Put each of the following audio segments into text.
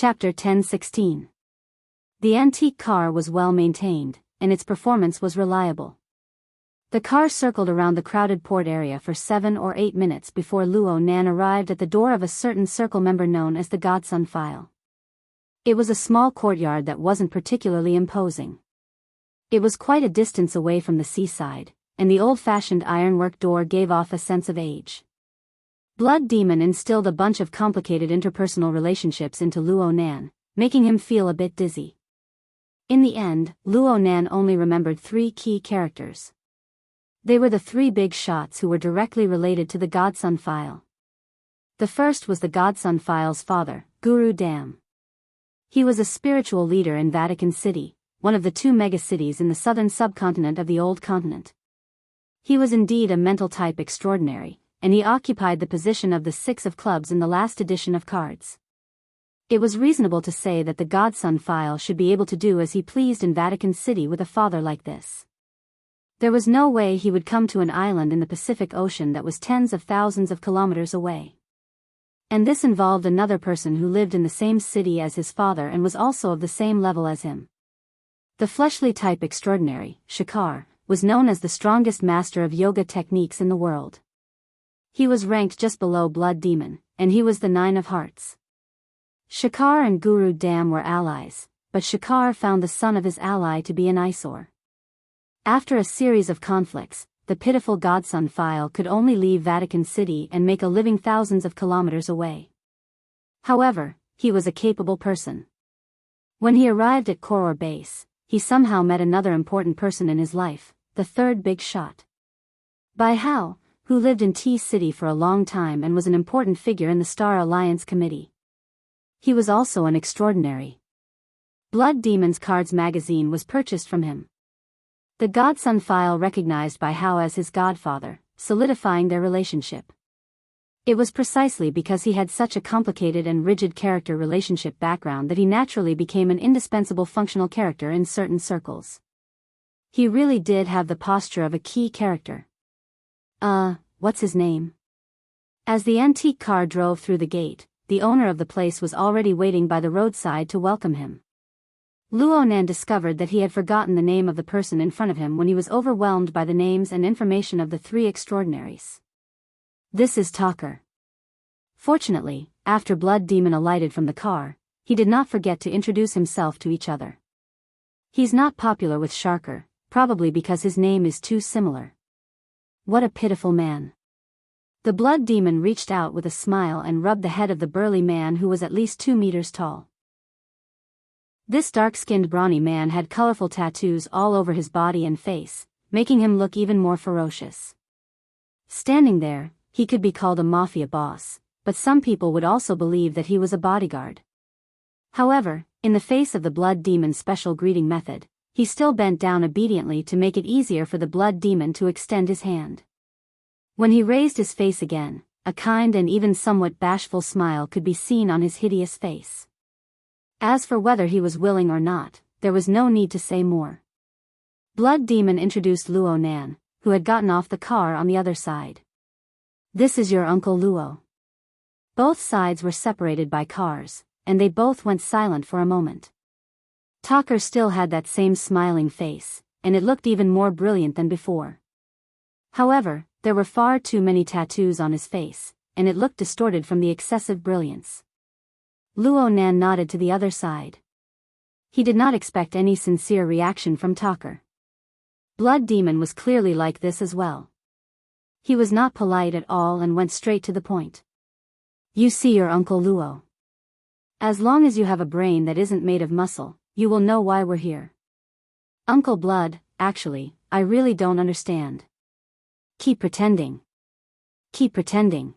Chapter 10:16. The antique car was well maintained, and its performance was reliable. The car circled around the crowded port area for 7 or 8 minutes before Luo Nan arrived at the door of a certain circle member known as the Godson File. It was a small courtyard that wasn't particularly imposing. It was quite a distance away from the seaside, and the old-fashioned ironwork door gave off a sense of age. Blood Demon instilled a bunch of complicated interpersonal relationships into Luo Nan, making him feel a bit dizzy. In the end, Luo Nan only remembered 3 key characters. They were the 3 big shots who were directly related to the Godson File. The first was the Godson File's father, Guru Dam. He was a spiritual leader in Vatican City, one of the 2 megacities in the southern subcontinent of the old continent. He was indeed a mental type extraordinary, and he occupied the position of the 6 of clubs in the last edition of cards. It was reasonable to say that the Godson File should be able to do as he pleased in Vatican City with a father like this. There was no way he would come to an island in the Pacific Ocean that was tens of thousands of kilometers away. And this involved another person who lived in the same city as his father and was also of the same level as him. The fleshly type extraordinary, Shakar, was known as the strongest master of yoga techniques in the world. He was ranked just below Blood Demon, and he was the 9 of Hearts. Shakar and Guru Dam were allies, but Shakar found the son of his ally to be an eyesore. After a series of conflicts, the pitiful Godson File could only leave Vatican City and make a living thousands of kilometers away. However, he was a capable person. When he arrived at Koror Base, he somehow met another important person in his life, the 3rd big shot. Bai Hao, who lived in T-City for a long time and was an important figure in the Star Alliance Committee. He was also an extraordinary. Blood Demon's Cards magazine was purchased from him. The Godson File recognized Bai Hao as his godfather, solidifying their relationship. It was precisely because he had such a complicated and rigid character relationship background that he naturally became an indispensable functional character in certain circles. He really did have the posture of a key character. What's his name? As the antique car drove through the gate, the owner of the place was already waiting by the roadside to welcome him. Luo Nan discovered that he had forgotten the name of the person in front of him when he was overwhelmed by the names and information of the 3 extraordinaries. This is Talker. Fortunately, after Blood Demon alighted from the car, he did not forget to introduce himself to each other. He's not popular with Sharker, probably because his name is too similar. What a pitiful man. The Blood Demon reached out with a smile and rubbed the head of the burly man who was at least 2 meters tall. This dark-skinned brawny man had colorful tattoos all over his body and face, making him look even more ferocious. Standing there, he could be called a mafia boss, but some people would also believe that he was a bodyguard. However, in the face of the Blood Demon's special greeting method, he still bent down obediently to make it easier for the Blood Demon to extend his hand. When he raised his face again, a kind and even somewhat bashful smile could be seen on his hideous face. As for whether he was willing or not, there was no need to say more. Blood Demon introduced Luo Nan, who had gotten off the car on the other side. This is your Uncle Luo. Both sides were separated by cars, and they both went silent for a moment. Talker still had that same smiling face, and it looked even more brilliant than before. However, there were far too many tattoos on his face, and it looked distorted from the excessive brilliance. Luo Nan nodded to the other side. He did not expect any sincere reaction from Talker. Blood Demon was clearly like this as well. He was not polite at all and went straight to the point. You see your Uncle Luo. As long as you have a brain that isn't made of muscle, you will know why we're here. Uncle Blood, actually, I really don't understand. Keep pretending. Keep pretending.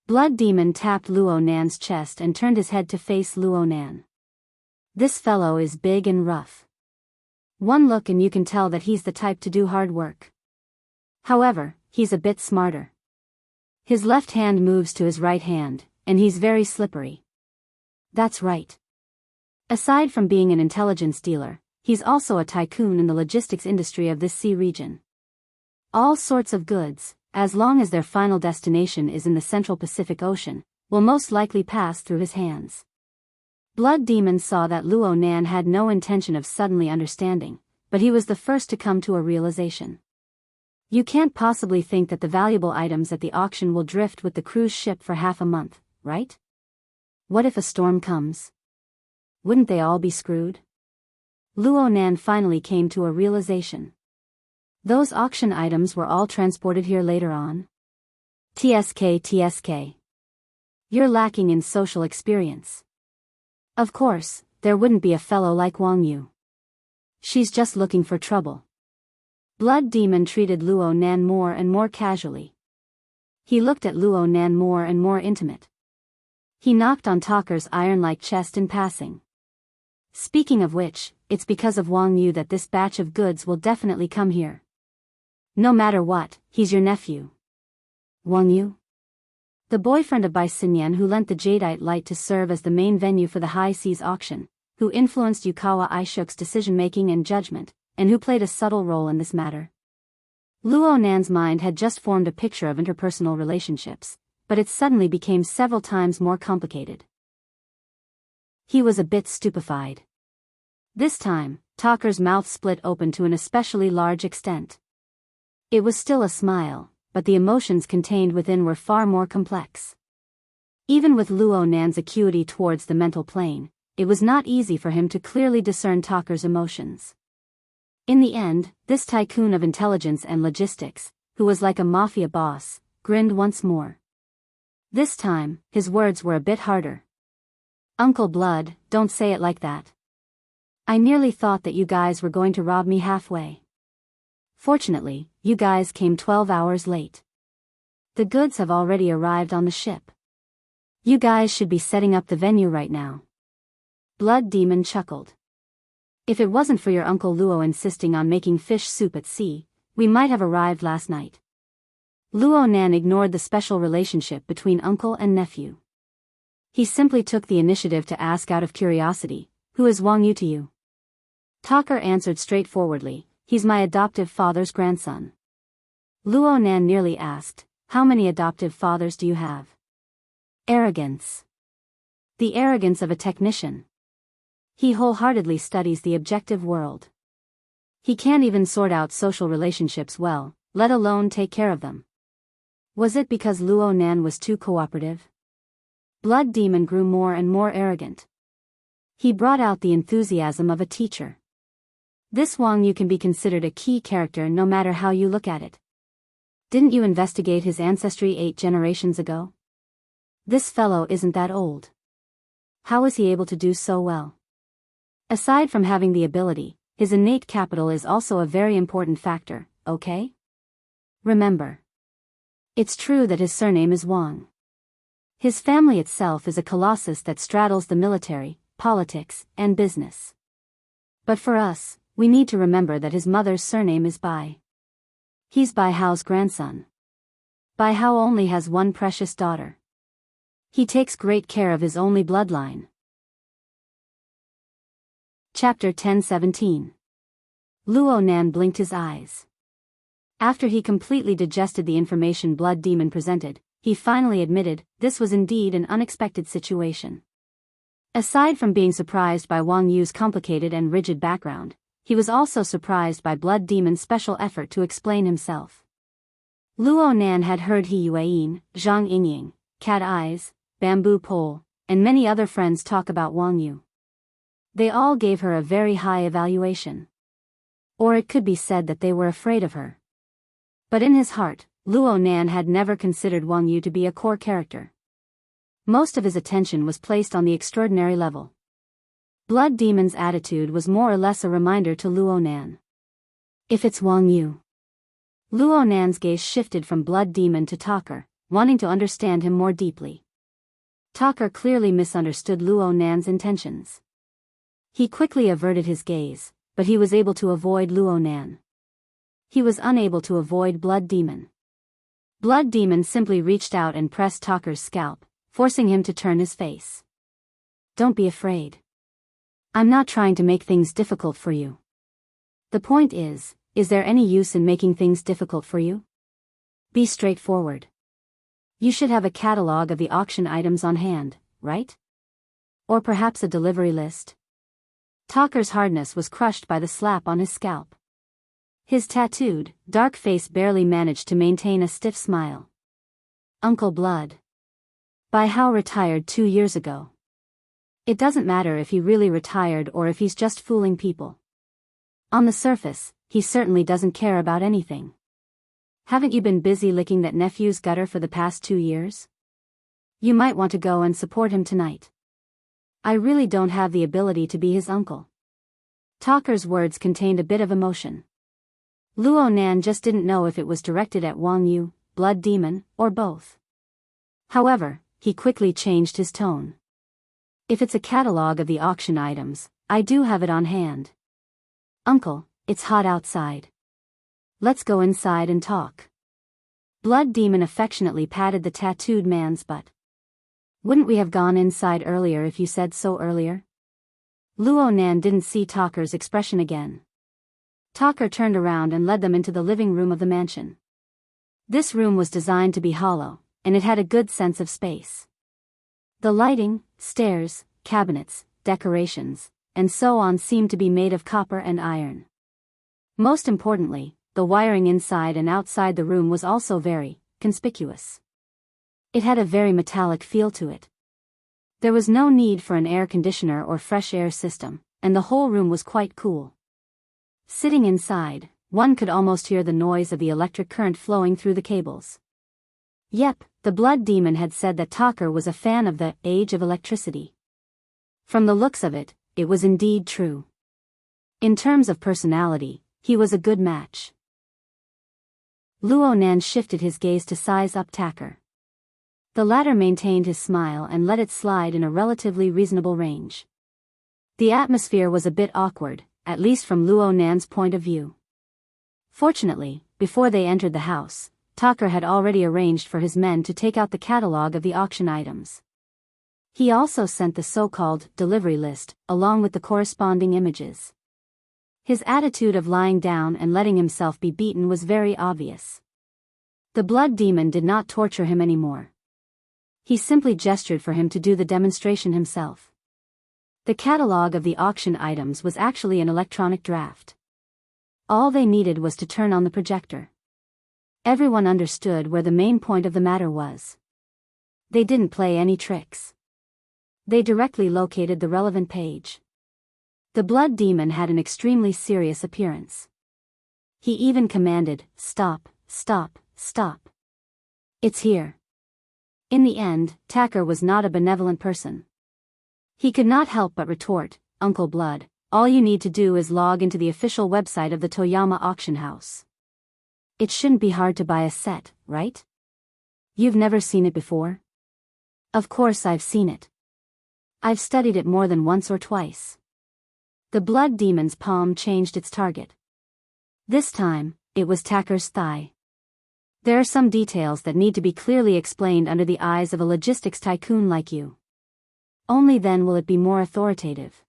Blood Demon tapped Luo Nan's chest and turned his head to face Luo Nan. This fellow is big and rough. One look and you can tell that he's the type to do hard work. However, he's a bit smarter. His left hand moves to his right hand, and he's very slippery. That's right. Aside from being an intelligence dealer, he's also a tycoon in the logistics industry of this sea region. All sorts of goods, as long as their final destination is in the Central Pacific Ocean, will most likely pass through his hands. Blood Demon saw that Luo Nan had no intention of suddenly understanding, but he was the first to come to a realization. You can't possibly think that the valuable items at the auction will drift with the cruise ship for half a month, right? What if a storm comes? Wouldn't they all be screwed? Luo Nan finally came to a realization. Those auction items were all transported here later on. TSK. You're lacking in social experience. Of course, there wouldn't be a fellow like Wang Yu. She's just looking for trouble. Blood Demon treated Luo Nan more and more casually. He looked at Luo Nan more and more intimate. He knocked on Talker's iron-like chest in passing. Speaking of which, it's because of Wang Yu that this batch of goods will definitely come here. No matter what, he's your nephew. Wang Yu? The boyfriend of Bai Xinyan who lent the jadeite light to serve as the main venue for the high seas auction, who influenced Yukawa Aishuk's decision-making and judgment, and who played a subtle role in this matter. Luo Nan's mind had just formed a picture of interpersonal relationships, but it suddenly became several times more complicated. He was a bit stupefied. This time, Talker's mouth split open to an especially large extent. It was still a smile, but the emotions contained within were far more complex. Even with Luo Nan's acuity towards the mental plane, it was not easy for him to clearly discern Talker's emotions. In the end, this tycoon of intelligence and logistics, who was like a mafia boss, grinned once more. This time, his words were a bit harder. Uncle Blood, don't say it like that. I nearly thought that you guys were going to rob me halfway. Fortunately, you guys came 12 hours late. The goods have already arrived on the ship. You guys should be setting up the venue right now. Blood Demon chuckled. If it wasn't for your Uncle Luo insisting on making fish soup at sea, we might have arrived last night. Luo Nan ignored the special relationship between uncle and nephew. He simply took the initiative to ask out of curiosity, who is Wang Yu to you? Talker answered straightforwardly, he's my adoptive father's grandson. Luo Nan nearly asked, how many adoptive fathers do you have? Arrogance. The arrogance of a technician. He wholeheartedly studies the objective world. He can't even sort out social relationships well, let alone take care of them. Was it because Luo Nan was too cooperative? Blood Demon grew more and more arrogant. He brought out the enthusiasm of a teacher. This Wang Yu can be considered a key character no matter how you look at it. Didn't you investigate his ancestry 8 generations ago? This fellow isn't that old. How is he able to do so well? Aside from having the ability, his innate capital is also a very important factor, okay? Remember. It's true that his surname is Wang. His family itself is a colossus that straddles the military, politics, and business. But for us, we need to remember that his mother's surname is Bai. He's Bai Hao's grandson. Bai Hao only has one precious daughter. He takes great care of his only bloodline. Chapter 1017. Luo Nan blinked his eyes. After he completely digested the information Blood Demon presented, he finally admitted, this was indeed an unexpected situation. Aside from being surprised by Wang Yu's complicated and rigid background, he was also surprised by Blood Demon's special effort to explain himself. Luo Nan had heard He Yueyin, Zhang Yingying, Cat Eyes, Bamboo Pole, and many other friends talk about Wang Yu. They all gave her a very high evaluation. Or it could be said that they were afraid of her. But in his heart, Luo Nan had never considered Wang Yu to be a core character. Most of his attention was placed on the extraordinary level. Blood Demon's attitude was more or less a reminder to Luo Nan. If it's Wang Yu. Luo Nan's gaze shifted from Blood Demon to Talker, wanting to understand him more deeply. Talker clearly misunderstood Luo Nan's intentions. He quickly averted his gaze, but he was able to avoid Luo Nan. He was unable to avoid Blood Demon. Blood Demon simply reached out and pressed Talker's scalp, forcing him to turn his face. Don't be afraid. I'm not trying to make things difficult for you. The point is there any use in making things difficult for you? Be straightforward. You should have a catalog of the auction items on hand, right? Or perhaps a delivery list? Talker's hardness was crushed by the slap on his scalp. His tattooed, dark face barely managed to maintain a stiff smile. Uncle Blood. By how retired 2 years ago. It doesn't matter if he really retired or if he's just fooling people. On the surface, he certainly doesn't care about anything. Haven't you been busy licking that nephew's gutter for the past 2 years? You might want to go and support him tonight. I really don't have the ability to be his uncle. Talker's words contained a bit of emotion. Luo Nan just didn't know if it was directed at Wang Yu, Blood Demon, or both. However, he quickly changed his tone. If it's a catalog of the auction items, I do have it on hand. Uncle, it's hot outside. Let's go inside and talk. Blood Demon affectionately patted the tattooed man's butt. Wouldn't we have gone inside earlier if you said so earlier? Luo Nan didn't see Talker's expression again. Talker turned around and led them into the living room of the mansion. This room was designed to be hollow, and it had a good sense of space. The lighting, stairs, cabinets, decorations, and so on seemed to be made of copper and iron. Most importantly, the wiring inside and outside the room was also very conspicuous. It had a very metallic feel to it. There was no need for an air conditioner or fresh air system, and the whole room was quite cool. Sitting inside, one could almost hear the noise of the electric current flowing through the cables. Yep, the Blood Demon had said that Talker was a fan of the age of electricity. From the looks of it, it was indeed true. In terms of personality, he was a good match. Luo Nan shifted his gaze to size up Talker. The latter maintained his smile and let it slide in a relatively reasonable range. The atmosphere was a bit awkward, at least from Luo Nan's point of view. Fortunately, before they entered the house, Talker had already arranged for his men to take out the catalog of the auction items. He also sent the so-called delivery list, along with the corresponding images. His attitude of lying down and letting himself be beaten was very obvious. The Blood Demon did not torture him anymore. He simply gestured for him to do the demonstration himself. The catalog of the auction items was actually an electronic draft. All they needed was to turn on the projector. Everyone understood where the main point of the matter was. They didn't play any tricks. They directly located the relevant page. The Blood Demon had an extremely serious appearance. He even commanded, "Stop, stop, stop. It's here." In the end, Talker was not a benevolent person. He could not help but retort, "Uncle Blood, all you need to do is log into the official website of the Toyama auction house. It shouldn't be hard to buy a set, right? You've never seen it before?" "Of course I've seen it. I've studied it more than once or twice." The Blood Demon's palm changed its target. This time, it was Talker's thigh. There are some details that need to be clearly explained under the eyes of a logistics tycoon like you. Only then will it be more authoritative.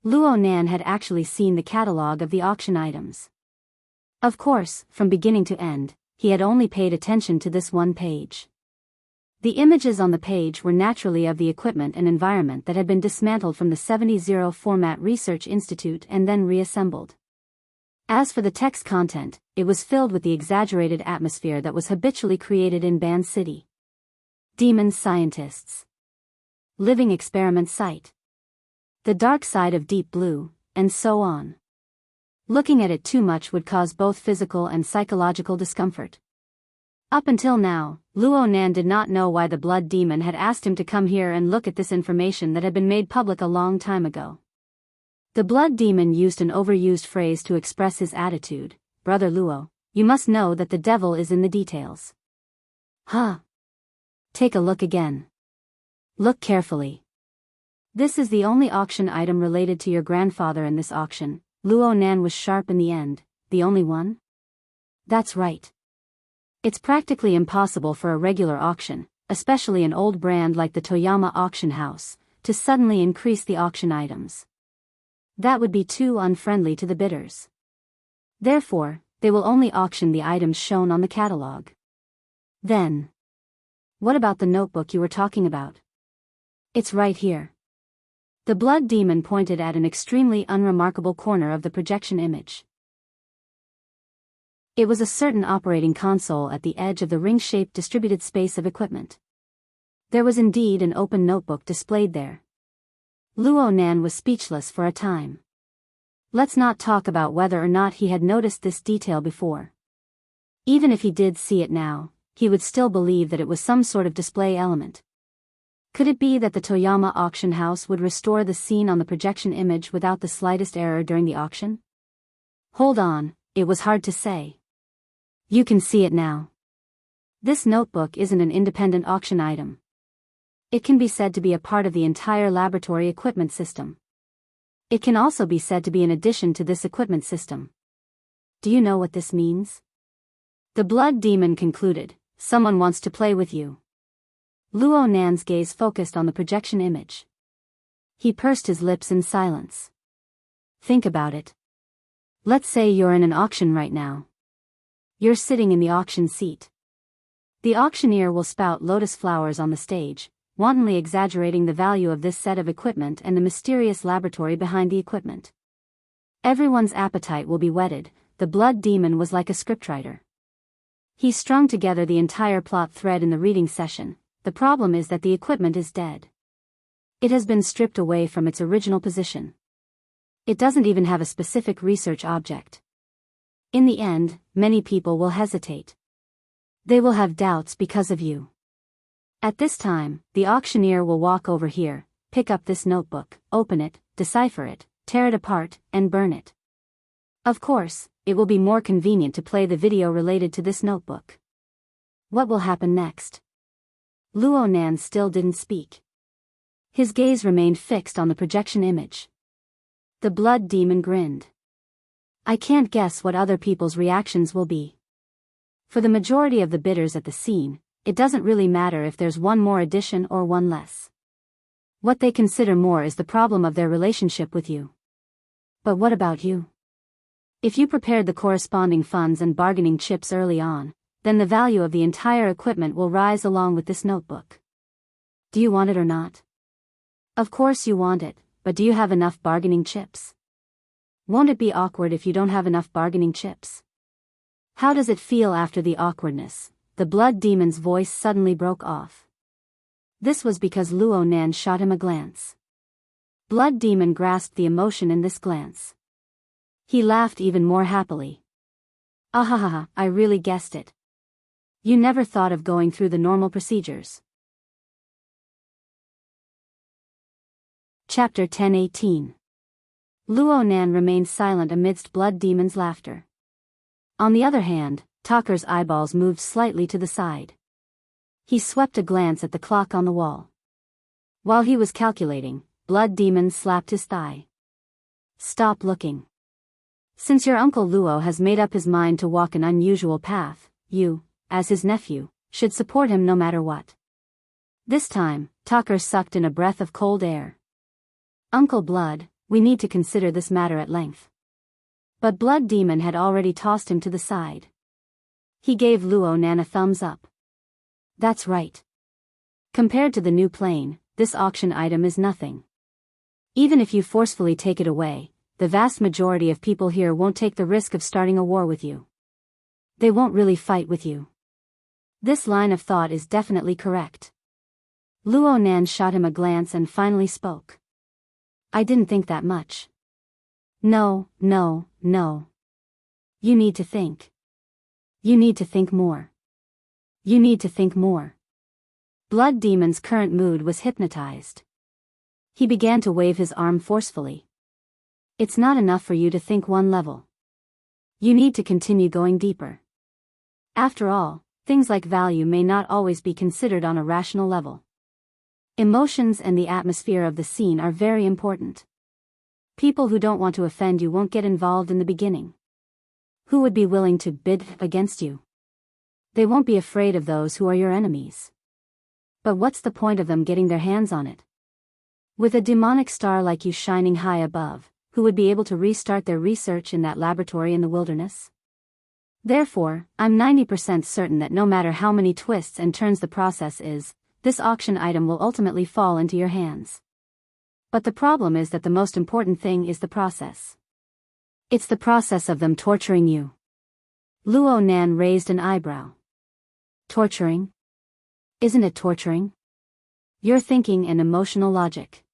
Luo Nan had actually seen the catalog of the auction items. Of course, from beginning to end, he had only paid attention to this one page. The images on the page were naturally of the equipment and environment that had been dismantled from the 70 Format Research Institute and then reassembled. As for the text content, it was filled with the exaggerated atmosphere that was habitually created in Ban City. Demon scientists. Living experiment site. The dark side of Deep Blue, and so on. Looking at it too much would cause both physical and psychological discomfort. Up until now, Luo Nan did not know why the Blood Demon had asked him to come here and look at this information that had been made public a long time ago. The Blood Demon used an overused phrase to express his attitude. "Brother Luo, you must know that the devil is in the details." "Huh? Take a look again. Look carefully. This is the only auction item related to your grandfather in this auction." Luo Nan was sharp in the end. "The only one?" "That's right. It's practically impossible for a regular auction, especially an old brand like the Toyama auction house, to suddenly increase the auction items. That would be too unfriendly to the bidders. Therefore, they will only auction the items shown on the catalog." "Then, what about the notebook you were talking about?" "It's right here." The blood demon pointed at an extremely unremarkable corner of the projection image. It was a certain operating console at the edge of the ring-shaped distributed space of equipment. There was indeed an open notebook displayed there. Luo Nan was speechless for a time. Let's not talk about whether or not he had noticed this detail before. Even if he did see it now, he would still believe that it was some sort of display element. Could it be that the Toyama auction house would restore the scene on the projection image without the slightest error during the auction? Hold on, it was hard to say. You can see it now. This notebook isn't an independent auction item. It can be said to be a part of the entire laboratory equipment system. It can also be said to be an addition to this equipment system. Do you know what this means? The blood demon concluded, someone wants to play with you. Luo Nan's gaze focused on the projection image. He pursed his lips in silence. Think about it. Let's say you're in an auction right now. You're sitting in the auction seat. The auctioneer will spout lotus flowers on the stage, wantonly exaggerating the value of this set of equipment and the mysterious laboratory behind the equipment. Everyone's appetite will be whetted. The blood demon was like a scriptwriter. He strung together the entire plot thread in the reading session. The problem is that the equipment is dead. It has been stripped away from its original position. It doesn't even have a specific research object. In the end, many people will hesitate. They will have doubts because of you. At this time, the auctioneer will walk over here, pick up this notebook, open it, decipher it, tear it apart, and burn it. Of course, it will be more convenient to play the video related to this notebook. What will happen next? Luo Nan still didn't speak. His gaze remained fixed on the projection image. The blood demon grinned. I can't guess what other people's reactions will be. For the majority of the bidders at the scene, it doesn't really matter if there's one more addition or one less. What they consider more is the problem of their relationship with you. But what about you? If you prepared the corresponding funds and bargaining chips early on, then the value of the entire equipment will rise along with this notebook. Do you want it or not? Of course you want it, but do you have enough bargaining chips? Won't it be awkward if you don't have enough bargaining chips? How does it feel after the awkwardness? The blood demon's voice suddenly broke off. This was because Luo Nan shot him a glance. Blood demon grasped the emotion in this glance. He laughed even more happily. Ahahaha, I really guessed it. You never thought of going through the normal procedures. Chapter 10:18. Luo Nan remained silent amidst blood demon's laughter. On the other hand, Tucker's eyeballs moved slightly to the side. He swept a glance at the clock on the wall. While he was calculating, blood demon slapped his thigh. Stop looking. Since your uncle Luo has made up his mind to walk an unusual path, you, as his nephew, should support him no matter what. This time, Tucker sucked in a breath of cold air. Uncle Blood, we need to consider this matter at length. But Blood Demon had already tossed him to the side. He gave Luo Nan a thumbs up. That's right. Compared to the new plane, this auction item is nothing. Even if you forcefully take it away, the vast majority of people here won't take the risk of starting a war with you. They won't really fight with you. This line of thought is definitely correct. Luo Nan shot him a glance and finally spoke. I didn't think that much. No. You need to think. You need to think more. You need to think more. Blood Demon's current mood was hypnotized. He began to wave his arm forcefully. It's not enough for you to think one level. You need to continue going deeper. After all, things like value may not always be considered on a rational level. Emotions and the atmosphere of the scene are very important. People who don't want to offend you won't get involved in the beginning. Who would be willing to bid against you? They won't be afraid of those who are your enemies. But what's the point of them getting their hands on it? With a demonic star like you shining high above, who would be able to restart their research in that laboratory in the wilderness? Therefore, I'm 90% certain that no matter how many twists and turns the process is, this auction item will ultimately fall into your hands. But the problem is that the most important thing is the process. It's the process of them torturing you. Luo Nan raised an eyebrow. Torturing? Isn't it torturing? Your thinking and emotional logic.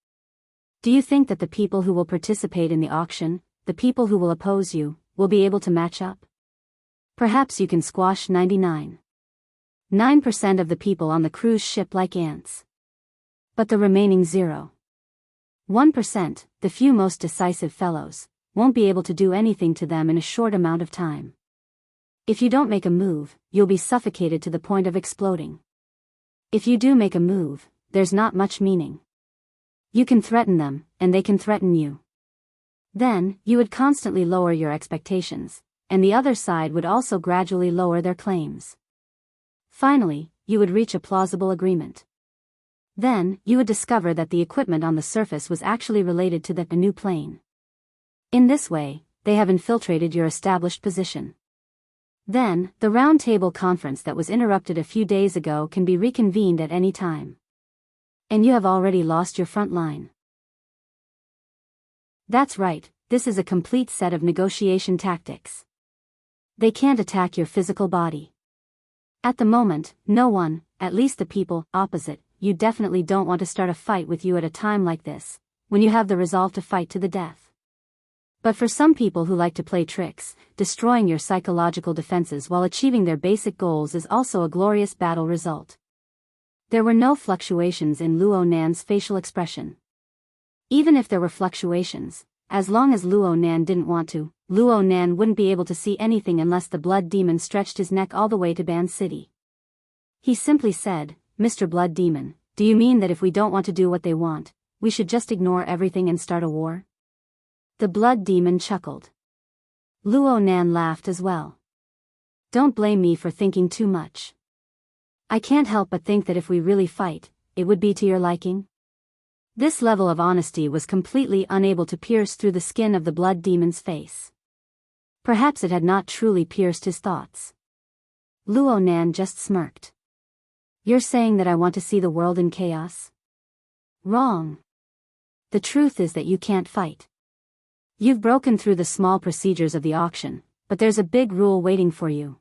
Do you think that the people who will participate in the auction, the people who will oppose you, will be able to match up? Perhaps you can squash 99.9% of the people on the cruise ship like ants. But the remaining 0.1%, the few most decisive fellows, won't be able to do anything to them in a short amount of time. If you don't make a move, you'll be suffocated to the point of exploding. If you do make a move, there's not much meaning. You can threaten them, and they can threaten you. Then, you would constantly lower your expectations, and the other side would also gradually lower their claims. Finally, you would reach a plausible agreement. Then, you would discover that the equipment on the surface was actually related to the new plane. In this way, they have infiltrated your established position. Then, the round table conference that was interrupted a few days ago can be reconvened at any time. And you have already lost your front line. That's right, this is a complete set of negotiation tactics. They can't attack your physical body. At the moment, no one, at least the people opposite, you definitely don't want to start a fight with you at a time like this, when you have the resolve to fight to the death. But for some people who like to play tricks, destroying your psychological defenses while achieving their basic goals is also a glorious battle result. There were no fluctuations in Luo Nan's facial expression. Even if there were fluctuations, as long as Luo Nan didn't want to, Luo Nan wouldn't be able to see anything unless the Blood Demon stretched his neck all the way to Ban City. He simply said, "Mr. Blood Demon, do you mean that if we don't want to do what they want, we should just ignore everything and start a war?" The Blood Demon chuckled. Luo Nan laughed as well. "Don't blame me for thinking too much. I can't help but think that if we really fight, it would be to your liking." This level of honesty was completely unable to pierce through the skin of the Blood Demon's face. Perhaps it had not truly pierced his thoughts. Luo Nan just smirked. "You're saying that I want to see the world in chaos?" Wrong. The truth is that you can't fight. You've broken through the small procedures of the auction, but there's a big rule waiting for you.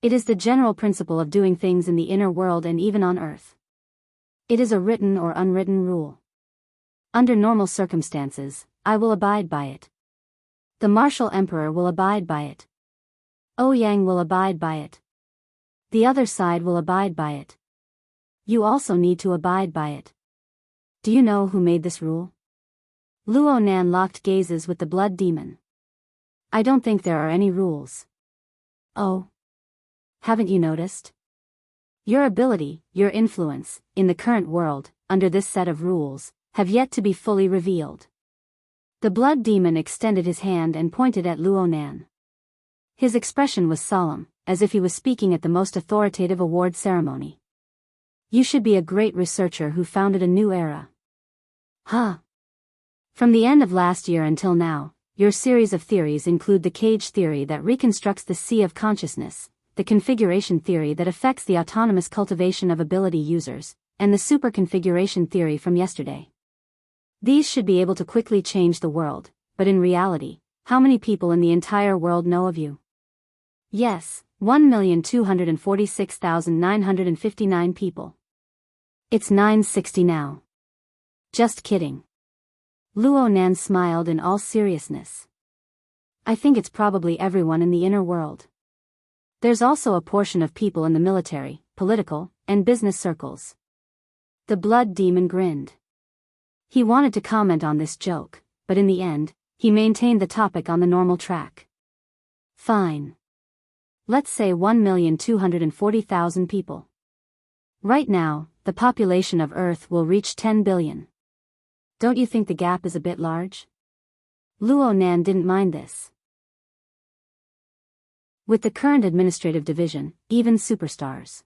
It is the general principle of doing things in the inner world and even on Earth. It is a written or unwritten rule. Under normal circumstances, I will abide by it. The Martial Emperor will abide by it. Ouyang will abide by it. The other side will abide by it. You also need to abide by it. Do you know who made this rule? Luo Nan locked gazes with the Blood Demon. "I don't think there are any rules." "Oh? Haven't you noticed? Your ability, your influence, in the current world, under this set of rules, have yet to be fully revealed." The Blood Demon extended his hand and pointed at Luo Nan. His expression was solemn, as if he was speaking at the most authoritative award ceremony. "You should be a great researcher who founded a new era." Huh. From the end of last year until now, your series of theories include the cage theory that reconstructs the sea of consciousness, the configuration theory that affects the autonomous cultivation of ability users, and the superconfiguration theory from yesterday. These should be able to quickly change the world, but in reality, how many people in the entire world know of you? Yes, 1,246,959 people. It's 960 now. Just kidding. Luo Nan smiled in all seriousness. I think it's probably everyone in the inner world. There's also a portion of people in the military, political, and business circles. The Blood Demon grinned. He wanted to comment on this joke, but in the end, he maintained the topic on the normal track. Fine. Let's say 1,240,000 people. Right now, the population of Earth will reach 10 billion. Don't you think the gap is a bit large? Luo Nan didn't mind this. With the current administrative division, even superstars.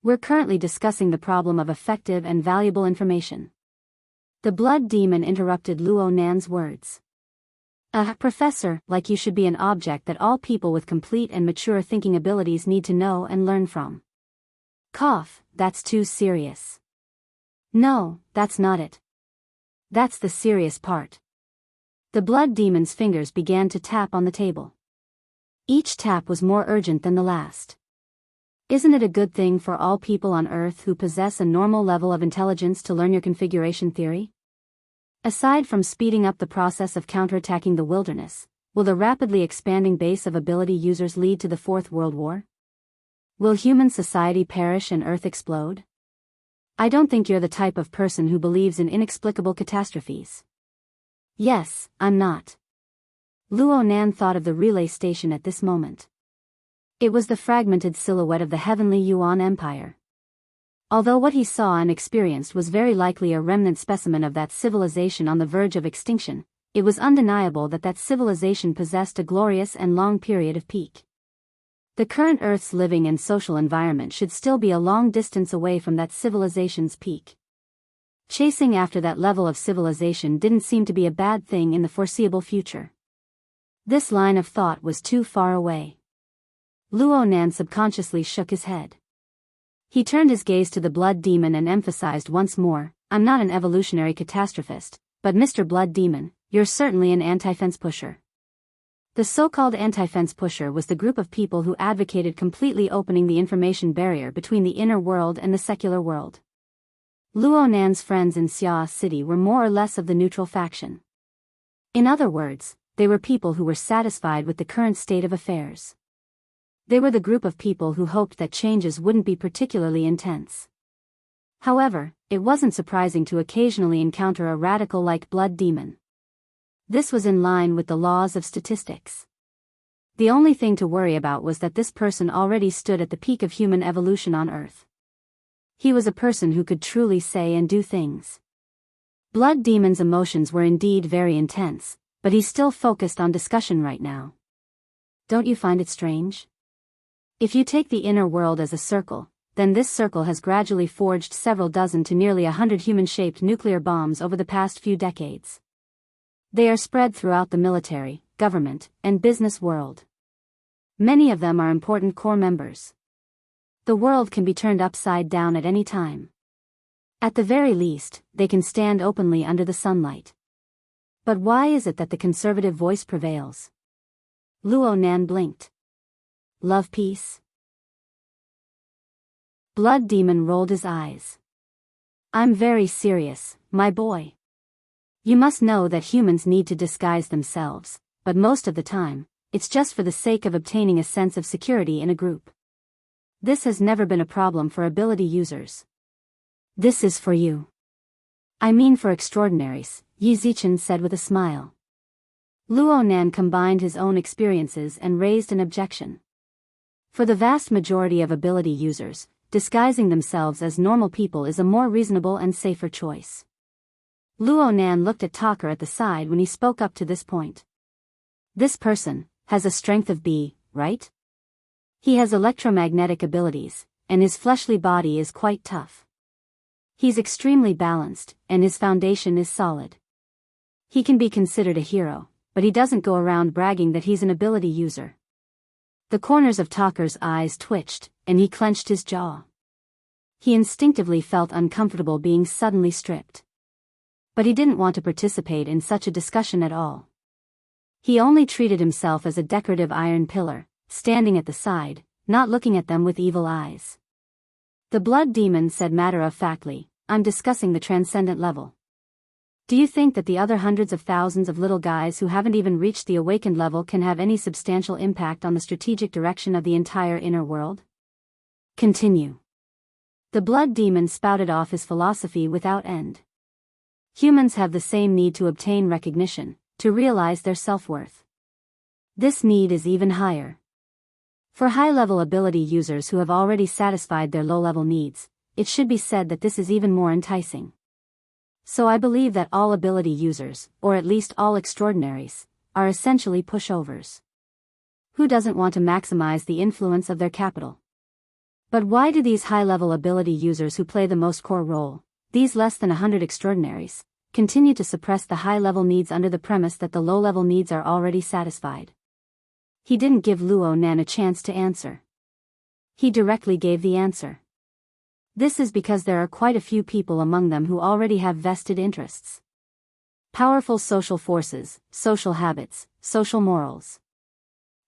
We're currently discussing the problem of effective and valuable information. The Blood Demon interrupted Luo Nan's words. Professor, like you should be an object that all people with complete and mature thinking abilities need to know and learn from. Cough, that's too serious. No, that's not it. That's the serious part. The blood demon's fingers began to tap on the table. Each tap was more urgent than the last. Isn't it a good thing for all people on Earth who possess a normal level of intelligence to learn your configuration theory? Aside from speeding up the process of counterattacking the wilderness, will the rapidly expanding base of ability users lead to the Fourth World War? Will human society perish and Earth explode? I don't think you're the type of person who believes in inexplicable catastrophes. Yes, I'm not. Luo Nan thought of the relay station at this moment. It was the fragmented silhouette of the heavenly Yuan Empire. Although what he saw and experienced was very likely a remnant specimen of that civilization on the verge of extinction, it was undeniable that that civilization possessed a glorious and long period of peak. The current Earth's living and social environment should still be a long distance away from that civilization's peak. Chasing after that level of civilization didn't seem to be a bad thing in the foreseeable future. This line of thought was too far away. Luo Nan subconsciously shook his head. He turned his gaze to the blood demon and emphasized once more, I'm not an evolutionary catastrophist, but Mr. Blood Demon, you're certainly an anti-fence pusher. The so-called anti-fence pusher was the group of people who advocated completely opening the information barrier between the inner world and the secular world. Luo Nan's friends in Xia City were more or less of the neutral faction. In other words, they were people who were satisfied with the current state of affairs. They were the group of people who hoped that changes wouldn't be particularly intense. However, it wasn't surprising to occasionally encounter a radical like Blood Demon. This was in line with the laws of statistics. The only thing to worry about was that this person already stood at the peak of human evolution on Earth. He was a person who could truly say and do things. Blood Demon's emotions were indeed very intense, but he's still focused on discussion right now. Don't you find it strange? If you take the inner world as a circle, then this circle has gradually forged several dozen to nearly 100 human-shaped nuclear bombs over the past few decades. They are spread throughout the military, government, and business world. Many of them are important core members. The world can be turned upside down at any time. At the very least, they can stand openly under the sunlight. But why is it that the conservative voice prevails? Luo Nan blinked. Love peace? Blood Demon rolled his eyes. I'm very serious, my boy. You must know that humans need to disguise themselves, but most of the time, it's just for the sake of obtaining a sense of security in a group. This has never been a problem for ability users. This is for you. I mean for extraordinaries, Yi Zichen said with a smile. Luo Nan combined his own experiences and raised an objection. For the vast majority of ability users, disguising themselves as normal people is a more reasonable and safer choice. Luo Nan looked at Talker at the side when he spoke up to this point. This person has a strength of B, right? He has electromagnetic abilities, and his fleshly body is quite tough. He's extremely balanced, and his foundation is solid. He can be considered a hero, but he doesn't go around bragging that he's an ability user. The corners of Talker's eyes twitched, and he clenched his jaw. He instinctively felt uncomfortable being suddenly stripped. But he didn't want to participate in such a discussion at all. He only treated himself as a decorative iron pillar, standing at the side, not looking at them with evil eyes. The Blood Demon said matter-of-factly, I'm discussing the transcendent level. Do you think that the other hundreds of thousands of little guys who haven't even reached the awakened level can have any substantial impact on the strategic direction of the entire inner world? Continue. The Blood Demon spouted off his philosophy without end. Humans have the same need to obtain recognition, to realize their self-worth. This need is even higher. For high-level ability users who have already satisfied their low-level needs, it should be said that this is even more enticing. So I believe that all ability users, or at least all extraordinaries, are essentially pushovers. Who doesn't want to maximize the influence of their capital? But why do these high-level ability users who play the most core role, these less than 100 extraordinaries, continue to suppress the high-level needs under the premise that the low-level needs are already satisfied? He didn't give Luo Nan a chance to answer. He directly gave the answer. This is because there are quite a few people among them who already have vested interests. powerful social forces, social habits, social morals.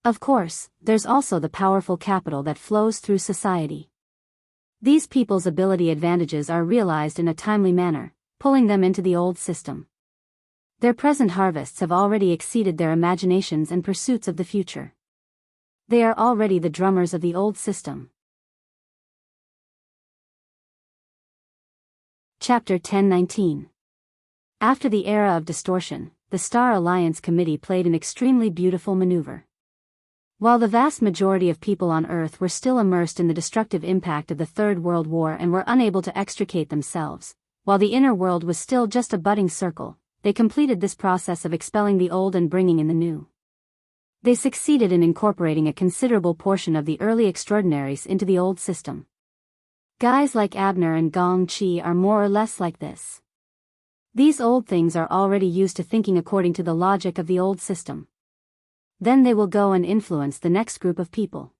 Of course, there's also the powerful capital that flows through society. These people's ability advantages are realized in a timely manner, pulling them into the old system. Their present harvests have already exceeded their imaginations and pursuits of the future. They are already the drummers of the old system. Chapter 10:19. After the era of distortion, the Star Alliance Committee played an extremely beautiful maneuver. While the vast majority of people on Earth were still immersed in the destructive impact of the Third World War and were unable to extricate themselves, while the inner world was still just a budding circle, they completed this process of expelling the old and bringing in the new. They succeeded in incorporating a considerable portion of the early extraordinaries into the old system. Guys like Abner and Gong Chi are more or less like this. These old things are already used to thinking according to the logic of the old system. Then they will go and influence the next group of people.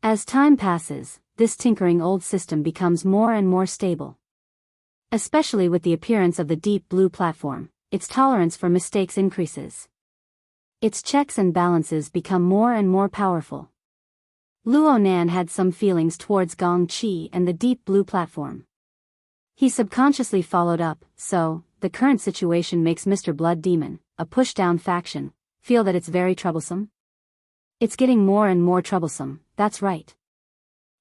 As time passes, this tinkering old system becomes more and more stable. Especially with the appearance of the deep blue platform, its tolerance for mistakes increases. Its checks and balances become more and more powerful. Luo Nan had some feelings towards Gong Chi and the deep blue platform. He subconsciously followed up, so, the current situation makes Mr. Blood Demon, a push-down faction, feel that it's very troublesome? It's getting more and more troublesome, that's right.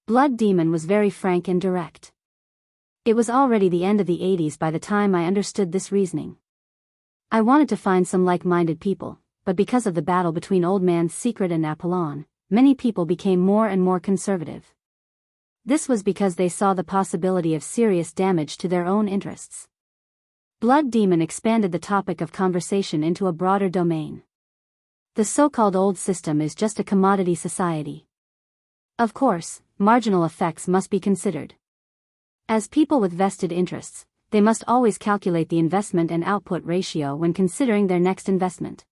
Blood Demon was very frank and direct. It was already the end of the 80s by the time I understood this reasoning. I wanted to find some like-minded people, but because of the battle between Old Man's Secret and Apollon, many people became more and more conservative. This was because they saw the possibility of serious damage to their own interests. Blood Demon expanded the topic of conversation into a broader domain. The so-called old system is just a commodity society. Of course, marginal effects must be considered. As people with vested interests, they must always calculate the investment and output ratio when considering their next investment.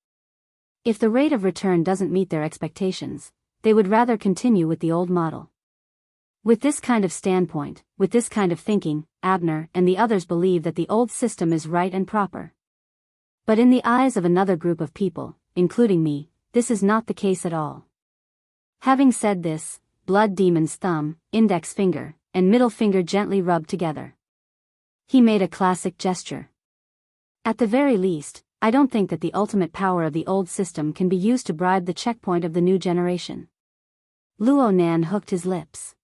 If the rate of return doesn't meet their expectations, they would rather continue with the old model. With this kind of standpoint, with this kind of thinking, Abner and the others believe that the old system is right and proper. But in the eyes of another group of people, including me, this is not the case at all. Having said this, Blood Demon's thumb, index finger, and middle finger gently rubbed together. He made a classic gesture. At the very least, I don't think that the ultimate power of the old system can be used to bribe the checkpoint of the new generation. Luo Nan hooked his lips.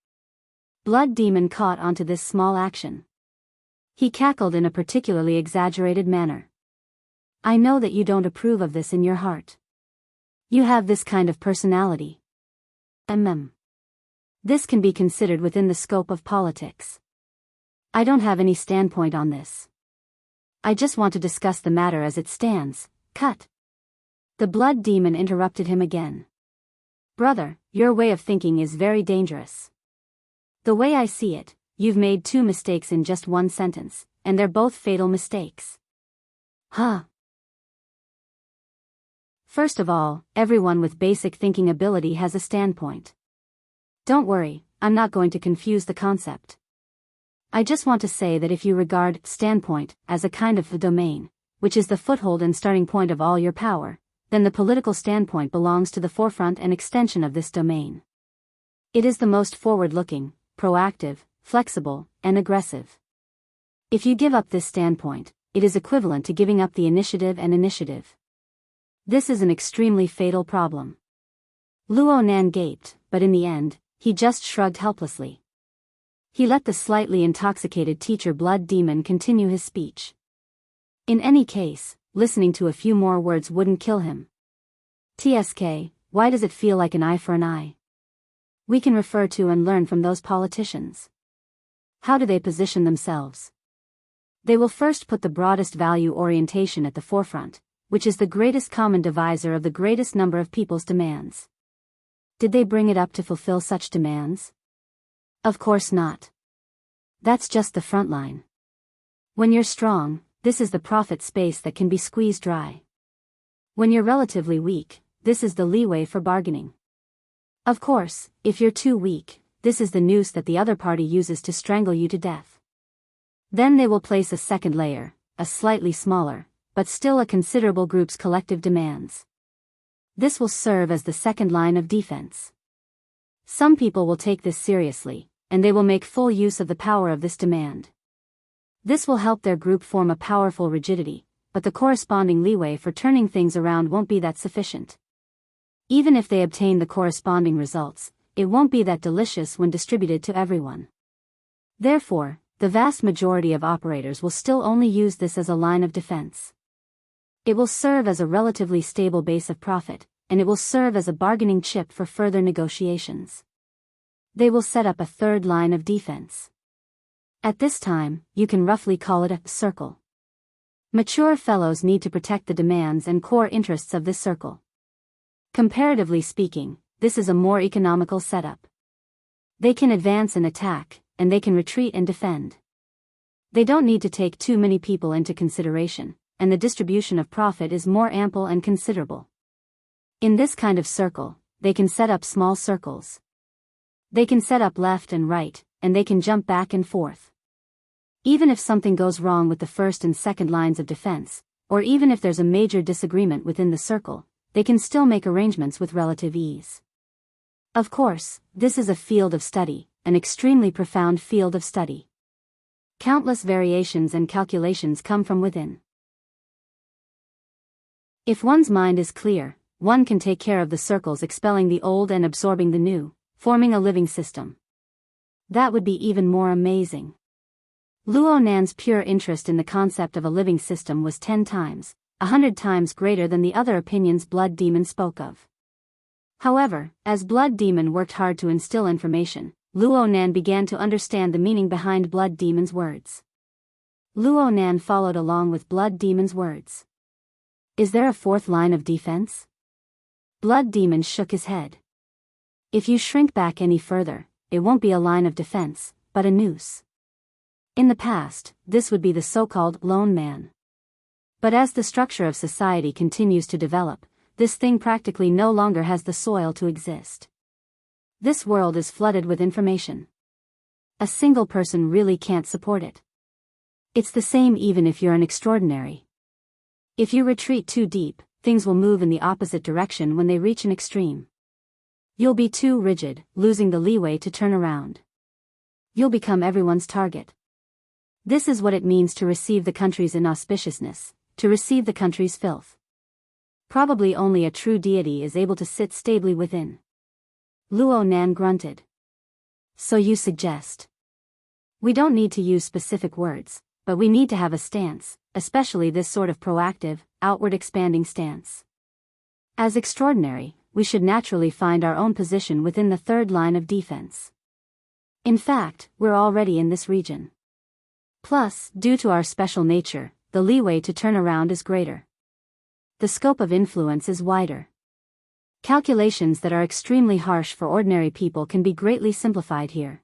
Blood Demon caught onto this small action. He cackled in a particularly exaggerated manner. I know that you don't approve of this in your heart. You have this kind of personality. This can be considered within the scope of politics. I don't have any standpoint on this. I just want to discuss the matter as it stands. Cut. The Blood Demon interrupted him again. Brother, your way of thinking is very dangerous. The way I see it, you've made two mistakes in just one sentence, and they're both fatal mistakes. Huh. First of all, everyone with basic thinking ability has a standpoint. Don't worry, I'm not going to confuse the concept. I just want to say that if you regard standpoint as a kind of domain, which is the foothold and starting point of all your power, then the political standpoint belongs to the forefront and extension of this domain. It is the most forward-looking, proactive, flexible, and aggressive. If you give up this standpoint, it is equivalent to giving up the initiative and initiative. This is an extremely fatal problem. Luo Nan gaped, but in the end, he just shrugged helplessly. He let the slightly intoxicated teacher Blood Demon continue his speech. In any case, listening to a few more words wouldn't kill him. TSK, why does it feel like an eye for an eye? We can refer to and learn from those politicians. How do they position themselves? They will first put the broadest value orientation at the forefront, which is the greatest common divisor of the greatest number of people's demands. Did they bring it up to fulfill such demands? Of course not. That's just the front line. When you're strong, this is the profit space that can be squeezed dry. When you're relatively weak, this is the leeway for bargaining. Of course, if you're too weak, this is the noose that the other party uses to strangle you to death. Then they will place a second layer, a slightly smaller, but still a considerable group's collective demands. This will serve as the second line of defense. Some people will take this seriously, and they will make full use of the power of this demand. This will help their group form a powerful rigidity, but the corresponding leeway for turning things around won't be that sufficient. Even if they obtain the corresponding results, it won't be that delicious when distributed to everyone. Therefore, the vast majority of operators will still only use this as a line of defense. It will serve as a relatively stable base of profit, and it will serve as a bargaining chip for further negotiations. They will set up a third line of defense. At this time, you can roughly call it a circle. Mature fellows need to protect the demands and core interests of this circle. Comparatively speaking, this is a more economical setup. They can advance and attack, and they can retreat and defend. They don't need to take too many people into consideration, and the distribution of profit is more ample and considerable. In this kind of circle, they can set up small circles. They can set up left and right, and they can jump back and forth. Even if something goes wrong with the first and second lines of defense, or even if there's a major disagreement within the circle, they can still make arrangements with relative ease. Of course, this is a field of study, an extremely profound field of study. Countless variations and calculations come from within. If one's mind is clear, one can take care of the circles expelling the old and absorbing the new, forming a living system. That would be even more amazing. Luo Nan's pure interest in the concept of a living system was 10 times, 100 times greater than the other opinions Blood Demon spoke of. However, as Blood Demon worked hard to instill information, Luo Nan began to understand the meaning behind Blood Demon's words. Luo Nan followed along with Blood Demon's words. Is there a fourth line of defense? Blood Demon shook his head. If you shrink back any further, it won't be a line of defense, but a noose. In the past, this would be the so-called lone man. But as the structure of society continues to develop, this thing practically no longer has the soil to exist. This world is flooded with information. A single person really can't support it. It's the same even if you're an extraordinary. If you retreat too deep, things will move in the opposite direction when they reach an extreme. You'll be too rigid, losing the leeway to turn around. You'll become everyone's target. This is what it means to receive the country's inauspiciousness, to receive the country's filth. Probably only a true deity is able to sit stably within. Luo Nan grunted. So you suggest. We don't need to use specific words, but we need to have a stance, especially this sort of proactive, outward expanding stance. As extraordinary, we should naturally find our own position within the third line of defense. In fact, we're already in this region. Plus, due to our special nature, the leeway to turn around is greater. The scope of influence is wider. Calculations that are extremely harsh for ordinary people can be greatly simplified here.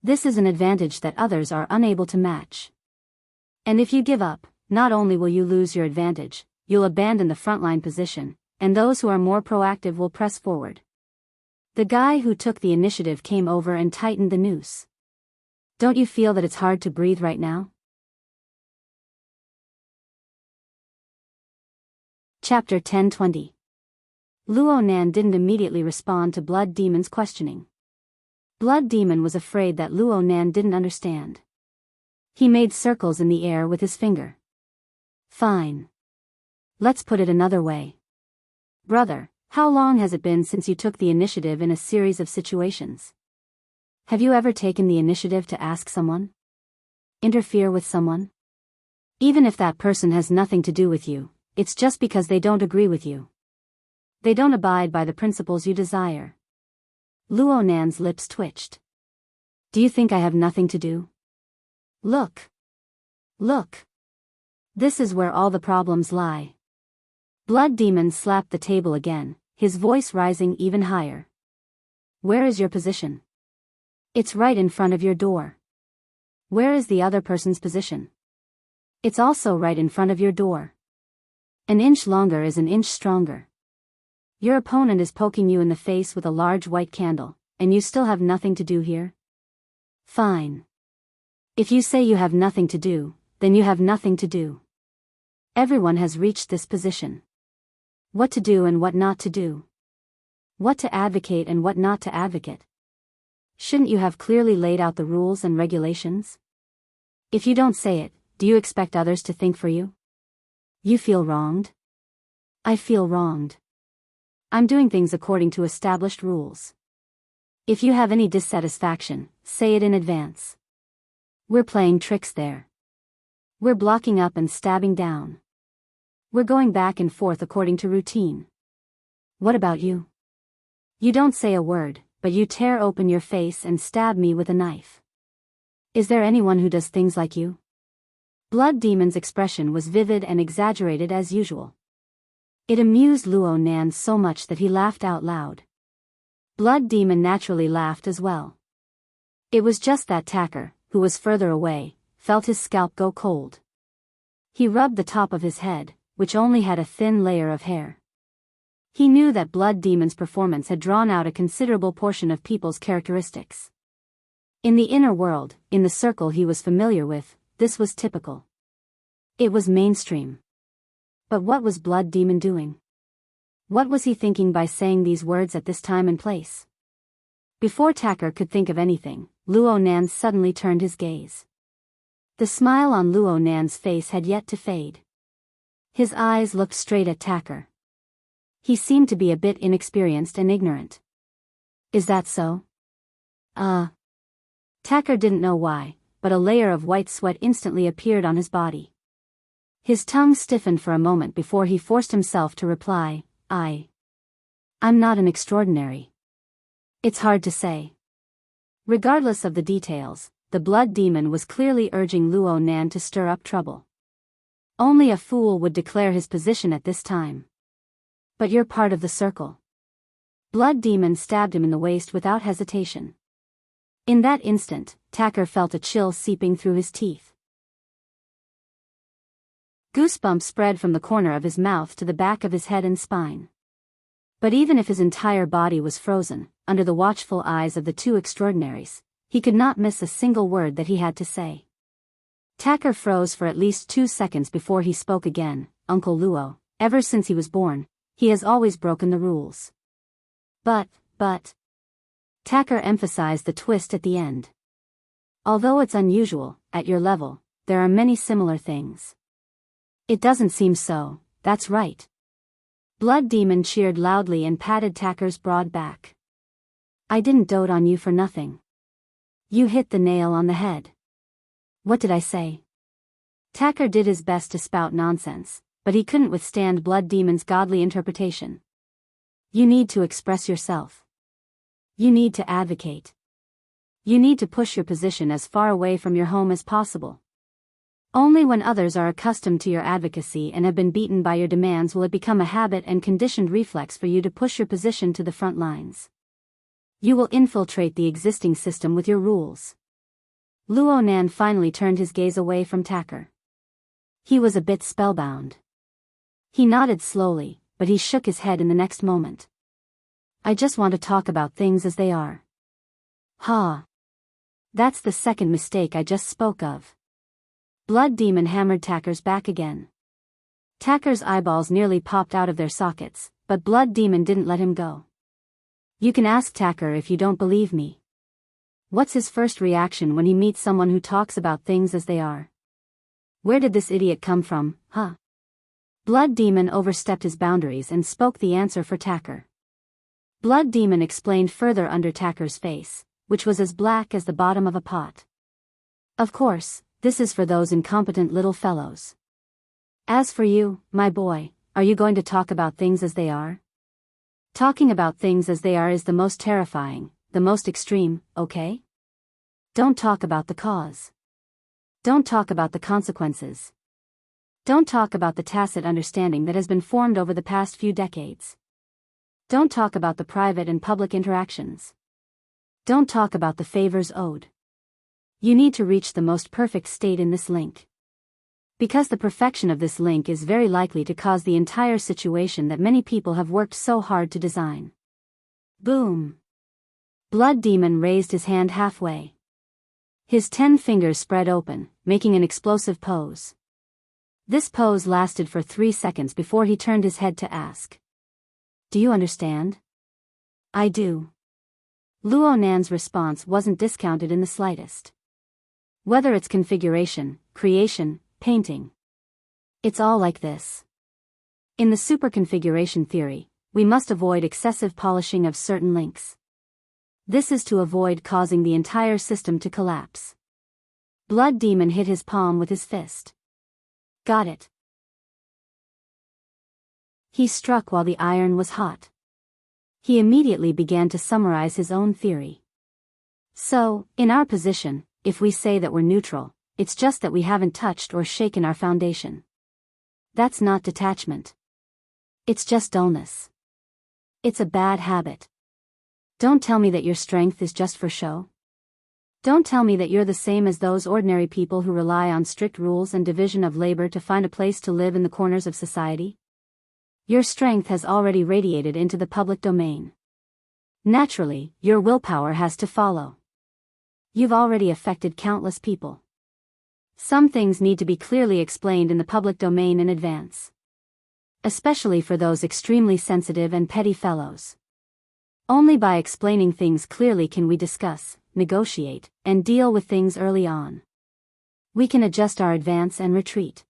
This is an advantage that others are unable to match. And if you give up, not only will you lose your advantage, you'll abandon the frontline position, and those who are more proactive will press forward. The guy who took the initiative came over and tightened the noose. Don't you feel that it's hard to breathe right now? Chapter 10:20. Luo Nan didn't immediately respond to Blood Demon's questioning. Blood Demon was afraid that Luo Nan didn't understand. He made circles in the air with his finger. Fine. Let's put it another way. Brother, how long has it been since you took the initiative in a series of situations? Have you ever taken the initiative to ask someone? Interfere with someone? Even if that person has nothing to do with you, it's just because they don't agree with you. They don't abide by the principles you desire. Luo Nan's lips twitched. Do you think I have nothing to do? Look. Look. This is where all the problems lie. Blood Demon slapped the table again, his voice rising even higher. Where is your position? It's right in front of your door. Where is the other person's position? It's also right in front of your door. An inch longer is an inch stronger. Your opponent is poking you in the face with a large white candle, and you still have nothing to do here? Fine. If you say you have nothing to do, then you have nothing to do. Everyone has reached this position. What to do and what not to do. What to advocate and what not to advocate. Shouldn't you have clearly laid out the rules and regulations? If you don't say it, do you expect others to think for you? You feel wronged? I feel wronged. I'm doing things according to established rules. If you have any dissatisfaction, say it in advance. We're playing tricks there. We're blocking up and stabbing down. We're going back and forth according to routine. What about you? You don't say a word, but you tear open your face and stab me with a knife. Is there anyone who does things like you? Blood Demon's expression was vivid and exaggerated as usual. It amused Luo Nan so much that he laughed out loud. Blood Demon naturally laughed as well. It was just that Tacker, who was further away, felt his scalp go cold. He rubbed the top of his head, which only had a thin layer of hair. He knew that Blood Demon's performance had drawn out a considerable portion of people's characteristics. In the inner world, in the circle he was familiar with, this was typical. It was mainstream. But what was Blood Demon doing? What was he thinking by saying these words at this time and place? Before Tacker could think of anything, Luo Nan suddenly turned his gaze. The smile on Luo Nan's face had yet to fade. His eyes looked straight at Tacker. He seemed to be a bit inexperienced and ignorant. Is that so? Tacker didn't know why, but a layer of white sweat instantly appeared on his body. His tongue stiffened for a moment before he forced himself to reply, I'm not an extraordinary. It's hard to say. Regardless of the details, the Blood Demon was clearly urging Luo Nan to stir up trouble. Only a fool would declare his position at this time. But you're part of the circle. Blood Demon stabbed him in the waist without hesitation. In that instant, Tacker felt a chill seeping through his teeth. Goosebumps spread from the corner of his mouth to the back of his head and spine. But even if his entire body was frozen, under the watchful eyes of the two extraordinaries, he could not miss a single word that he had to say. Tacker froze for at least 2 seconds before he spoke again. Uncle Luo, ever since he was born, he has always broken the rules. But. Tacker emphasized the twist at the end. Although it's unusual, at your level, there are many similar things. It doesn't seem so, that's right. Blood Demon cheered loudly and patted Tacker's broad back. I didn't dote on you for nothing. You hit the nail on the head. What did I say? Tacker did his best to spout nonsense, but he couldn't withstand Blood Demon's godly interpretation. You need to express yourself. You need to advocate. You need to push your position as far away from your home as possible. Only when others are accustomed to your advocacy and have been beaten by your demands will it become a habit and conditioned reflex for you to push your position to the front lines. You will infiltrate the existing system with your rules. Luo Nan finally turned his gaze away from Tacker. He was a bit spellbound. He nodded slowly, but he shook his head in the next moment. I just want to talk about things as they are. That's the second mistake I just spoke of. Blood Demon hammered Tacker's back again. Tacker's eyeballs nearly popped out of their sockets, but Blood Demon didn't let him go. You can ask Tacker if you don't believe me. What's his first reaction when he meets someone who talks about things as they are? Where did this idiot come from, huh? Blood Demon overstepped his boundaries and spoke the answer for Tacker. Blood Demon explained further under Tacker's face, which was as black as the bottom of a pot. Of course, this is for those incompetent little fellows. As for you, my boy, are you going to talk about things as they are? Talking about things as they are is the most terrifying, the most extreme, okay? Don't talk about the cause. Don't talk about the consequences. Don't talk about the tacit understanding that has been formed over the past few decades. Don't talk about the private and public interactions. Don't talk about the favors owed. You need to reach the most perfect state in this link. Because the perfection of this link is very likely to cause the entire situation that many people have worked so hard to design. Boom! Blood Demon raised his hand halfway. His 10 fingers spread open, making an explosive pose. This pose lasted for 3 seconds before he turned his head to ask. Do you understand? I do. Luo Nan's response wasn't discounted in the slightest. Whether it's configuration, creation, painting. It's all like this. In the superconfiguration theory, we must avoid excessive polishing of certain links. This is to avoid causing the entire system to collapse. Blood Demon hit his palm with his fist. Got it. He struck while the iron was hot. He immediately began to summarize his own theory. So, in our position, if we say that we're neutral, it's just that we haven't touched or shaken our foundation. That's not detachment. It's just dullness. It's a bad habit. Don't tell me that your strength is just for show. Don't tell me that you're the same as those ordinary people who rely on strict rules and division of labor to find a place to live in the corners of society. Your strength has already radiated into the public domain. Naturally, your willpower has to follow. You've already affected countless people. Some things need to be clearly explained in the public domain in advance. Especially for those extremely sensitive and petty fellows. Only by explaining things clearly can we discuss, negotiate, and deal with things early on. We can adjust our advance and retreat.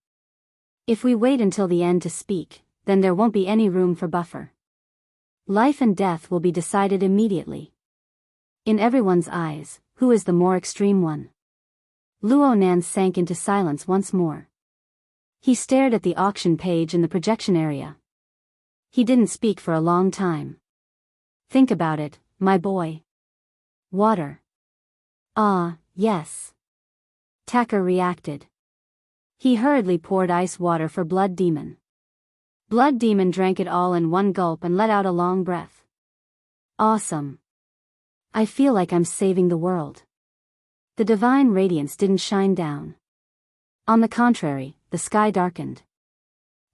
If we wait until the end to speak, then there won't be any room for buffer. Life and death will be decided immediately. In everyone's eyes, who is the more extreme one? Luo Nan sank into silence once more. He stared at the auction page in the projection area. He didn't speak for a long time. Think about it, my boy. Water. Ah, yes. Tacker reacted. He hurriedly poured ice water for Blood Demon. Blood Demon drank it all in one gulp and let out a long breath. Awesome. I feel like I'm saving the world. The divine radiance didn't shine down. On the contrary, the sky darkened.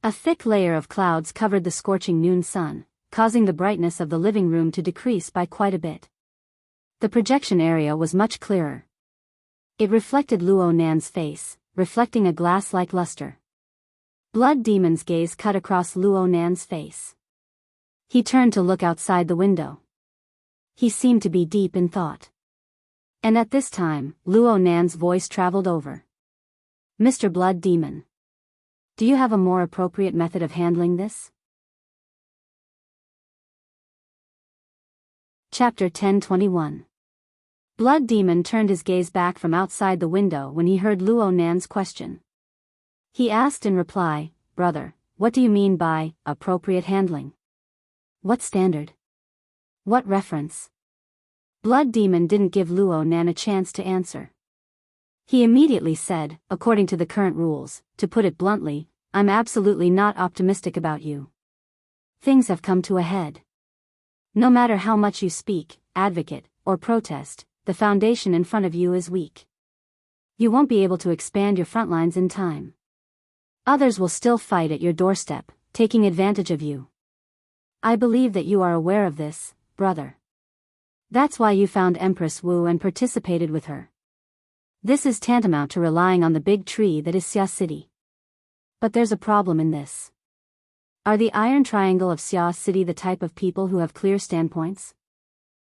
A thick layer of clouds covered the scorching noon sun, causing the brightness of the living room to decrease by quite a bit. The projection area was much clearer. It reflected Luo Nan's face, reflecting a glass-like luster. Blood Demon's gaze cut across Luo Nan's face. He turned to look outside the window. He seemed to be deep in thought. And at this time, Luo Nan's voice traveled over. Mr. Blood Demon. Do you have a more appropriate method of handling this? Chapter 10:21. Blood Demon turned his gaze back from outside the window when he heard Luo Nan's question. He asked in reply, Brother, what do you mean by appropriate handling? What standard? What reference? Blood Demon didn't give Luo Nan a chance to answer. He immediately said, according to the current rules, to put it bluntly, I'm absolutely not optimistic about you. Things have come to a head. No matter how much you speak, advocate, or protest, the foundation in front of you is weak. You won't be able to expand your front lines in time. Others will still fight at your doorstep, taking advantage of you. I believe that you are aware of this, brother. That's why you found Empress Wu and participated with her. This is tantamount to relying on the big tree that is Xia City. But there's a problem in this. Are the Iron Triangle of Xia City the type of people who have clear standpoints?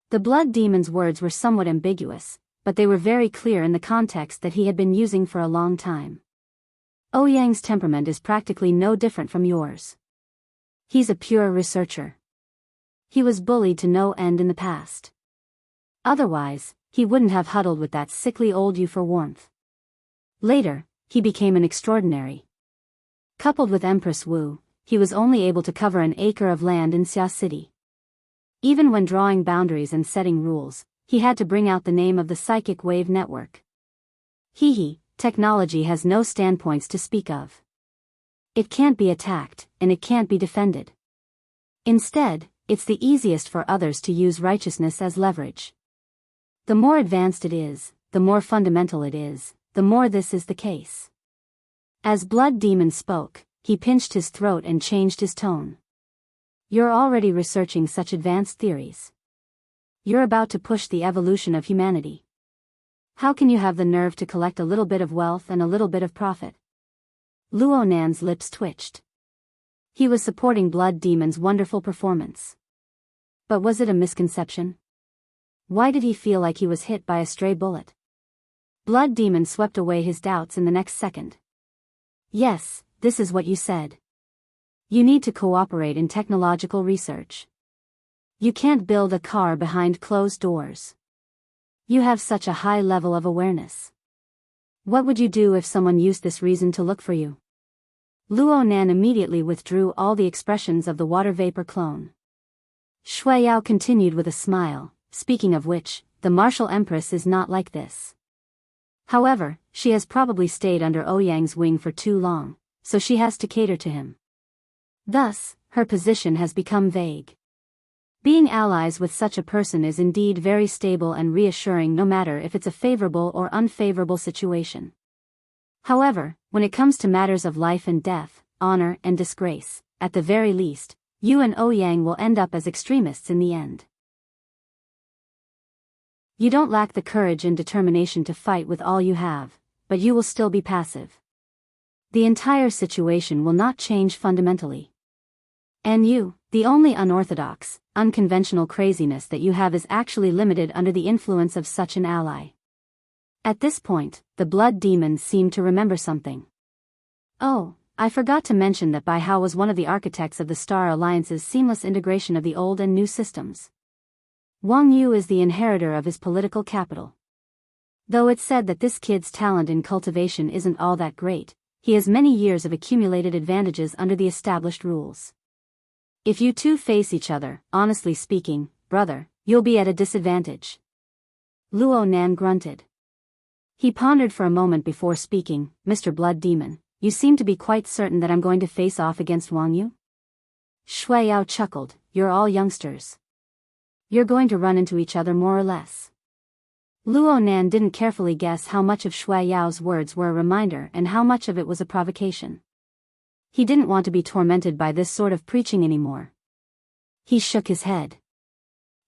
The Blood Demon's words were somewhat ambiguous, but they were very clear in the context that he had been using for a long time. Ouyang's temperament is practically no different from yours. He's a pure researcher. He was bullied to no end in the past. Otherwise, he wouldn't have huddled with that sickly old you for warmth. Later, he became an extraordinary. Coupled with Empress Wu, he was only able to cover an acre of land in Xia City. Even when drawing boundaries and setting rules, he had to bring out the name of the psychic wave network. Technology has no standpoints to speak of. It can't be attacked, and it can't be defended. Instead, it's the easiest for others to use righteousness as leverage. The more advanced it is, the more fundamental it is, the more this is the case. As Blood Demon spoke, he pinched his throat and changed his tone. You're already researching such advanced theories. You're about to push the evolution of humanity. How can you have the nerve to collect a little bit of wealth and a little bit of profit? Luo Nan's lips twitched. He was supporting Blood Demon's wonderful performance. But was it a misconception? Why did he feel like he was hit by a stray bullet? Blood Demon swept away his doubts in the next second. Yes, this is what you said. You need to cooperate in technological research. You can't build a car behind closed doors. You have such a high level of awareness. What would you do if someone used this reason to look for you? Luo Nan immediately withdrew all the expressions of the water vapor clone. Shui Yao continued with a smile, speaking of which, the martial empress is not like this. However, she has probably stayed under Ouyang's wing for too long, so she has to cater to him. Thus, her position has become vague. Being allies with such a person is indeed very stable and reassuring no matter if it's a favorable or unfavorable situation. However, when it comes to matters of life and death, honor and disgrace, at the very least, you and Ouyang will end up as extremists in the end. You don't lack the courage and determination to fight with all you have, but you will still be passive. The entire situation will not change fundamentally. And you, the only unorthodox, unconventional craziness that you have is actually limited under the influence of such an ally. At this point, the Blood Demon seemed to remember something. Oh, I forgot to mention that Bai Hao was one of the architects of the Star Alliance's seamless integration of the old and new systems. Wang Yu is the inheritor of his political capital. Though it's said that this kid's talent in cultivation isn't all that great, he has many years of accumulated advantages under the established rules. If you two face each other, honestly speaking, brother, you'll be at a disadvantage. Luo Nan grunted. He pondered for a moment before speaking. Mr. Blood Demon, you seem to be quite certain that I'm going to face off against Wang Yu? Shui Yao chuckled. You're all youngsters. You're going to run into each other more or less. Luo Nan didn't carefully guess how much of Shui Yao's words were a reminder and how much of it was a provocation. He didn't want to be tormented by this sort of preaching anymore. He shook his head.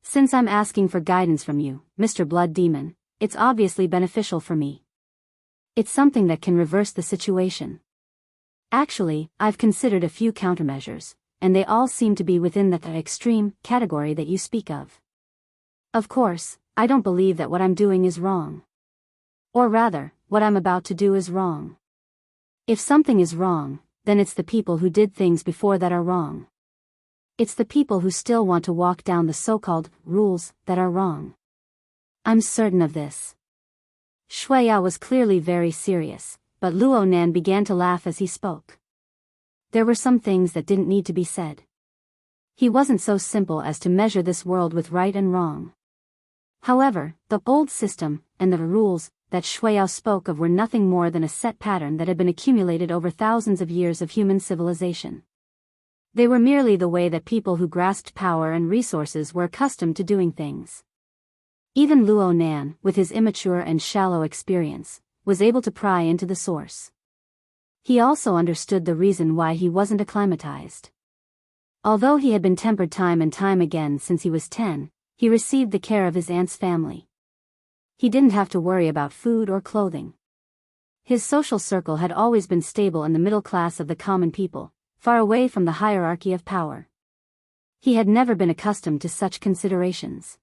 Since I'm asking for guidance from you, Mr. Blood Demon, it's obviously beneficial for me. It's something that can reverse the situation. Actually, I've considered a few countermeasures, and they all seem to be within the extreme category that you speak of. Of course, I don't believe that what I'm doing is wrong. Or rather, what I'm about to do is wrong. If something is wrong, then it's the people who did things before that are wrong. It's the people who still want to walk down the so-called rules that are wrong. I'm certain of this. Shui Yao was clearly very serious, but Luo Nan began to laugh as he spoke. There were some things that didn't need to be said. He wasn't so simple as to measure this world with right and wrong. However, the old system, and the rules, that Shui Yao spoke of were nothing more than a set pattern that had been accumulated over thousands of years of human civilization. They were merely the way that people who grasped power and resources were accustomed to doing things. Even Luo Nan, with his immature and shallow experience, was able to pry into the source. He also understood the reason why he wasn't acclimatized. Although he had been tempered time and time again since he was 10, he received the care of his aunt's family. He didn't have to worry about food or clothing. His social circle had always been stable in the middle class of the common people, far away from the hierarchy of power. He had never been accustomed to such considerations.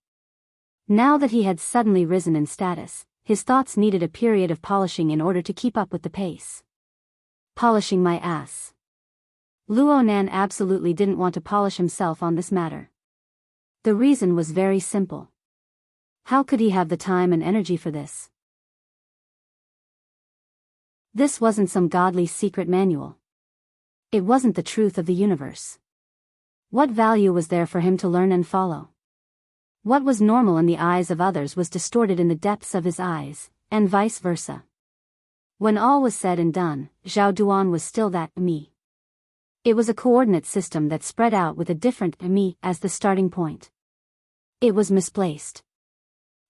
Now that he had suddenly risen in status, his thoughts needed a period of polishing in order to keep up with the pace. Polishing my ass. Luo Nan absolutely didn't want to polish himself on this matter. The reason was very simple. How could he have the time and energy for this? This wasn't some godly secret manual. It wasn't the truth of the universe. What value was there for him to learn and follow? What was normal in the eyes of others was distorted in the depths of his eyes, and vice versa. When all was said and done, Zhao Duan was still that me. It was a coordinate system that spread out with a different me as the starting point. It was misplaced.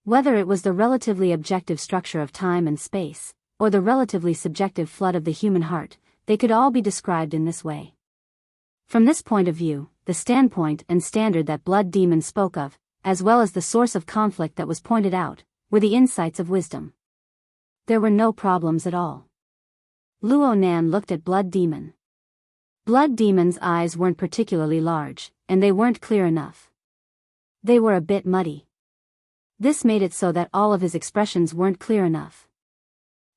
Whether it was the relatively objective structure of time and space, or the relatively subjective flood of the human heart, they could all be described in this way. From this point of view, the standpoint and standard that Blood Demon spoke of, as well as the source of conflict that was pointed out, were the insights of wisdom. There were no problems at all. Luo Nan looked at Blood Demon. Blood Demon's eyes weren't particularly large, and they weren't clear enough. They were a bit muddy. This made it so that all of his expressions weren't clear enough.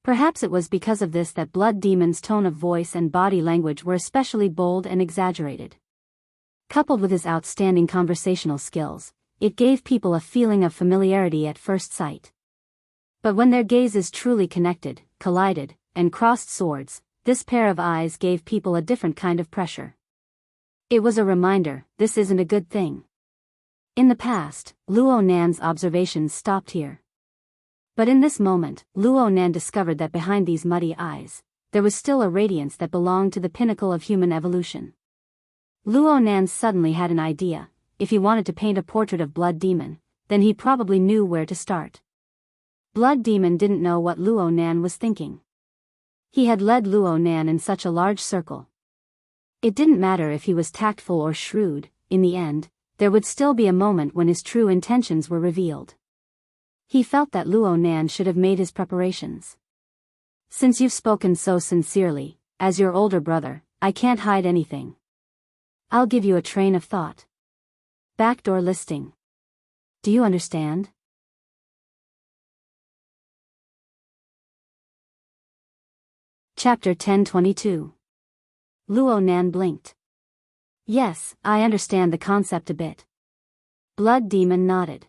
Perhaps it was because of this that Blood Demon's tone of voice and body language were especially bold and exaggerated. Coupled with his outstanding conversational skills, it gave people a feeling of familiarity at first sight. But when their gazes truly connected, collided, and crossed swords, this pair of eyes gave people a different kind of pressure. It was a reminder, this isn't a good thing. In the past, Luo Nan's observations stopped here. But in this moment, Luo Nan discovered that behind these muddy eyes, there was still a radiance that belonged to the pinnacle of human evolution. Luo Nan suddenly had an idea. If he wanted to paint a portrait of Blood Demon, then he probably knew where to start. Blood Demon didn't know what Luo Nan was thinking. He had led Luo Nan in such a large circle. It didn't matter if he was tactful or shrewd, in the end, there would still be a moment when his true intentions were revealed. He felt that Luo Nan should have made his preparations. Since you've spoken so sincerely, as your older brother, I can't hide anything. I'll give you a train of thought. Backdoor listing. Do you understand? Chapter 1022. Luo Nan blinked. Yes, I understand the concept a bit. Blood Demon nodded.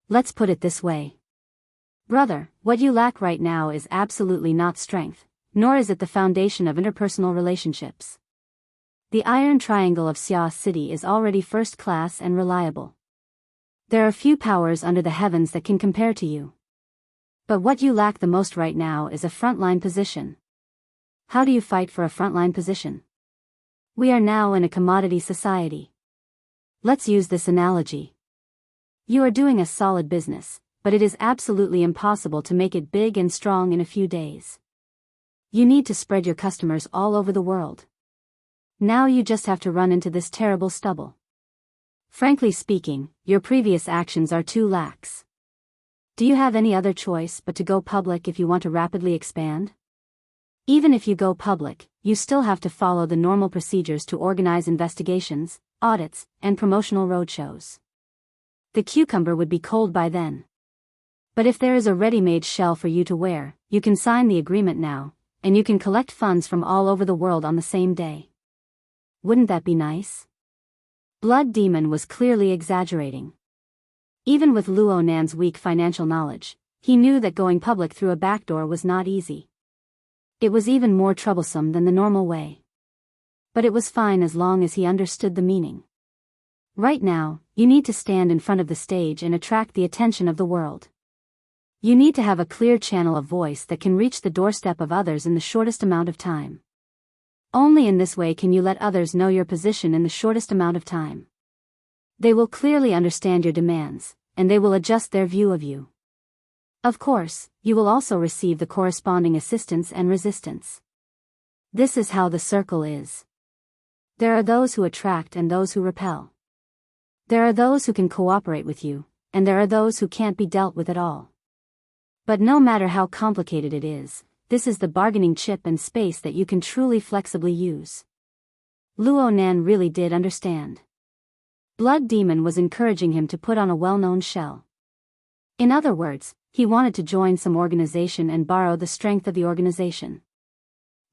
Let's put it this way. Brother, what you lack right now is absolutely not strength, nor is it the foundation of interpersonal relationships. The Iron Triangle of Xia City is already first class and reliable. There are few powers under the heavens that can compare to you. But what you lack the most right now is a frontline position. How do you fight for a frontline position? We are now in a commodity society. Let's use this analogy. You are doing a solid business, but it is absolutely impossible to make it big and strong in a few days. You need to spread your customers all over the world. Now you just have to run into this terrible stubble. Frankly speaking, your previous actions are too lax. Do you have any other choice but to go public if you want to rapidly expand? Even if you go public, you still have to follow the normal procedures to organize investigations, audits, and promotional roadshows. The cucumber would be cold by then. But if there is a ready-made shell for you to wear, you can sign the agreement now, and you can collect funds from all over the world on the same day. Wouldn't that be nice? Blood Demon was clearly exaggerating. Even with Luo Nan's weak financial knowledge, he knew that going public through a backdoor was not easy. It was even more troublesome than the normal way. But it was fine as long as he understood the meaning. Right now, you need to stand in front of the stage and attract the attention of the world. You need to have a clear channel of voice that can reach the doorstep of others in the shortest amount of time. Only in this way can you let others know your position in the shortest amount of time. They will clearly understand your demands, and they will adjust their view of you. Of course, you will also receive the corresponding assistance and resistance. This is how the circle is. There are those who attract and those who repel. There are those who can cooperate with you, and there are those who can't be dealt with at all. But no matter how complicated it is, this is the bargaining chip and space that you can truly flexibly use. Luo Nan really did understand. Blood Demon was encouraging him to put on a well-known shell. In other words, he wanted to join some organization and borrow the strength of the organization.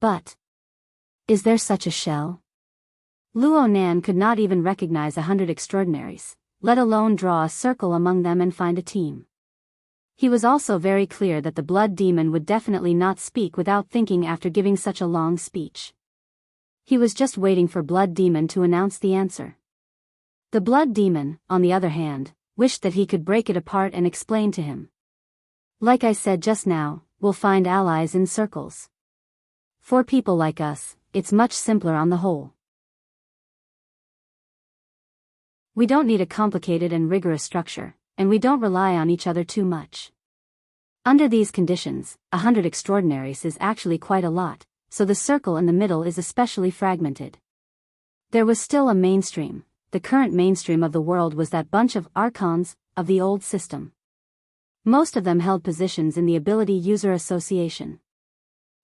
But is there such a shell? Luo Nan could not even recognize 100 extraordinaries, let alone draw a circle among them and find a team. He was also very clear that the Blood Demon would definitely not speak without thinking after giving such a long speech. He was just waiting for Blood Demon to announce the answer. The Blood Demon, on the other hand, wished that he could break it apart and explain to him. Like I said just now, we'll find allies in circles. For people like us, it's much simpler on the whole. We don't need a complicated and rigorous structure, and we don't rely on each other too much. Under these conditions, 100 extraordinaries is actually quite a lot, so the circle in the middle is especially fragmented. There was still a mainstream. The current mainstream of the world was that bunch of archons of the old system. Most of them held positions in the Ability User Association.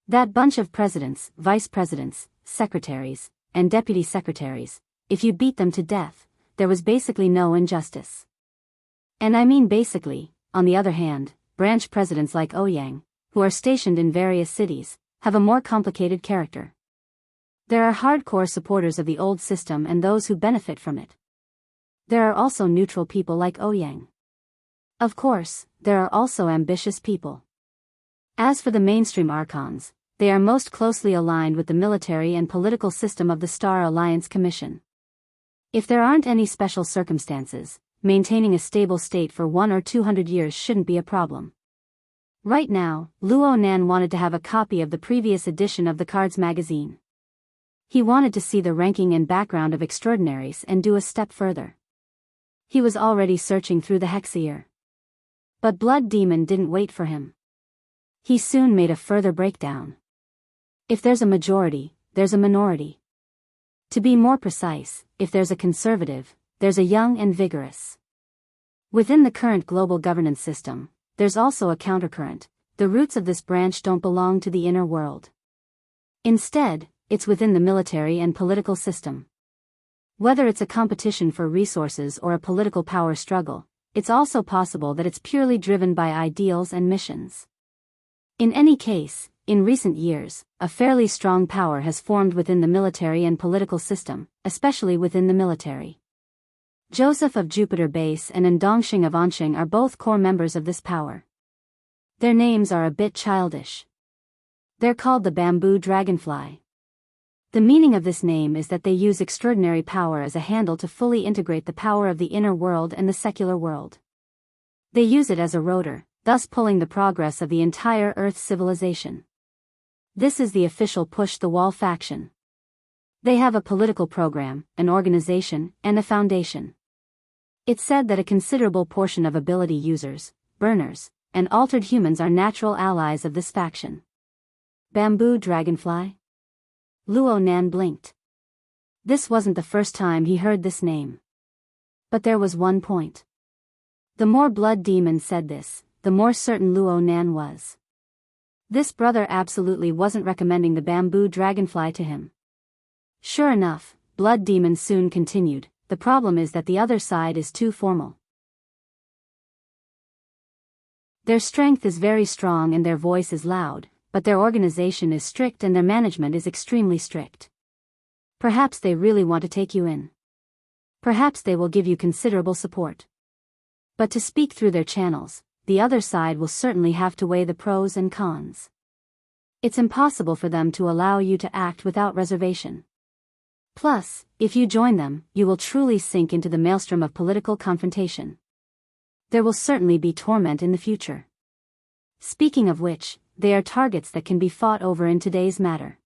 That bunch of presidents, vice presidents, secretaries, and deputy secretaries, if you beat them to death, there was basically no injustice. And I mean basically. On the other hand, branch presidents like Ouyang, who are stationed in various cities, have a more complicated character. There are hardcore supporters of the old system and those who benefit from it. There are also neutral people like Ouyang. Of course, there are also ambitious people. As for the mainstream archons, they are most closely aligned with the military and political system of the Star Alliance Commission. If there aren't any special circumstances, maintaining a stable state for 100 or 200 years shouldn't be a problem. Right now, Luo Nan wanted to have a copy of the previous edition of the Cards magazine. He wanted to see the ranking and background of extraordinaries and do a step further. He was already searching through the Hexier. But Blood Demon didn't wait for him. He soon made a further breakdown. If there's a majority, there's a minority. To be more precise, if there's a conservative, there's a young and vigorous. Within the current global governance system, there's also a countercurrent. The roots of this branch don't belong to the inner world. Instead, it's within the military and political system. Whether it's a competition for resources or a political power struggle, it's also possible that it's purely driven by ideals and missions. In any case, in recent years, a fairly strong power has formed within the military and political system, especially within the military. Joseph of Jupiter Base and Ndongxing of Anqing are both core members of this power. Their names are a bit childish. They're called the Bamboo Dragonfly. The meaning of this name is that they use extraordinary power as a handle to fully integrate the power of the inner world and the secular world. They use it as a rotor, thus pulling the progress of the entire Earth civilization. This is the official Push the Wall faction. They have a political program, an organization, and a foundation. It's said that a considerable portion of ability users, burners, and altered humans are natural allies of this faction. Bamboo Dragonfly? Luo Nan blinked. This wasn't the first time he heard this name. But there was one point. The more Blood Demon said this, the more certain Luo Nan was. This brother absolutely wasn't recommending the Bamboo Dragonfly to him. Sure enough, Blood Demon soon continued, the problem is that the other side is too formal. Their strength is very strong and their voice is loud, but their organization is strict and their management is extremely strict. Perhaps they really want to take you in. Perhaps they will give you considerable support. But to speak through their channels, the other side will certainly have to weigh the pros and cons. It's impossible for them to allow you to act without reservation. Plus, if you join them, you will truly sink into the maelstrom of political confrontation. There will certainly be torment in the future. Speaking of which, they are targets that can be fought over in today's matter.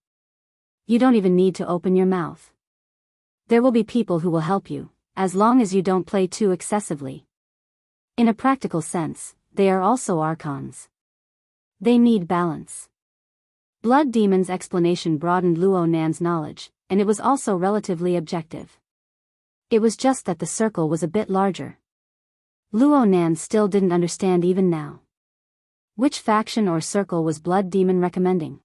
You don't even need to open your mouth. There will be people who will help you, as long as you don't play too excessively. In a practical sense, they are also archons. They need balance. Blood Demon's explanation broadened Luo Nan's knowledge, and it was also relatively objective. It was just that the circle was a bit larger. Luo Nan still didn't understand even now. Which faction or circle was Blood Demon recommending?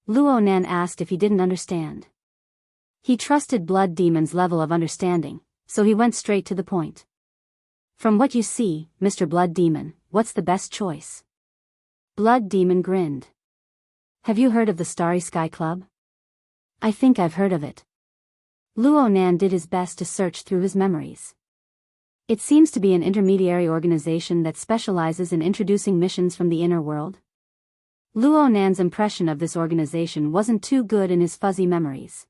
Luo Nan asked if he didn't understand. He trusted Blood Demon's level of understanding, so he went straight to the point. From what you see, Mr. Blood Demon, what's the best choice? Blood Demon grinned. Have you heard of the Starry Sky Club? I think I've heard of it. Luo Nan did his best to search through his memories. It seems to be an intermediary organization that specializes in introducing missions from the inner world. Luo Nan's impression of this organization wasn't too good in his fuzzy memories.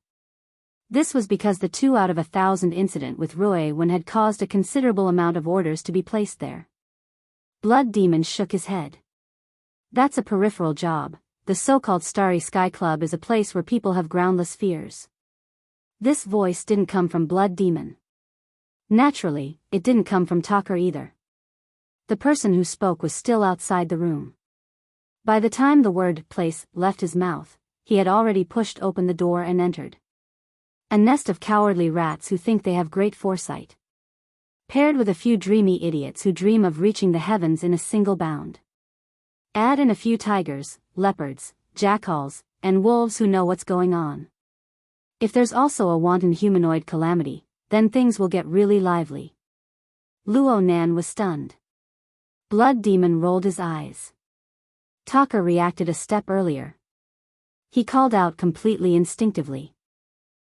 This was because the 2 out of 1,000 incident with Rui Wen had caused a considerable amount of orders to be placed there. Blood Demon shook his head. That's a peripheral job. The so-called Starry Sky Club is a place where people have groundless fears. This voice didn't come from Blood Demon. Naturally, it didn't come from Talker either. The person who spoke was still outside the room. By the time the word place left his mouth, he had already pushed open the door and entered. A nest of cowardly rats who think they have great foresight. Paired with a few dreamy idiots who dream of reaching the heavens in a single bound. Add in a few tigers, leopards, jackals, and wolves who know what's going on. If there's also a wanton humanoid calamity, then things will get really lively. Luo Nan was stunned. Blood Demon rolled his eyes. Taka reacted a step earlier. He called out completely instinctively.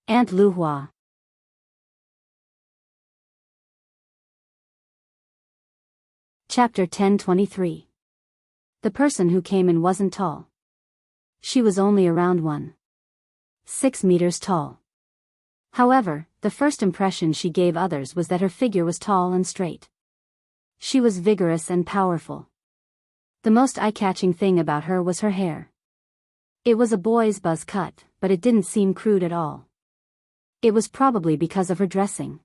Aunt Luhua. Chapter 1023. The person who came in wasn't tall. She was only around 1.6 meters tall. However, the first impression she gave others was that her figure was tall and straight. She was vigorous and powerful. The most eye-catching thing about her was her hair. It was a boy's buzz cut, but it didn't seem crude at all. It was probably because of her dressing.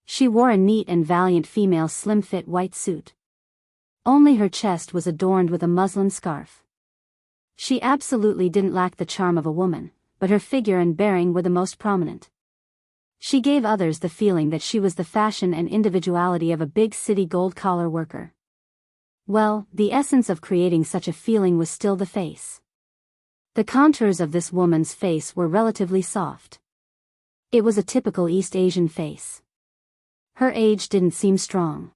She wore a neat and valiant female slim-fit white suit. Only her chest was adorned with a muslin scarf. She absolutely didn't lack the charm of a woman, but her figure and bearing were the most prominent. She gave others the feeling that she was the fashion and individuality of a big city gold-collar worker. Well, the essence of creating such a feeling was still the face. The contours of this woman's face were relatively soft. It was a typical East Asian face. Her age didn't seem strong.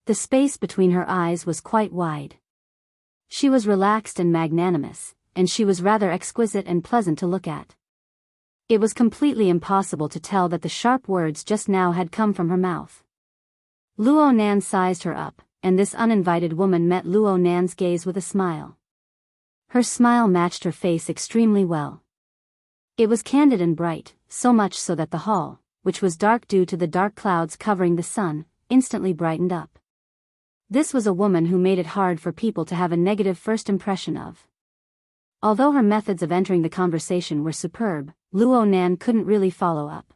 The space between her eyes was quite wide. She was relaxed and magnanimous, and she was rather exquisite and pleasant to look at. It was completely impossible to tell that the sharp words just now had come from her mouth. Luo Nan sized her up, and this uninvited woman met Luo Nan's gaze with a smile. Her smile matched her face extremely well. It was candid and bright, so much so that the hall, which was dark due to the dark clouds covering the sun, instantly brightened up. This was a woman who made it hard for people to have a negative first impression of. Although her methods of entering the conversation were superb, Luo Nan couldn't really follow up.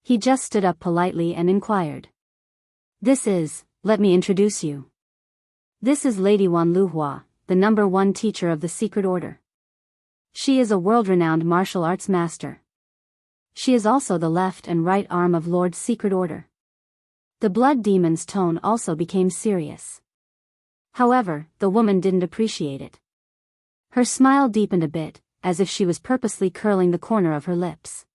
He just stood up politely and inquired. Let me introduce you. This is Lady Wan Luhua, the #1 teacher of the Secret Order. She is a world-renowned martial arts master. She is also the left and right arm of Lord's Secret Order. The Blood Demon's tone also became serious. However, the woman didn't appreciate it. Her smile deepened a bit, as if she was purposely curling the corner of her lips.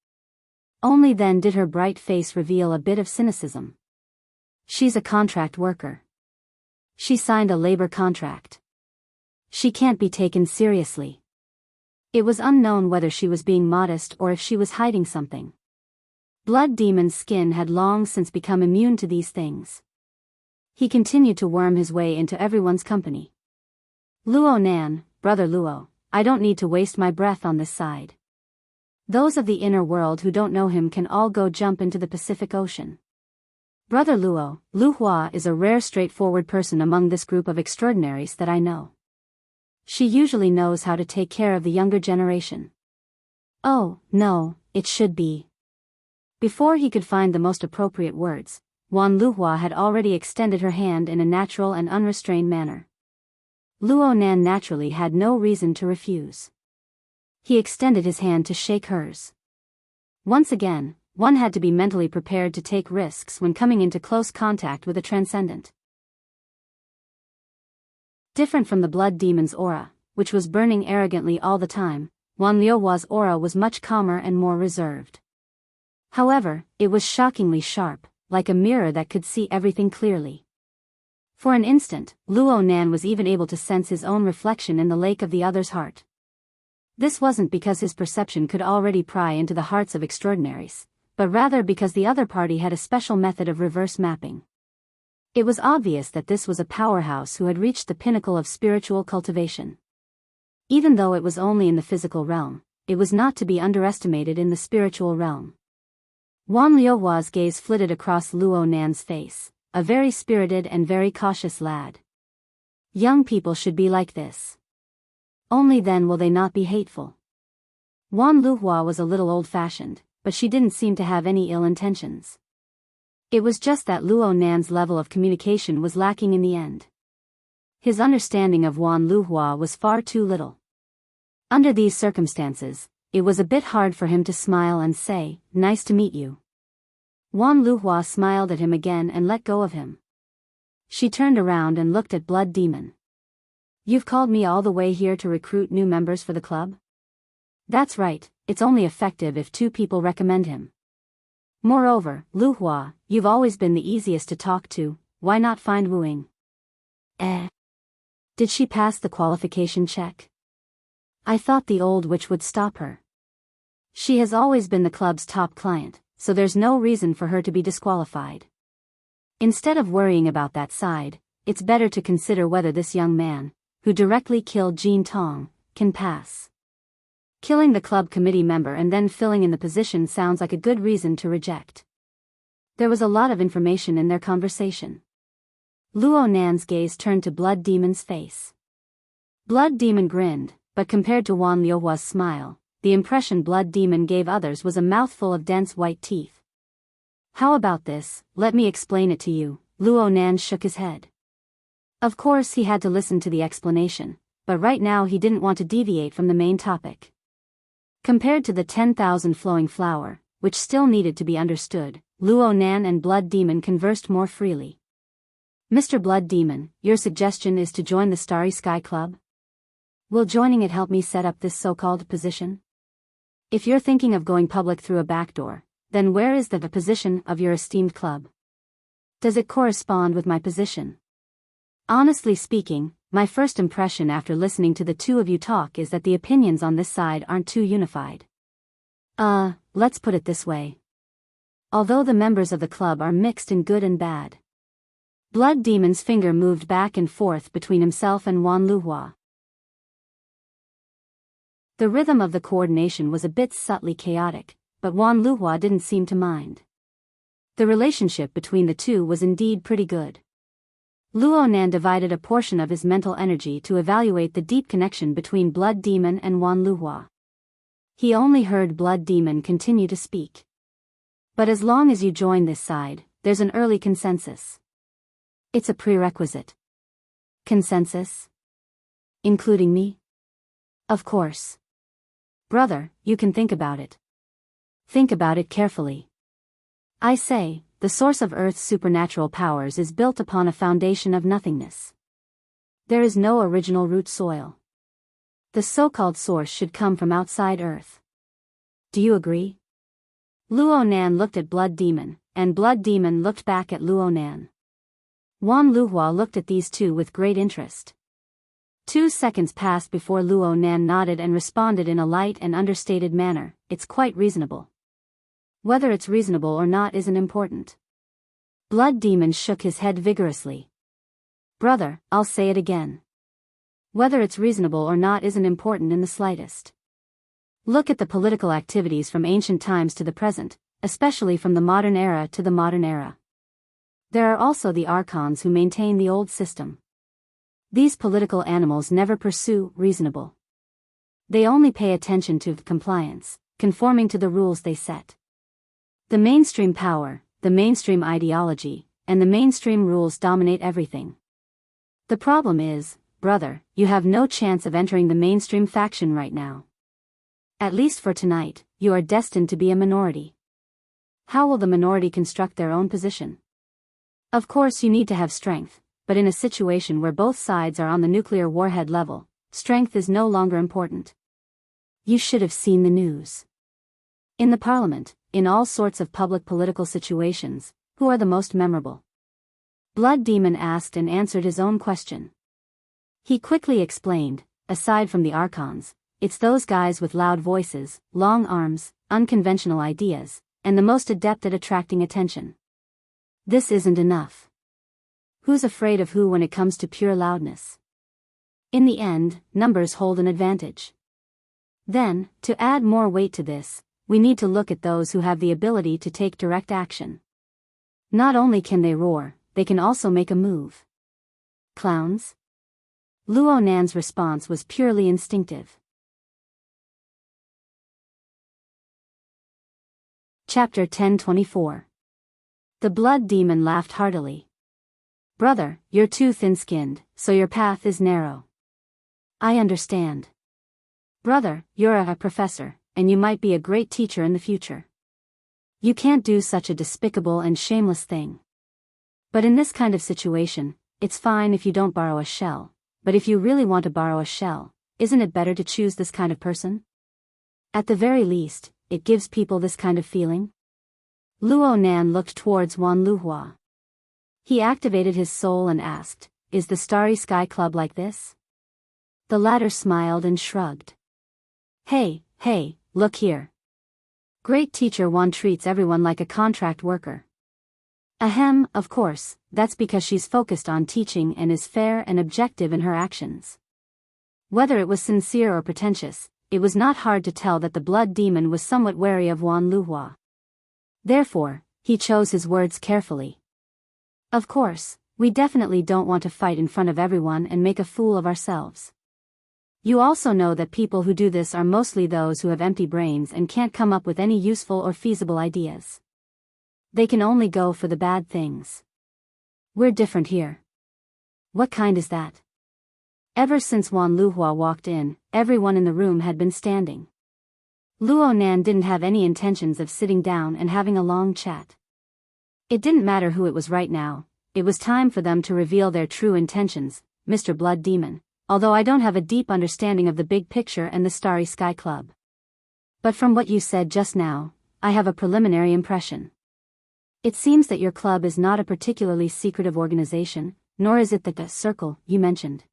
Only then did her bright face reveal a bit of cynicism. She's a contract worker. She signed a labor contract. She can't be taken seriously. It was unknown whether she was being modest or if she was hiding something. Blood Demon's skin had long since become immune to these things. He continued to worm his way into everyone's company. Luo Nan, Brother Luo, I don't need to waste my breath on this side. Those of the inner world who don't know him can all go jump into the Pacific Ocean. Brother Luo, Luhua is a rare straightforward person among this group of extraordinaries that I know. She usually knows how to take care of the younger generation. Oh, no, it should be. Before he could find the most appropriate words, Wan Luhua had already extended her hand in a natural and unrestrained manner. Luo Nan naturally had no reason to refuse. He extended his hand to shake hers. Once again, one had to be mentally prepared to take risks when coming into close contact with a transcendent. Different from the Blood Demon's aura, which was burning arrogantly all the time, Wan Liuhua's aura was much calmer and more reserved. However, it was shockingly sharp, like a mirror that could see everything clearly. For an instant, Luo Nan was even able to sense his own reflection in the lake of the other's heart. This wasn't because his perception could already pry into the hearts of extraordinaries, but rather because the other party had a special method of reverse mapping. It was obvious that this was a powerhouse who had reached the pinnacle of spiritual cultivation. Even though it was only in the physical realm, it was not to be underestimated in the spiritual realm. Wan Liuhua's gaze flitted across Luo Nan's face, a very spirited and very cautious lad. Young people should be like this. Only then will they not be hateful. Wan Luhua was a little old-fashioned, but she didn't seem to have any ill intentions. It was just that Luo Nan's level of communication was lacking in the end. His understanding of Wan Luhua was far too little. Under these circumstances, it was a bit hard for him to smile and say, "Nice to meet you." Wan Luhua smiled at him again and let go of him. She turned around and looked at Blood Demon. You've called me all the way here to recruit new members for the club? That's right, it's only effective if 2 people recommend him. Moreover, Lu Hua, you've always been the easiest to talk to, why not find Wu Ying? Did she pass the qualification check? I thought the old witch would stop her. She has always been the club's top client, so there's no reason for her to be disqualified. Instead of worrying about that side, it's better to consider whether this young man, who directly killed Jean Tong, can pass. Killing the club committee member and then filling in the position sounds like a good reason to reject. There was a lot of information in their conversation. Luo Nan's gaze turned to Blood Demon's face. Blood Demon grinned, but compared to Wan Liuhua's smile, the impression Blood Demon gave others was a mouthful of dense white teeth. How about this, let me explain it to you, Luo Nan shook his head. Of course he had to listen to the explanation, but right now he didn't want to deviate from the main topic. Compared to the 10,000 flowing flower, which still needed to be understood, Luo Nan and Blood Demon conversed more freely. Mr. Blood Demon, your suggestion is to join the Starry Sky Club? Will joining it help me set up this so-called position? If you're thinking of going public through a back door, then where is the position of your esteemed club? Does it correspond with my position? Honestly speaking, my first impression after listening to the 2 of you talk is that the opinions on this side aren't too unified. Let's put it this way. Although the members of the club are mixed in good and bad. Blood Demon's finger moved back and forth between himself and Wan Luhua. The rhythm of the coordination was a bit subtly chaotic, but Wan Luhua didn't seem to mind. The relationship between the 2 was indeed pretty good. Luo Nan divided a portion of his mental energy to evaluate the deep connection between Blood Demon and Wan Luhua. He only heard Blood Demon continue to speak. But as long as you join this side, there's an early consensus. It's a prerequisite. Consensus? Including me? Of course. Brother, you can think about it. Think about it carefully. I say, the source of Earth's supernatural powers is built upon a foundation of nothingness. There is no original root soil. The so-called source should come from outside Earth. Do you agree? Luo Nan looked at Blood Demon, and Blood Demon looked back at Luo Nan. Wan Luhua looked at these 2 with great interest. 2 seconds passed before Luo Nan nodded and responded in a light and understated manner, it's quite reasonable. Whether it's reasonable or not isn't important. Blood Demon shook his head vigorously. Brother, I'll say it again. Whether it's reasonable or not isn't important in the slightest. Look at the political activities from ancient times to the present, especially from the modern era to the modern era. There are also the archons who maintain the old system. These political animals never pursue reasonable. They only pay attention to compliance, conforming to the rules they set. The mainstream power, the mainstream ideology, and the mainstream rules dominate everything. The problem is, brother, you have no chance of entering the mainstream faction right now. At least for tonight, you are destined to be a minority. How will the minority construct their own position? Of course you need to have strength, but in a situation where both sides are on the nuclear warhead level, strength is no longer important. You should have seen the news. In the parliament, in all sorts of public political situations, who are the most memorable? Blood Demon asked and answered his own question. He quickly explained, aside from the archons, it's those guys with loud voices, long arms, unconventional ideas, and the most adept at attracting attention. This isn't enough. Who's afraid of who when it comes to pure loudness? In the end, numbers hold an advantage. Then, to add more weight to this, we need to look at those who have the ability to take direct action. Not only can they roar, they can also make a move. Clowns? Luo Nan's response was purely instinctive. Chapter 1024. The Blood Demon laughed heartily. Brother, you're too thin-skinned, so your path is narrow. I understand. Brother, you're a professor, and you might be a great teacher in the future. You can't do such a despicable and shameless thing. But in this kind of situation, it's fine if you don't borrow a shell, but if you really want to borrow a shell, isn't it better to choose this kind of person? At the very least, it gives people this kind of feeling. Luo Nan looked towards Wan Luhua. He activated his soul and asked, "Is the Starry Sky Club like this?" The latter smiled and shrugged. Hey, look here. Great teacher Wan treats everyone like a contract worker. Ahem, of course, that's because she's focused on teaching and is fair and objective in her actions. Whether it was sincere or pretentious, it was not hard to tell that the blood demon was somewhat wary of Wan Luhua. Therefore, he chose his words carefully. Of course, we definitely don't want to fight in front of everyone and make a fool of ourselves. You also know that people who do this are mostly those who have empty brains and can't come up with any useful or feasible ideas. They can only go for the bad things. We're different here. What kind is that? Ever since Wan Luhua walked in, everyone in the room had been standing. Luo Nan didn't have any intentions of sitting down and having a long chat. It didn't matter who it was right now, it was time for them to reveal their true intentions, Mr. Blood Demon, although I don't have a deep understanding of the big picture and the Starry Sky Club. But from what you said just now, I have a preliminary impression. It seems that your club is not a particularly secretive organization, nor is it the circle you mentioned.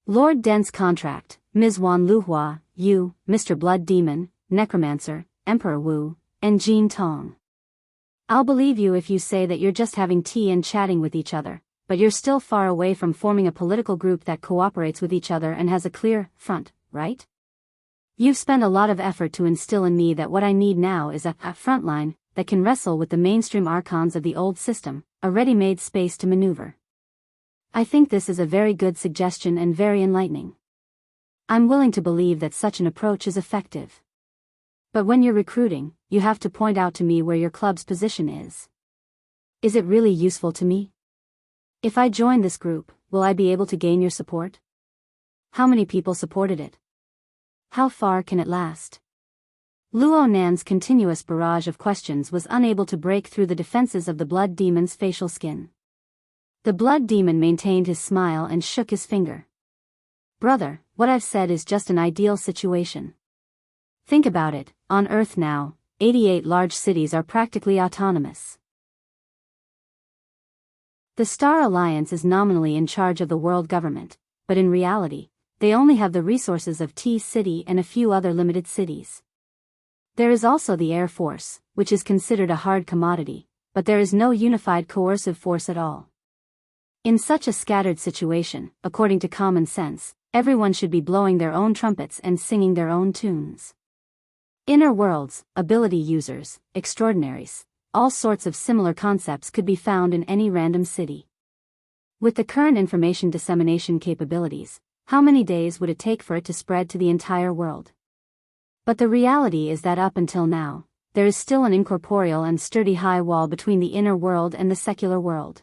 Lord Den's contract, Ms. Wan Luhua, you, Mr. Blood Demon, Necromancer, Emperor Wu, and Jean Tong. I'll believe you if you say that you're just having tea and chatting with each other, but you're still far away from forming a political group that cooperates with each other and has a clear front, right? You've spent a lot of effort to instill in me that what I need now is a front line that can wrestle with the mainstream archons of the old system, a ready-made space to maneuver. I think this is a very good suggestion and very enlightening. I'm willing to believe that such an approach is effective. But when you're recruiting, you have to point out to me where your club's position is. Is it really useful to me? If I join this group, will I be able to gain your support? How many people supported it? How far can it last? Luo Nan's continuous barrage of questions was unable to break through the defenses of the blood demon's facial skin. The blood demon maintained his smile and shook his finger. Brother, what I've said is just an ideal situation. Think about it, on Earth now, 88 large cities are practically autonomous. The Star Alliance is nominally in charge of the world government, but in reality, they only have the resources of T-City and a few other limited cities. There is also the Air Force, which is considered a hard commodity, but there is no unified coercive force at all. In such a scattered situation, according to common sense, everyone should be blowing their own trumpets and singing their own tunes. Inner worlds, ability users, extraordinaries, all sorts of similar concepts could be found in any random city. With the current information dissemination capabilities, how many days would it take for it to spread to the entire world? But the reality is that up until now, there is still an incorporeal and sturdy high wall between the inner world and the secular world.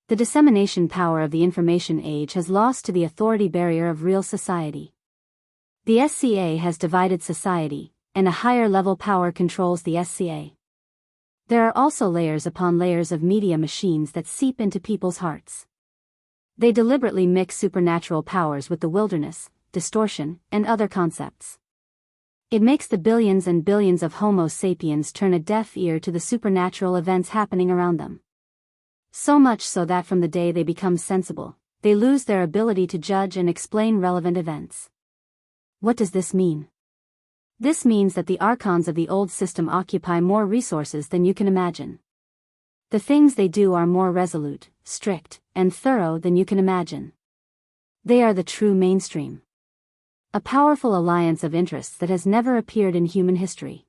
The dissemination power of the information age has lost to the authority barrier of real society. The SCA has divided society, and a higher level power controls the SCA. There are also layers upon layers of media machines that seep into people's hearts. They deliberately mix supernatural powers with the wilderness, distortion, and other concepts. It makes the billions and billions of Homo sapiens turn a deaf ear to the supernatural events happening around them. So much so that from the day they become sensible, they lose their ability to judge and explain relevant events. What does this mean? This means that the archons of the old system occupy more resources than you can imagine. The things they do are more resolute, strict, and thorough than you can imagine. They are the true mainstream. A powerful alliance of interests that has never appeared in human history.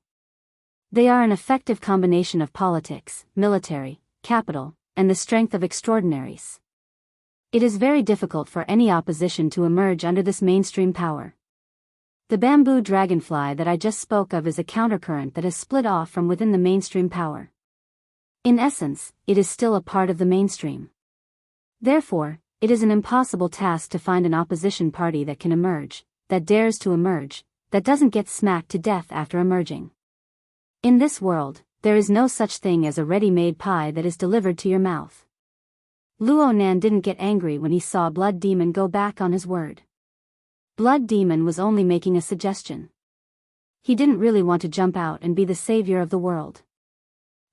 They are an effective combination of politics, military, capital, and the strength of extraordinaries. It is very difficult for any opposition to emerge under this mainstream power. The bamboo dragonfly that I just spoke of is a countercurrent that has split off from within the mainstream power. In essence, it is still a part of the mainstream. Therefore, it is an impossible task to find an opposition party that can emerge, that dares to emerge, that doesn't get smacked to death after emerging. In this world, there is no such thing as a ready-made pie that is delivered to your mouth. Luo Nan didn't get angry when he saw Blood Demon go back on his word. Blood Demon was only making a suggestion. He didn't really want to jump out and be the savior of the world.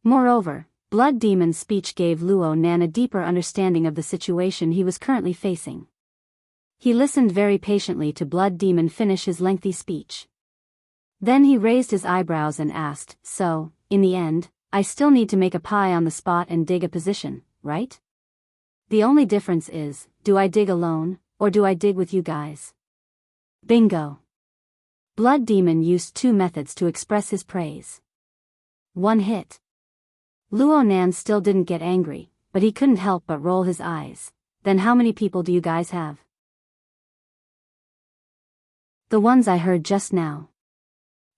Moreover, Blood Demon's speech gave Luo Nan a deeper understanding of the situation he was currently facing. He listened very patiently to Blood Demon finish his lengthy speech. Then he raised his eyebrows and asked, "So, in the end, I still need to make a pie on the spot and dig a position, right? The only difference is, do I dig alone, or do I dig with you guys?" Bingo! Blood Demon used 2 methods to express his praise. 1 hit. Luo Nan still didn't get angry, but he couldn't help but roll his eyes. "Then how many people do you guys have?" "The ones I heard just now.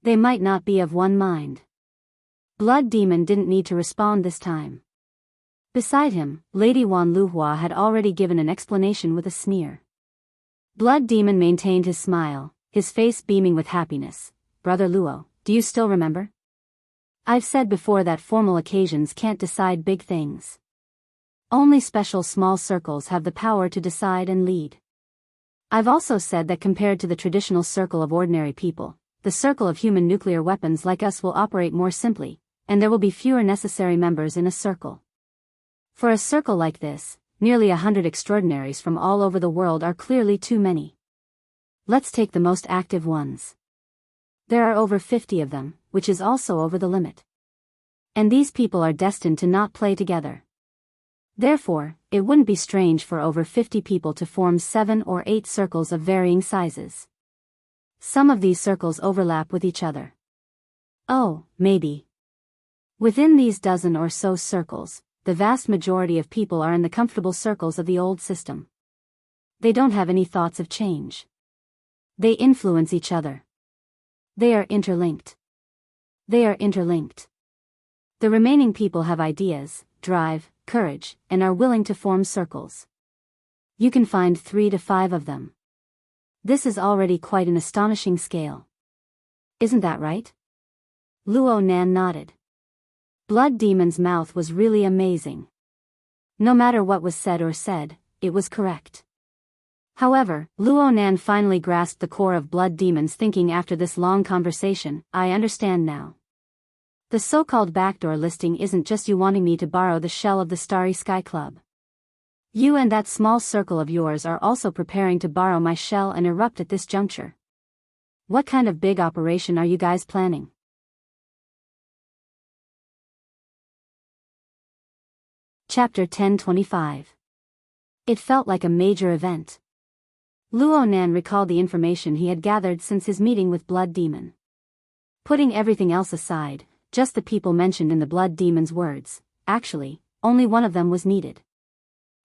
They might not be of one mind." Blood Demon didn't need to respond this time. Beside him, Lady Wan Luhua had already given an explanation with a sneer. Blood Demon maintained his smile, his face beaming with happiness. "Brother Luo, do you still remember? I've said before that formal occasions can't decide big things. Only special small circles have the power to decide and lead. I've also said that compared to the traditional circle of ordinary people, the circle of human nuclear weapons like us will operate more simply, and there will be fewer necessary members in a circle. For a circle like this, nearly 100 extraordinaries from all over the world are clearly too many. Let's take the most active ones. There are over 50 of them, which is also over the limit. And these people are destined to not play together. Therefore, it wouldn't be strange for over 50 people to form 7 or 8 circles of varying sizes. Some of these circles overlap with each other. Oh, maybe. Within these dozen or so circles, the vast majority of people are in the comfortable circles of the old system. They don't have any thoughts of change. They influence each other. They are interlinked. They are interlinked. The remaining people have ideas, drive, courage, and are willing to form circles. You can find 3 to 5 of them. This is already quite an astonishing scale. Isn't that right?" Luo Nan nodded. Blood Demon's mouth was really amazing. No matter what was said, it was correct. However, Luo Nan finally grasped the core of Blood Demon's thinking after this long conversation. "I understand now. The so-called backdoor listing isn't just you wanting me to borrow the shell of the Starry Sky Club. You and that small circle of yours are also preparing to borrow my shell and erupt at this juncture. What kind of big operation are you guys planning?" Chapter 1025. It felt like a major event. Luo Nan recalled the information he had gathered since his meeting with Blood Demon. Putting everything else aside, just the people mentioned in the Blood Demon's words, actually, only one of them was needed.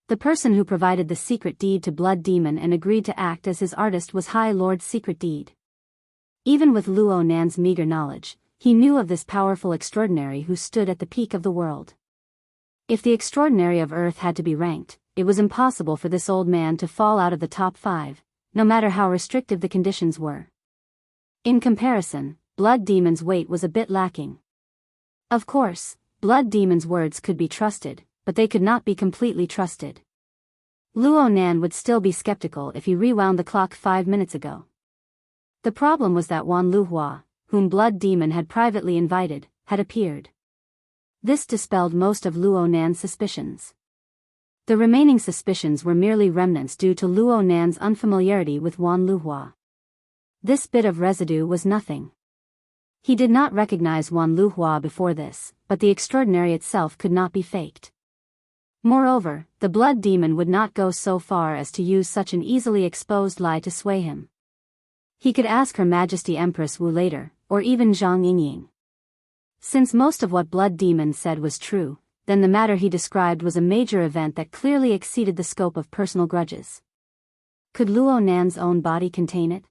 The person who provided the secret deed to Blood Demon and agreed to act as his artist was High Lord's secret deed. Even with Luo Nan's meager knowledge, he knew of this powerful extraordinary who stood at the peak of the world. If the extraordinary of Earth had to be ranked, it was impossible for this old man to fall out of the top 5, no matter how restrictive the conditions were. In comparison, Blood Demon's weight was a bit lacking. Of course, Blood Demon's words could be trusted, but they could not be completely trusted. Luo Nan would still be skeptical if he rewound the clock 5 minutes ago. The problem was that Wan Luhua, whom Blood Demon had privately invited, had appeared. This dispelled most of Luo Nan's suspicions. The remaining suspicions were merely remnants due to Luo Nan's unfamiliarity with Wan Luhua. This bit of residue was nothing. He did not recognize Wan Luhua before this, but the extraordinary itself could not be faked. Moreover, the Blood Demon would not go so far as to use such an easily exposed lie to sway him. He could ask Her Majesty Empress Wu later, or even Zhang Yingying. Since most of what Blood Demon said was true, then the matter he described was a major event that clearly exceeded the scope of personal grudges. Could Luo Nan's own body contain it?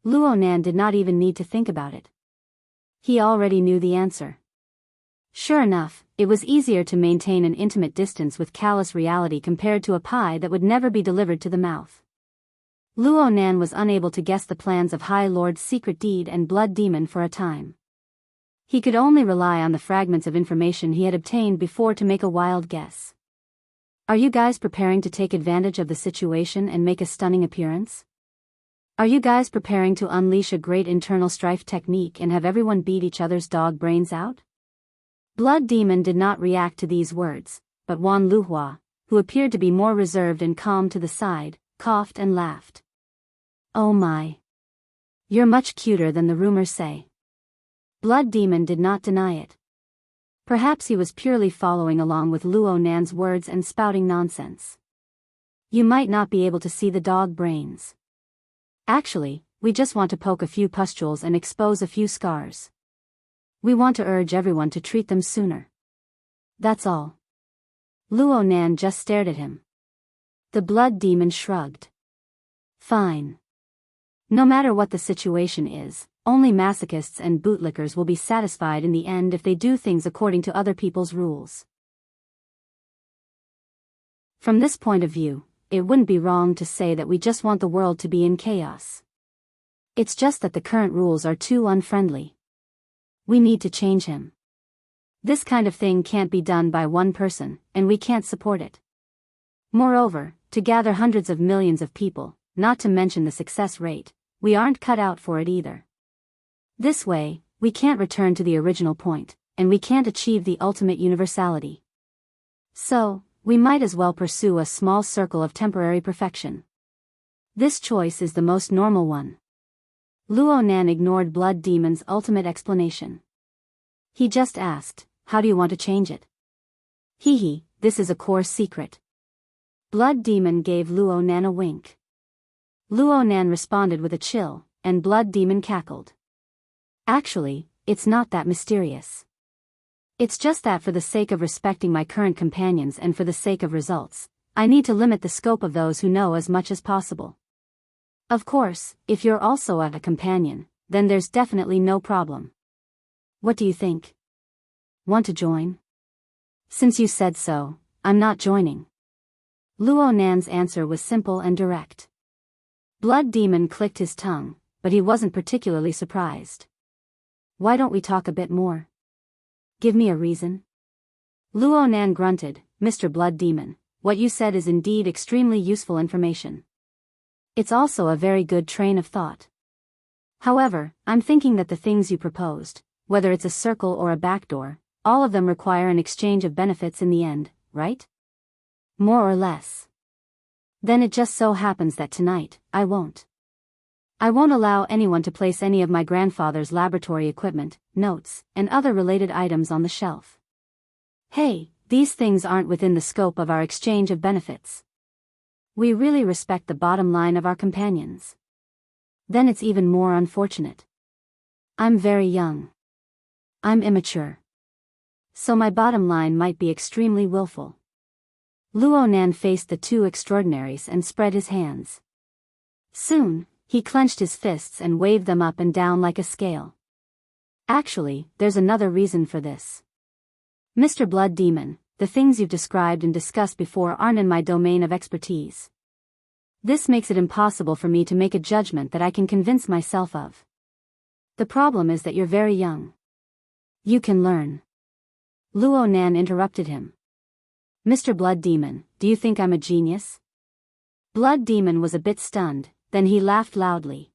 Luo Nan did not even need to think about it. He already knew the answer. Sure enough, it was easier to maintain an intimate distance with callous reality compared to a pie that would never be delivered to the mouth. Luo Nan was unable to guess the plans of High Lord's secret deed and Blood Demon for a time. He could only rely on the fragments of information he had obtained before to make a wild guess. Are you guys preparing to take advantage of the situation and make a stunning appearance? Are you guys preparing to unleash a great internal strife technique and have everyone beat each other's dog brains out? Blood Demon did not react to these words, but Wan Luhua, who appeared to be more reserved and calm to the side, coughed and laughed. Oh my. You're much cuter than the rumors say. Blood Demon did not deny it. Perhaps he was purely following along with Luo Nan's words and spouting nonsense. You might not be able to see the dog brains. Actually, we just want to poke a few pustules and expose a few scars. We want to urge everyone to treat them sooner. That's all. Luo Nan just stared at him. The Blood Demon shrugged. Fine. No matter what the situation is, only masochists and bootlickers will be satisfied in the end if they do things according to other people's rules. From this point of view, it wouldn't be wrong to say that we just want the world to be in chaos. It's just that the current rules are too unfriendly. We need to change him. This kind of thing can't be done by one person, and we can't support it. Moreover, to gather hundreds of millions of people, not to mention the success rate, we aren't cut out for it either. This way, we can't return to the original point, and we can't achieve the ultimate universality. So, we might as well pursue a small circle of temporary perfection. This choice is the most normal one. Luo Nan ignored Blood Demon's ultimate explanation. He just asked, how do you want to change it? Hee, this is a core secret. Blood Demon gave Luo Nan a wink. Luo Nan responded with a chill, and Blood Demon cackled. Actually, it's not that mysterious. It's just that for the sake of respecting my current companions and for the sake of results, I need to limit the scope of those who know as much as possible. Of course, if you're also a companion, then there's definitely no problem. What do you think? Want to join? Since you said so, I'm not joining. Luo Nan's answer was simple and direct. Blood Demon clicked his tongue, but he wasn't particularly surprised. Why don't we talk a bit more? Give me a reason. Luo Nan grunted, Mr. Blood Demon, what you said is indeed extremely useful information. It's also a very good train of thought. However, I'm thinking that the things you proposed, whether it's a circle or a backdoor, all of them require an exchange of benefits in the end, right? More or less. Then it just so happens that tonight, I won't allow anyone to place any of my grandfather's laboratory equipment, notes, and other related items on the shelf. Hey, these things aren't within the scope of our exchange of benefits. We really respect the bottom line of our companions. Then it's even more unfortunate. I'm very young. I'm immature. So my bottom line might be extremely willful. Luo Nan faced the two extraordinaries and spread his hands. Soon, he clenched his fists and waved them up and down like a scale. Actually, there's another reason for this. Mr. Blood Demon, the things you've described and discussed before aren't in my domain of expertise. This makes it impossible for me to make a judgment that I can convince myself of. The problem is that you're very young. You can learn. Luo Nan interrupted him. Mr. Blood Demon, do you think I'm a genius? Blood Demon was a bit stunned, then he laughed loudly.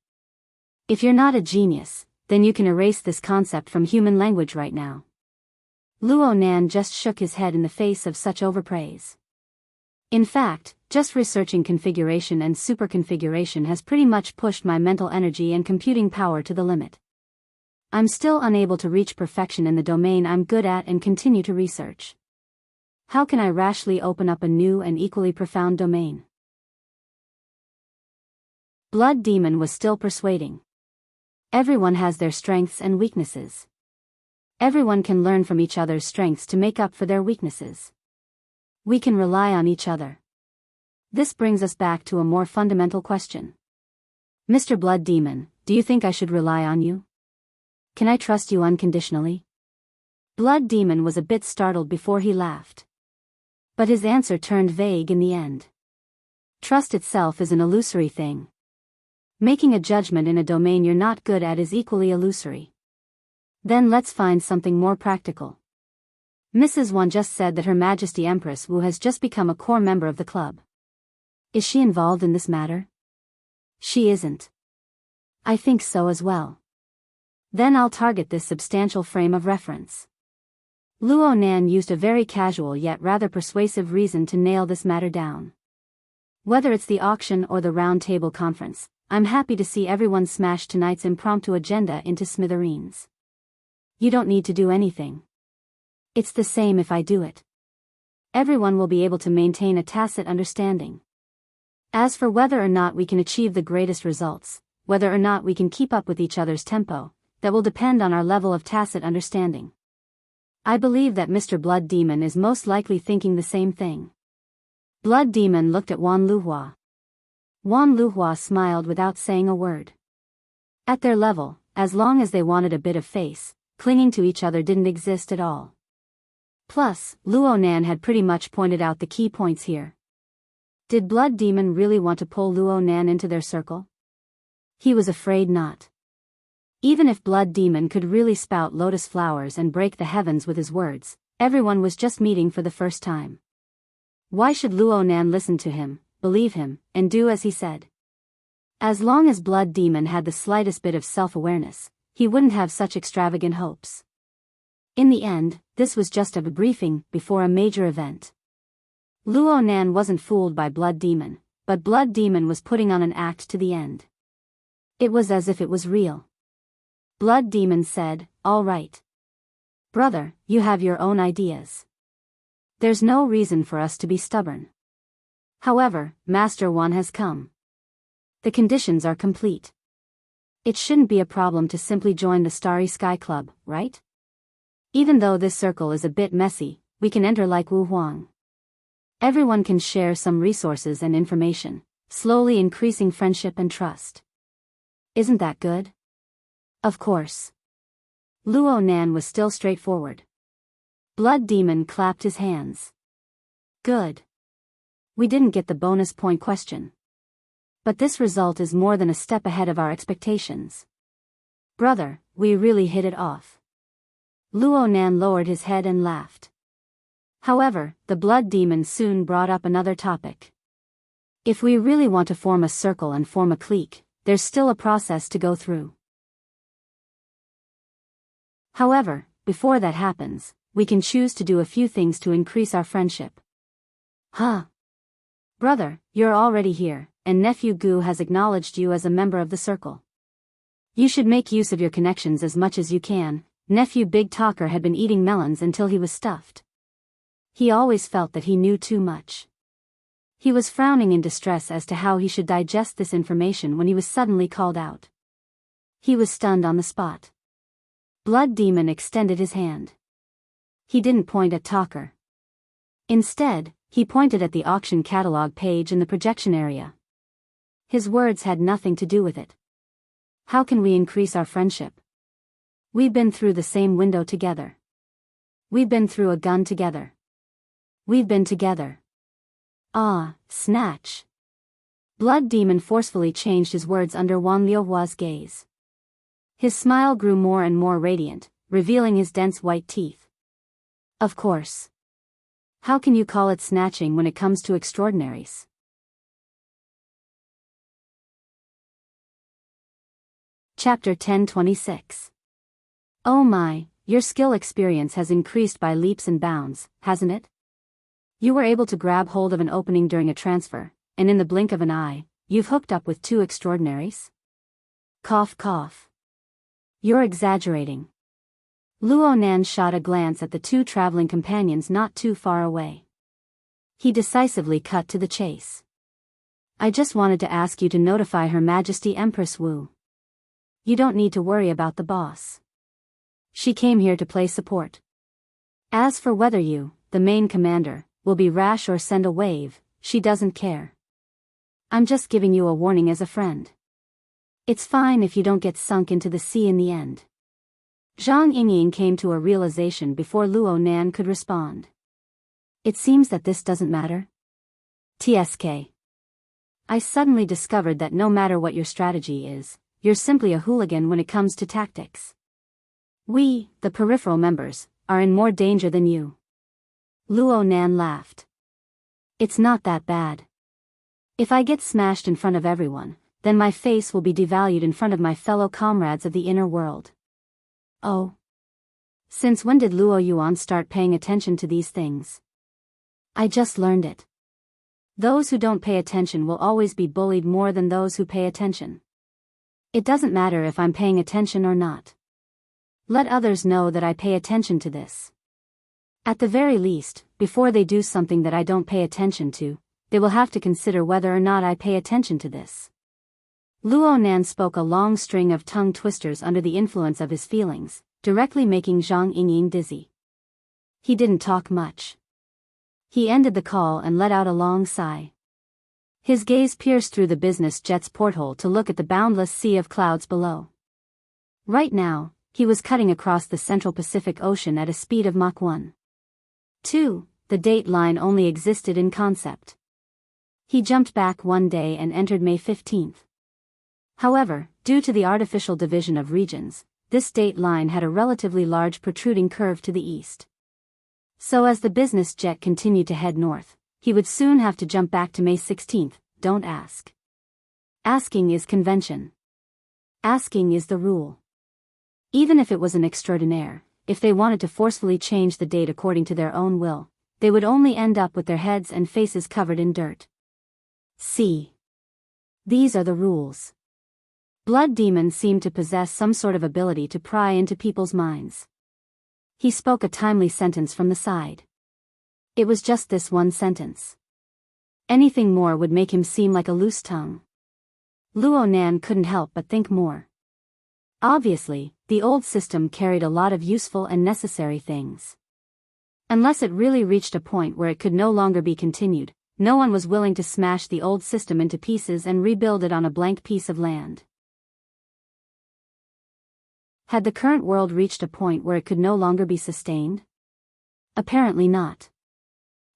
If you're not a genius, then you can erase this concept from human language right now. Luo Nan just shook his head in the face of such overpraise. In fact, just researching configuration and superconfiguration has pretty much pushed my mental energy and computing power to the limit. I'm still unable to reach perfection in the domain I'm good at and continue to research. How can I rashly open up a new and equally profound domain? Blood Demon was still persuading. Everyone has their strengths and weaknesses. Everyone can learn from each other's strengths to make up for their weaknesses. We can rely on each other. This brings us back to a more fundamental question. Mr. Blood Demon, do you think I should rely on you? Can I trust you unconditionally? Blood Demon was a bit startled before he laughed. But his answer turned vague in the end. Trust itself is an illusory thing. Making a judgment in a domain you're not good at is equally illusory. Then let's find something more practical. Mrs. Wan just said that Her Majesty Empress Wu has just become a core member of the club. Is she involved in this matter? She isn't. I think so as well. Then I'll target this substantial frame of reference. Luo Nan used a very casual yet rather persuasive reason to nail this matter down. Whether it's the auction or the round table conference, I'm happy to see everyone smash tonight's impromptu agenda into smithereens. You don't need to do anything. It's the same if I do it. Everyone will be able to maintain a tacit understanding. As for whether or not we can achieve the greatest results, whether or not we can keep up with each other's tempo, that will depend on our level of tacit understanding. I believe that Mr. Blood Demon is most likely thinking the same thing. Blood Demon looked at Wan Luhua. Wan Luhua smiled without saying a word. At their level, as long as they wanted a bit of face, clinging to each other didn't exist at all. Plus, Luo Nan had pretty much pointed out the key points here. Did Blood Demon really want to pull Luo Nan into their circle? He was afraid not. Even if Blood Demon could really spout lotus flowers and break the heavens with his words, everyone was just meeting for the first time. Why should Luo Nan listen to him, believe him, and do as he said? As long as Blood Demon had the slightest bit of self-awareness, he wouldn't have such extravagant hopes. In the end, this was just a briefing before a major event. Luo Nan wasn't fooled by Blood Demon, but Blood Demon was putting on an act to the end. It was as if it was real. Blood Demon said, "All right. Brother, you have your own ideas. There's no reason for us to be stubborn. However, Master Wan has come. The conditions are complete. It shouldn't be a problem to simply join the Starry Sky Club, right? Even though this circle is a bit messy, we can enter like Wu Huang. Everyone can share some resources and information, slowly increasing friendship and trust. Isn't that good?" Of course. Luo Nan was still straightforward. Blood Demon clapped his hands. Good. We didn't get the bonus point question. But this result is more than a step ahead of our expectations. Brother, we really hit it off. Luo Nan lowered his head and laughed. However, the Blood Demon soon brought up another topic. If we really want to form a circle and form a clique, there's still a process to go through. However, before that happens, we can choose to do a few things to increase our friendship. Huh? Brother, you're already here, and Nephew Gu has acknowledged you as a member of the circle. You should make use of your connections as much as you can. Nephew Big Talker had been eating melons until he was stuffed. He always felt that he knew too much. He was frowning in distress as to how he should digest this information when he was suddenly called out. He was stunned on the spot. Blood Demon extended his hand. He didn't point at Talker. Instead, he pointed at the auction catalog page in the projection area. His words had nothing to do with it. How can we increase our friendship? We've been through the same window together. We've been through a gun together. We've been together. Ah, snatch. Blood Demon forcefully changed his words under Wan Liuhua's gaze. His smile grew more and more radiant, revealing his dense white teeth. Of course. How can you call it snatching when it comes to extraordinaries? Chapter 1026. Oh my, your skill experience has increased by leaps and bounds, hasn't it? You were able to grab hold of an opening during a transfer, and in the blink of an eye, you've hooked up with two extraordinaries? Cough cough. You're exaggerating. Luo Nan shot a glance at the two traveling companions not too far away. He decisively cut to the chase. I just wanted to ask you to notify Her Majesty Empress Wu. You don't need to worry about the boss. She came here to play support. As for whether you, the main commander, will be rash or send a wave, she doesn't care. I'm just giving you a warning as a friend. It's fine if you don't get sunk into the sea in the end. Zhang Yingying came to a realization before Luo Nan could respond. It seems that this doesn't matter. TSK. I suddenly discovered that no matter what your strategy is, you're simply a hooligan when it comes to tactics. We, the peripheral members, are in more danger than you. Luo Nan laughed. It's not that bad. If I get smashed in front of everyone, then my face will be devalued in front of my fellow comrades of the inner world. Oh. Since when did Luo Yuan start paying attention to these things? I just learned it. Those who don't pay attention will always be bullied more than those who pay attention. It doesn't matter if I'm paying attention or not. Let others know that I pay attention to this. At the very least, before they do something that I don't pay attention to, they will have to consider whether or not I pay attention to this. Luo Nan spoke a long string of tongue twisters under the influence of his feelings, directly making Zhang Yingying dizzy. He didn't talk much. He ended the call and let out a long sigh. His gaze pierced through the business jet's porthole to look at the boundless sea of clouds below. Right now, he was cutting across the Central Pacific Ocean at a speed of Mach 1. 2, the date line only existed in concept. He jumped back one day and entered May 15th. However, due to the artificial division of regions, this date line had a relatively large protruding curve to the east. So as the business jet continued to head north, he would soon have to jump back to May 16th, don't ask. Asking is convention. Asking is the rule. Even if it was an extraordinaire, if they wanted to forcefully change the date according to their own will, they would only end up with their heads and faces covered in dirt. See. These are the rules. Blood Demon seemed to possess some sort of ability to pry into people's minds. He spoke a timely sentence from the side. It was just this one sentence. Anything more would make him seem like a loose tongue. Luo Nan couldn't help but think more. Obviously, the old system carried a lot of useful and necessary things. Unless it really reached a point where it could no longer be continued, no one was willing to smash the old system into pieces and rebuild it on a blank piece of land. Had the current world reached a point where it could no longer be sustained? Apparently not.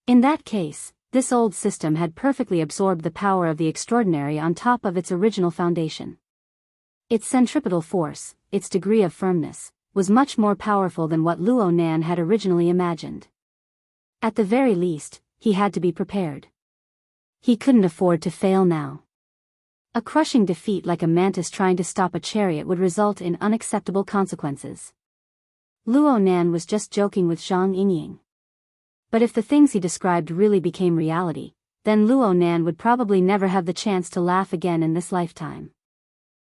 In that case, this old system had perfectly absorbed the power of the extraordinary on top of its original foundation. Its centripetal force, its degree of firmness, was much more powerful than what Luo Nan had originally imagined. At the very least, he had to be prepared. He couldn't afford to fail now. A crushing defeat like a mantis trying to stop a chariot would result in unacceptable consequences. Luo Nan was just joking with Zhang Yingying. But if the things he described really became reality, then Luo Nan would probably never have the chance to laugh again in this lifetime.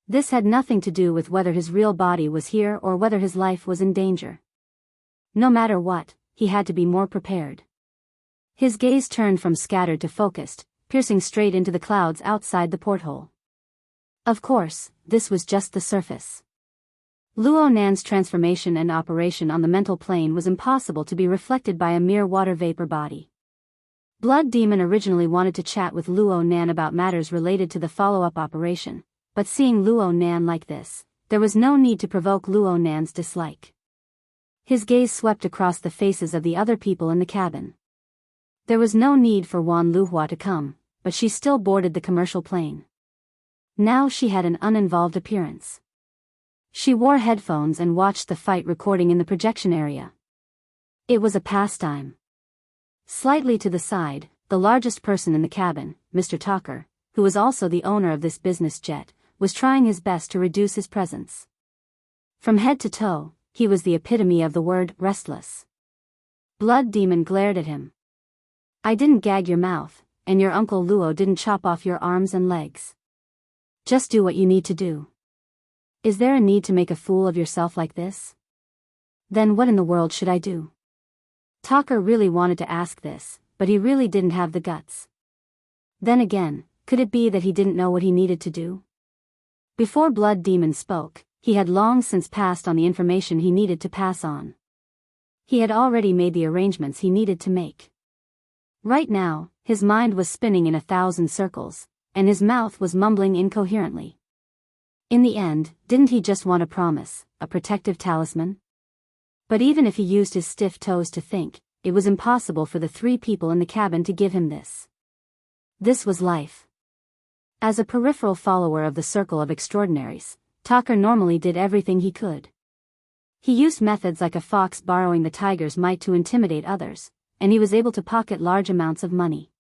This had nothing to do with whether his real body was here or whether his life was in danger. No matter what, he had to be more prepared. His gaze turned from scattered to focused, piercing straight into the clouds outside the porthole. Of course, this was just the surface. Luo Nan's transformation and operation on the mental plane was impossible to be reflected by a mere water vapor body. Blood Demon originally wanted to chat with Luo Nan about matters related to the follow-up operation, but seeing Luo Nan like this, there was no need to provoke Luo Nan's dislike. His gaze swept across the faces of the other people in the cabin. There was no need for Wan Luhua to come, but she still boarded the commercial plane. Now she had an uninvolved appearance. She wore headphones and watched the fight recording in the projection area. It was a pastime. Slightly to the side, the largest person in the cabin, Mr. Tucker, who was also the owner of this business jet, was trying his best to reduce his presence. From head to toe, he was the epitome of the word restless. Blood Demon glared at him. I didn't gag your mouth, and your Uncle Luo didn't chop off your arms and legs. Just do what you need to do. Is there a need to make a fool of yourself like this? Then what in the world should I do? Tucker really wanted to ask this, but he really didn't have the guts. Then again, could it be that he didn't know what he needed to do? Before Blood Demon spoke, he had long since passed on the information he needed to pass on. He had already made the arrangements he needed to make. Right now, his mind was spinning in 1,000 circles, and his mouth was mumbling incoherently. In the end, didn't he just want a promise, a protective talisman? But even if he used his stiff toes to think, it was impossible for the 3 people in the cabin to give him this. This was life. As a peripheral follower of the circle of extraordinaries, Tucker normally did everything he could. He used methods like a fox borrowing the tiger's might to intimidate others, and he was able to pocket large amounts of money.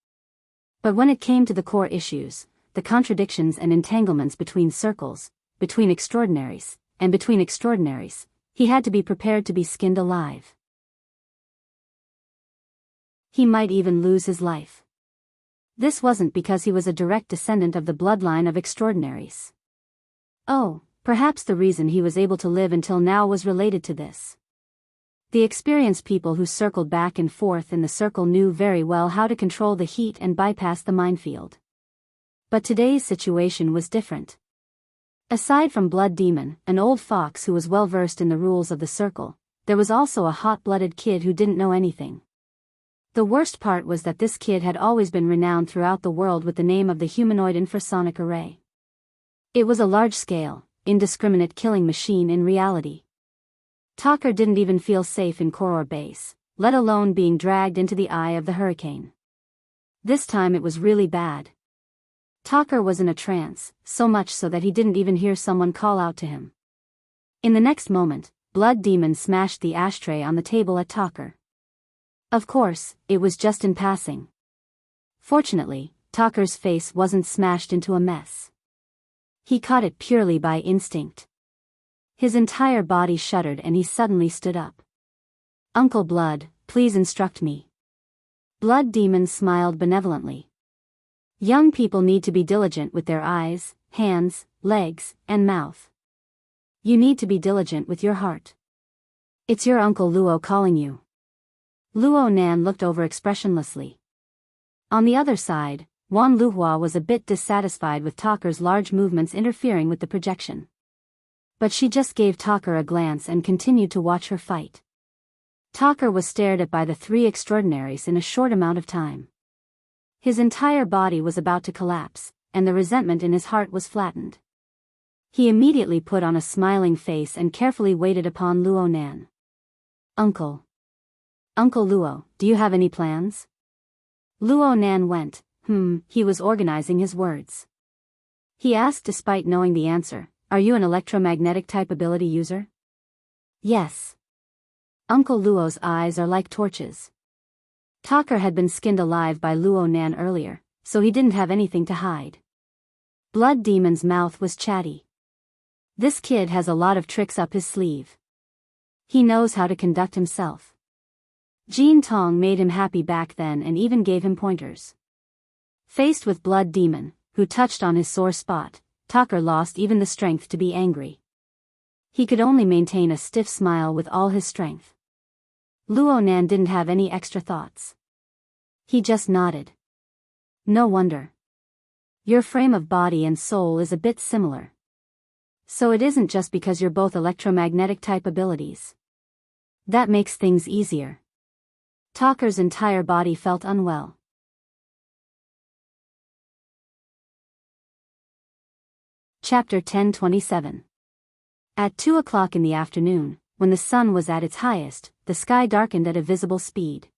But when it came to the core issues, the contradictions and entanglements between circles, between extraordinaries, and between extraordinaries, he had to be prepared to be skinned alive. He might even lose his life. This wasn't because he was a direct descendant of the bloodline of extraordinaries. Oh, perhaps the reason he was able to live until now was related to this. The experienced people who circled back and forth in the circle knew very well how to control the heat and bypass the minefield. But today's situation was different. Aside from Blood Demon, an old fox who was well versed in the rules of the circle, there was also a hot-blooded kid who didn't know anything. The worst part was that this kid had always been renowned throughout the world with the name of the humanoid infrasonic array. It was a large-scale, indiscriminate killing machine in reality. Talker didn't even feel safe in Koror base, let alone being dragged into the eye of the hurricane. This time it was really bad. Talker was in a trance, so much so that he didn't even hear someone call out to him. In the next moment, Blood Demon smashed the ashtray on the table at Talker. Of course, it was just in passing. Fortunately, Talker's face wasn't smashed into a mess. He caught it purely by instinct. His entire body shuddered and he suddenly stood up. "Uncle Blood, please instruct me." Blood Demon smiled benevolently. "Young people need to be diligent with their eyes, hands, legs, and mouth. You need to be diligent with your heart. It's your Uncle Luo calling you." Luo Nan looked over expressionlessly. On the other side, Wan Luhua was a bit dissatisfied with Talker's large movements interfering with the projection. But she just gave Talker a glance and continued to watch her fight. Talker was stared at by the three extraordinaries in a short amount of time. His entire body was about to collapse, and the resentment in his heart was flattened. He immediately put on a smiling face and carefully waited upon Luo Nan. Uncle Luo, do you have any plans?" Luo Nan went, he was organizing his words. He asked despite knowing the answer, "Are you an electromagnetic type ability user?" "Yes." Uncle Luo's eyes are like torches. Talker had been skinned alive by Luo Nan earlier, so he didn't have anything to hide. Blood Demon's mouth was chatty. This kid has a lot of tricks up his sleeve. He knows how to conduct himself. Jean Tong made him happy back then and even gave him pointers. Faced with Blood Demon, who touched on his sore spot, Talker lost even the strength to be angry. He could only maintain a stiff smile with all his strength. Luo Nan didn't have any extra thoughts. He just nodded. "No wonder. Your frame of body and soul is a bit similar. So it isn't just because you're both electromagnetic type abilities. That makes things easier." Talker's entire body felt unwell. Chapter 10:27. At 2 o'clock in the afternoon, when the sun was at its highest, the sky darkened at a visible speed.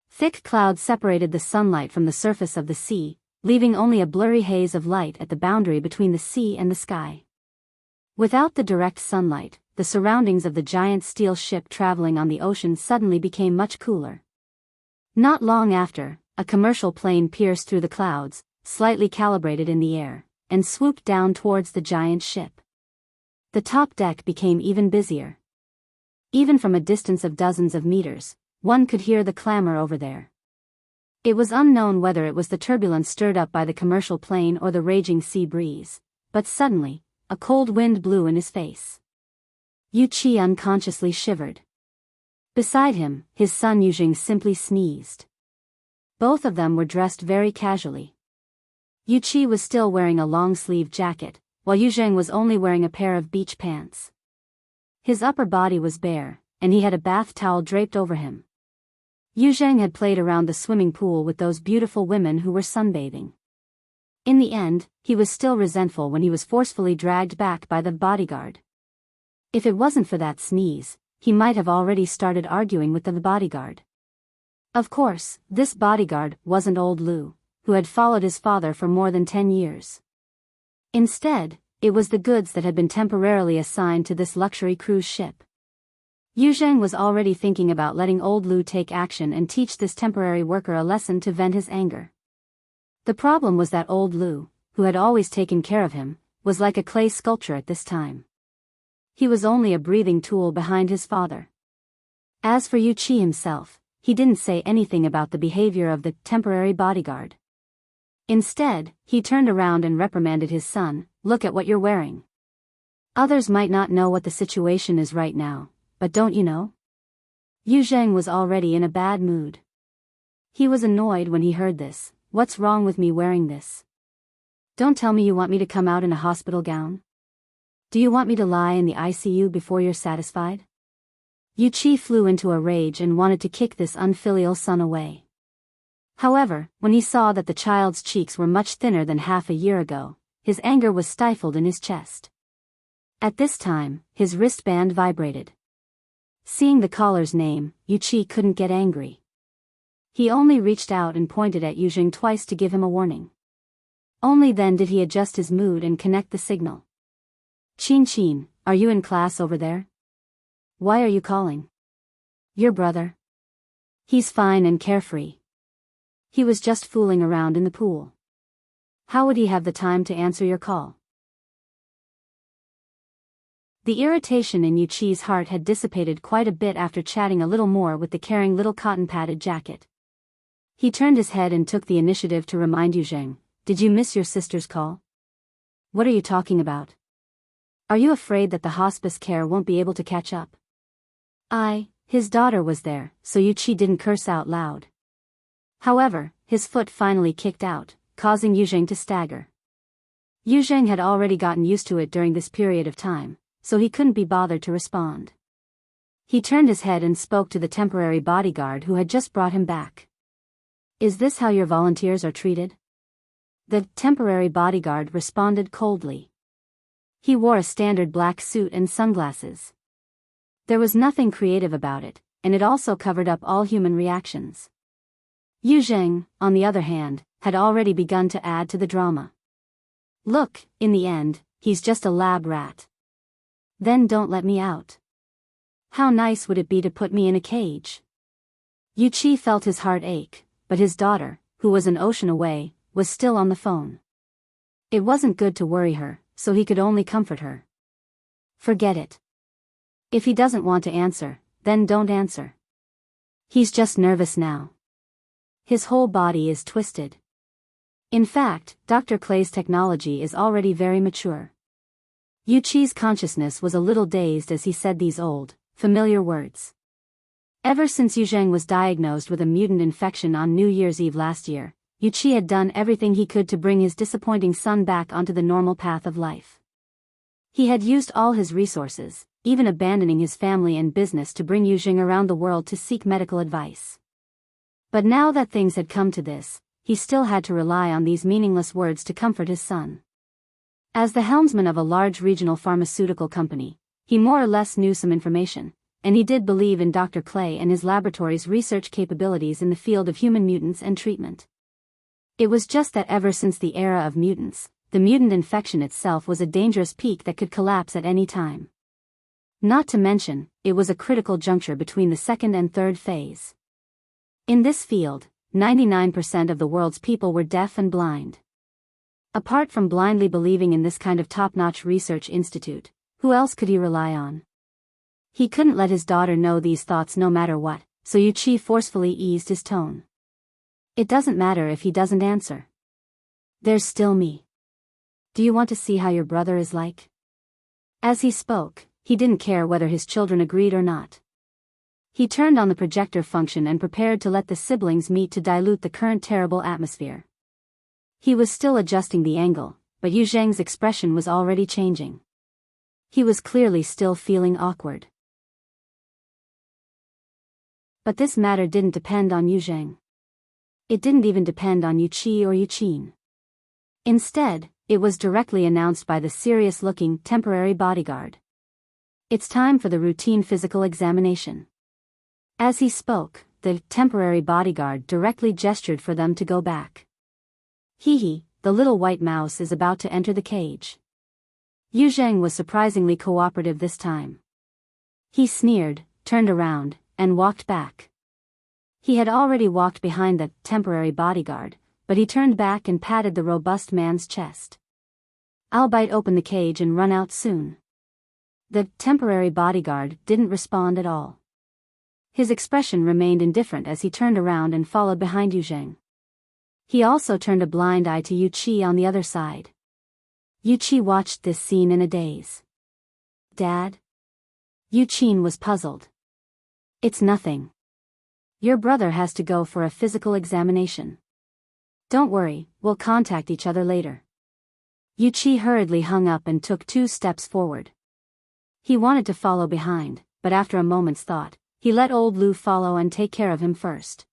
Thick clouds separated the sunlight from the surface of the sea, leaving only a blurry haze of light at the boundary between the sea and the sky. Without the direct sunlight, the surroundings of the giant steel ship traveling on the ocean suddenly became much cooler. Not long after, a commercial plane pierced through the clouds, slightly calibrated in the air, and swooped down towards the giant ship. The top deck became even busier. Even from a distance of dozens of meters, one could hear the clamor over there. It was unknown whether it was the turbulence stirred up by the commercial plane or the raging sea breeze, but suddenly, a cold wind blew in his face. Yu Qi unconsciously shivered. Beside him, his son Yuzheng simply sneezed. Both of them were dressed very casually. Yu Qi was still wearing a long-sleeved jacket, while Yuzheng was only wearing a pair of beach pants. His upper body was bare, and he had a bath towel draped over him. Yuzheng had played around the swimming pool with those beautiful women who were sunbathing. In the end, he was still resentful when he was forcefully dragged back by the bodyguard. If it wasn't for that sneeze, he might have already started arguing with the bodyguard. Of course, this bodyguard wasn't old Lu, who had followed his father for more than 10 years. Instead, it was the goods that had been temporarily assigned to this luxury cruise ship. Yu Zheng was already thinking about letting old Lu take action and teach this temporary worker a lesson to vent his anger. The problem was that old Lu, who had always taken care of him, was like a clay sculpture at this time. He was only a breathing tool behind his father. As for Yu Qi himself, he didn't say anything about the behavior of the temporary bodyguard. Instead, he turned around and reprimanded his son, "Look at what you're wearing. Others might not know what the situation is right now, but don't you know?" Yu Zheng was already in a bad mood. He was annoyed when he heard this. "What's wrong with me wearing this? Don't tell me you want me to come out in a hospital gown? Do you want me to lie in the ICU before you're satisfied?" Yu Qi flew into a rage and wanted to kick this unfilial son away. However, when he saw that the child's cheeks were much thinner than half a year ago, his anger was stifled in his chest. At this time, his wristband vibrated. Seeing the caller's name, Yu Qi couldn't get angry. He only reached out and pointed at Yu Zheng twice to give him a warning. Only then did he adjust his mood and connect the signal. "Qin Qin, are you in class over there? Why are you calling? Your brother? He's fine and carefree. He was just fooling around in the pool. How would he have the time to answer your call?" The irritation in Yu Qi's heart had dissipated quite a bit after chatting a little more with the caring little cotton-padded jacket. He turned his head and took the initiative to remind Yu Zheng, "Did you miss your sister's call? What are you talking about? Are you afraid that the hospice care won't be able to catch up?" His daughter was there, so Yu Qi didn't curse out loud. However, his foot finally kicked out, causing Yu Zheng to stagger. Yu Zheng had already gotten used to it during this period of time, so he couldn't be bothered to respond. He turned his head and spoke to the temporary bodyguard who had just brought him back. "Is this how your volunteers are treated?" The temporary bodyguard responded coldly. He wore a standard black suit and sunglasses. There was nothing creative about it, and it also covered up all human reactions. Yu Zheng, on the other hand, had already begun to add to the drama. "Look, in the end, he's just a lab rat. Then don't let me out. How nice would it be to put me in a cage?" Yu Qi felt his heart ache, but his daughter, who was an ocean away, was still on the phone. It wasn't good to worry her, so he could only comfort her. "Forget it. If he doesn't want to answer, then don't answer. He's just nervous now. His whole body is twisted. In fact, Dr. Clay's technology is already very mature." Yu Qi's consciousness was a little dazed as he said these old, familiar words. Ever since Yu Zheng was diagnosed with a mutant infection on New Year's Eve last year, Yu Qi had done everything he could to bring his disappointing son back onto the normal path of life. He had used all his resources, even abandoning his family and business to bring Yu Zheng around the world to seek medical advice. But now that things had come to this, he still had to rely on these meaningless words to comfort his son. As the helmsman of a large regional pharmaceutical company, he more or less knew some information, and he did believe in Dr. Clay and his laboratory's research capabilities in the field of human mutants and treatment. It was just that ever since the era of mutants, the mutant infection itself was a dangerous peak that could collapse at any time. Not to mention, it was a critical juncture between the second and third phase. In this field, 99% of the world's people were deaf and blind. Apart from blindly believing in this kind of top-notch research institute, who else could he rely on? He couldn't let his daughter know these thoughts no matter what, so Yu Qi forcefully eased his tone. "It doesn't matter if he doesn't answer. There's still me. Do you want to see how your brother is like?" As he spoke, he didn't care whether his children agreed or not. He turned on the projector function and prepared to let the siblings meet to dilute the current terrible atmosphere. He was still adjusting the angle, but Yu Zheng's expression was already changing. He was clearly still feeling awkward. But this matter didn't depend on Yu Zheng. It didn't even depend on Yu Qi or Yu Qin. Instead, it was directly announced by the serious-looking temporary bodyguard. "It's time for the routine physical examination." As he spoke, the temporary bodyguard directly gestured for them to go back. "Hee, the little white mouse is about to enter the cage." Yu Zheng was surprisingly cooperative this time. He sneered, turned around, and walked back. He had already walked behind the temporary bodyguard, but he turned back and patted the robust man's chest. "I'll bite open the cage and run out soon." The temporary bodyguard didn't respond at all. His expression remained indifferent as he turned around and followed behind Yu Zheng. He also turned a blind eye to Yu Qi on the other side. Yu Qi watched this scene in a daze. "Dad?" Yu Qin was puzzled. "It's nothing. Your brother has to go for a physical examination. Don't worry, we'll contact each other later." Yu Qi hurriedly hung up and took 2 steps forward. He wanted to follow behind, but after a moment's thought, he let old Lu follow and take care of him first.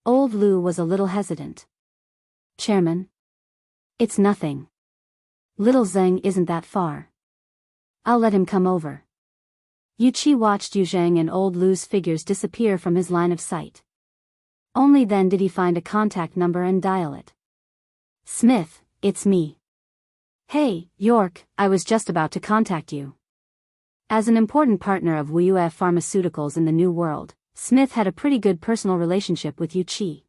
Old Lu was a little hesitant. "Chairman? It's nothing. Little Zheng isn't that far. I'll let him come over." Yu Qi watched Yu Zheng and old Lu's figures disappear from his line of sight. Only then did he find a contact number and dial it. "Smith, it's me. Hey, York, I was just about to contact you." As an important partner of Wuyue Pharmaceuticals in the New World, Smith had a pretty good personal relationship with Yu Qi.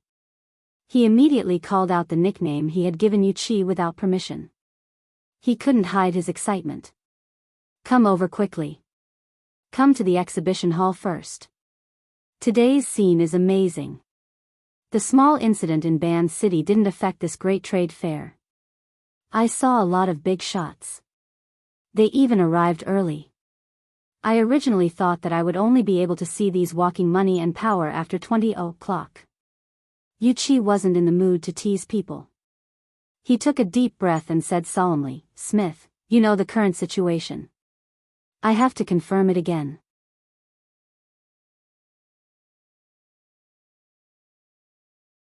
He immediately called out the nickname he had given Yu Qi without permission. He couldn't hide his excitement. "Come over quickly. Come to the exhibition hall first. Today's scene is amazing." The small incident in Ban City didn't affect this great trade fair. I saw a lot of big shots. They even arrived early. I originally thought that I would only be able to see these walking money and power after 20 o'clock. Yu Qi wasn't in the mood to tease people. He took a deep breath and said solemnly, "Smith, you know the current situation. I have to confirm it again."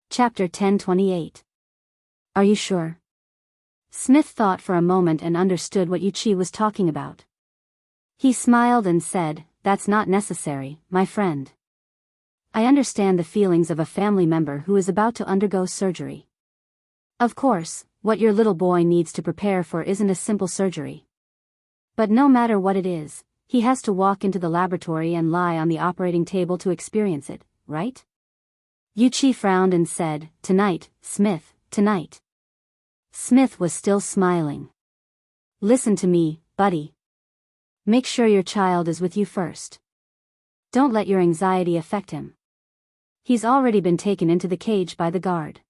Chapter 1028. "Are you sure?" Smith thought for a moment and understood what Yu Qi was talking about. He smiled and said, "That's not necessary, my friend. I understand the feelings of a family member who is about to undergo surgery. Of course, what your little boy needs to prepare for isn't a simple surgery. But no matter what it is, he has to walk into the laboratory and lie on the operating table to experience it, right?" Yu Qi frowned and said, "Tonight, Smith, tonight." Smith was still smiling. "Listen to me, buddy. Make sure your child is with you first. Don't let your anxiety affect him. He's already been taken into the cage by the guard."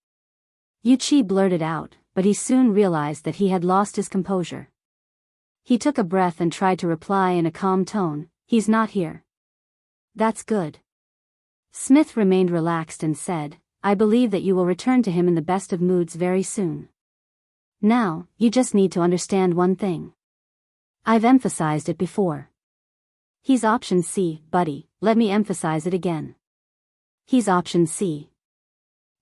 Yu Qi blurted out, but he soon realized that he had lost his composure. He took a breath and tried to reply in a calm tone, "He's not here." "That's good." Smith remained relaxed and said, "I believe that you will return to him in the best of moods very soon. Now, you just need to understand one thing. I've emphasized it before. He's option C, buddy, let me emphasize it again. He's option C.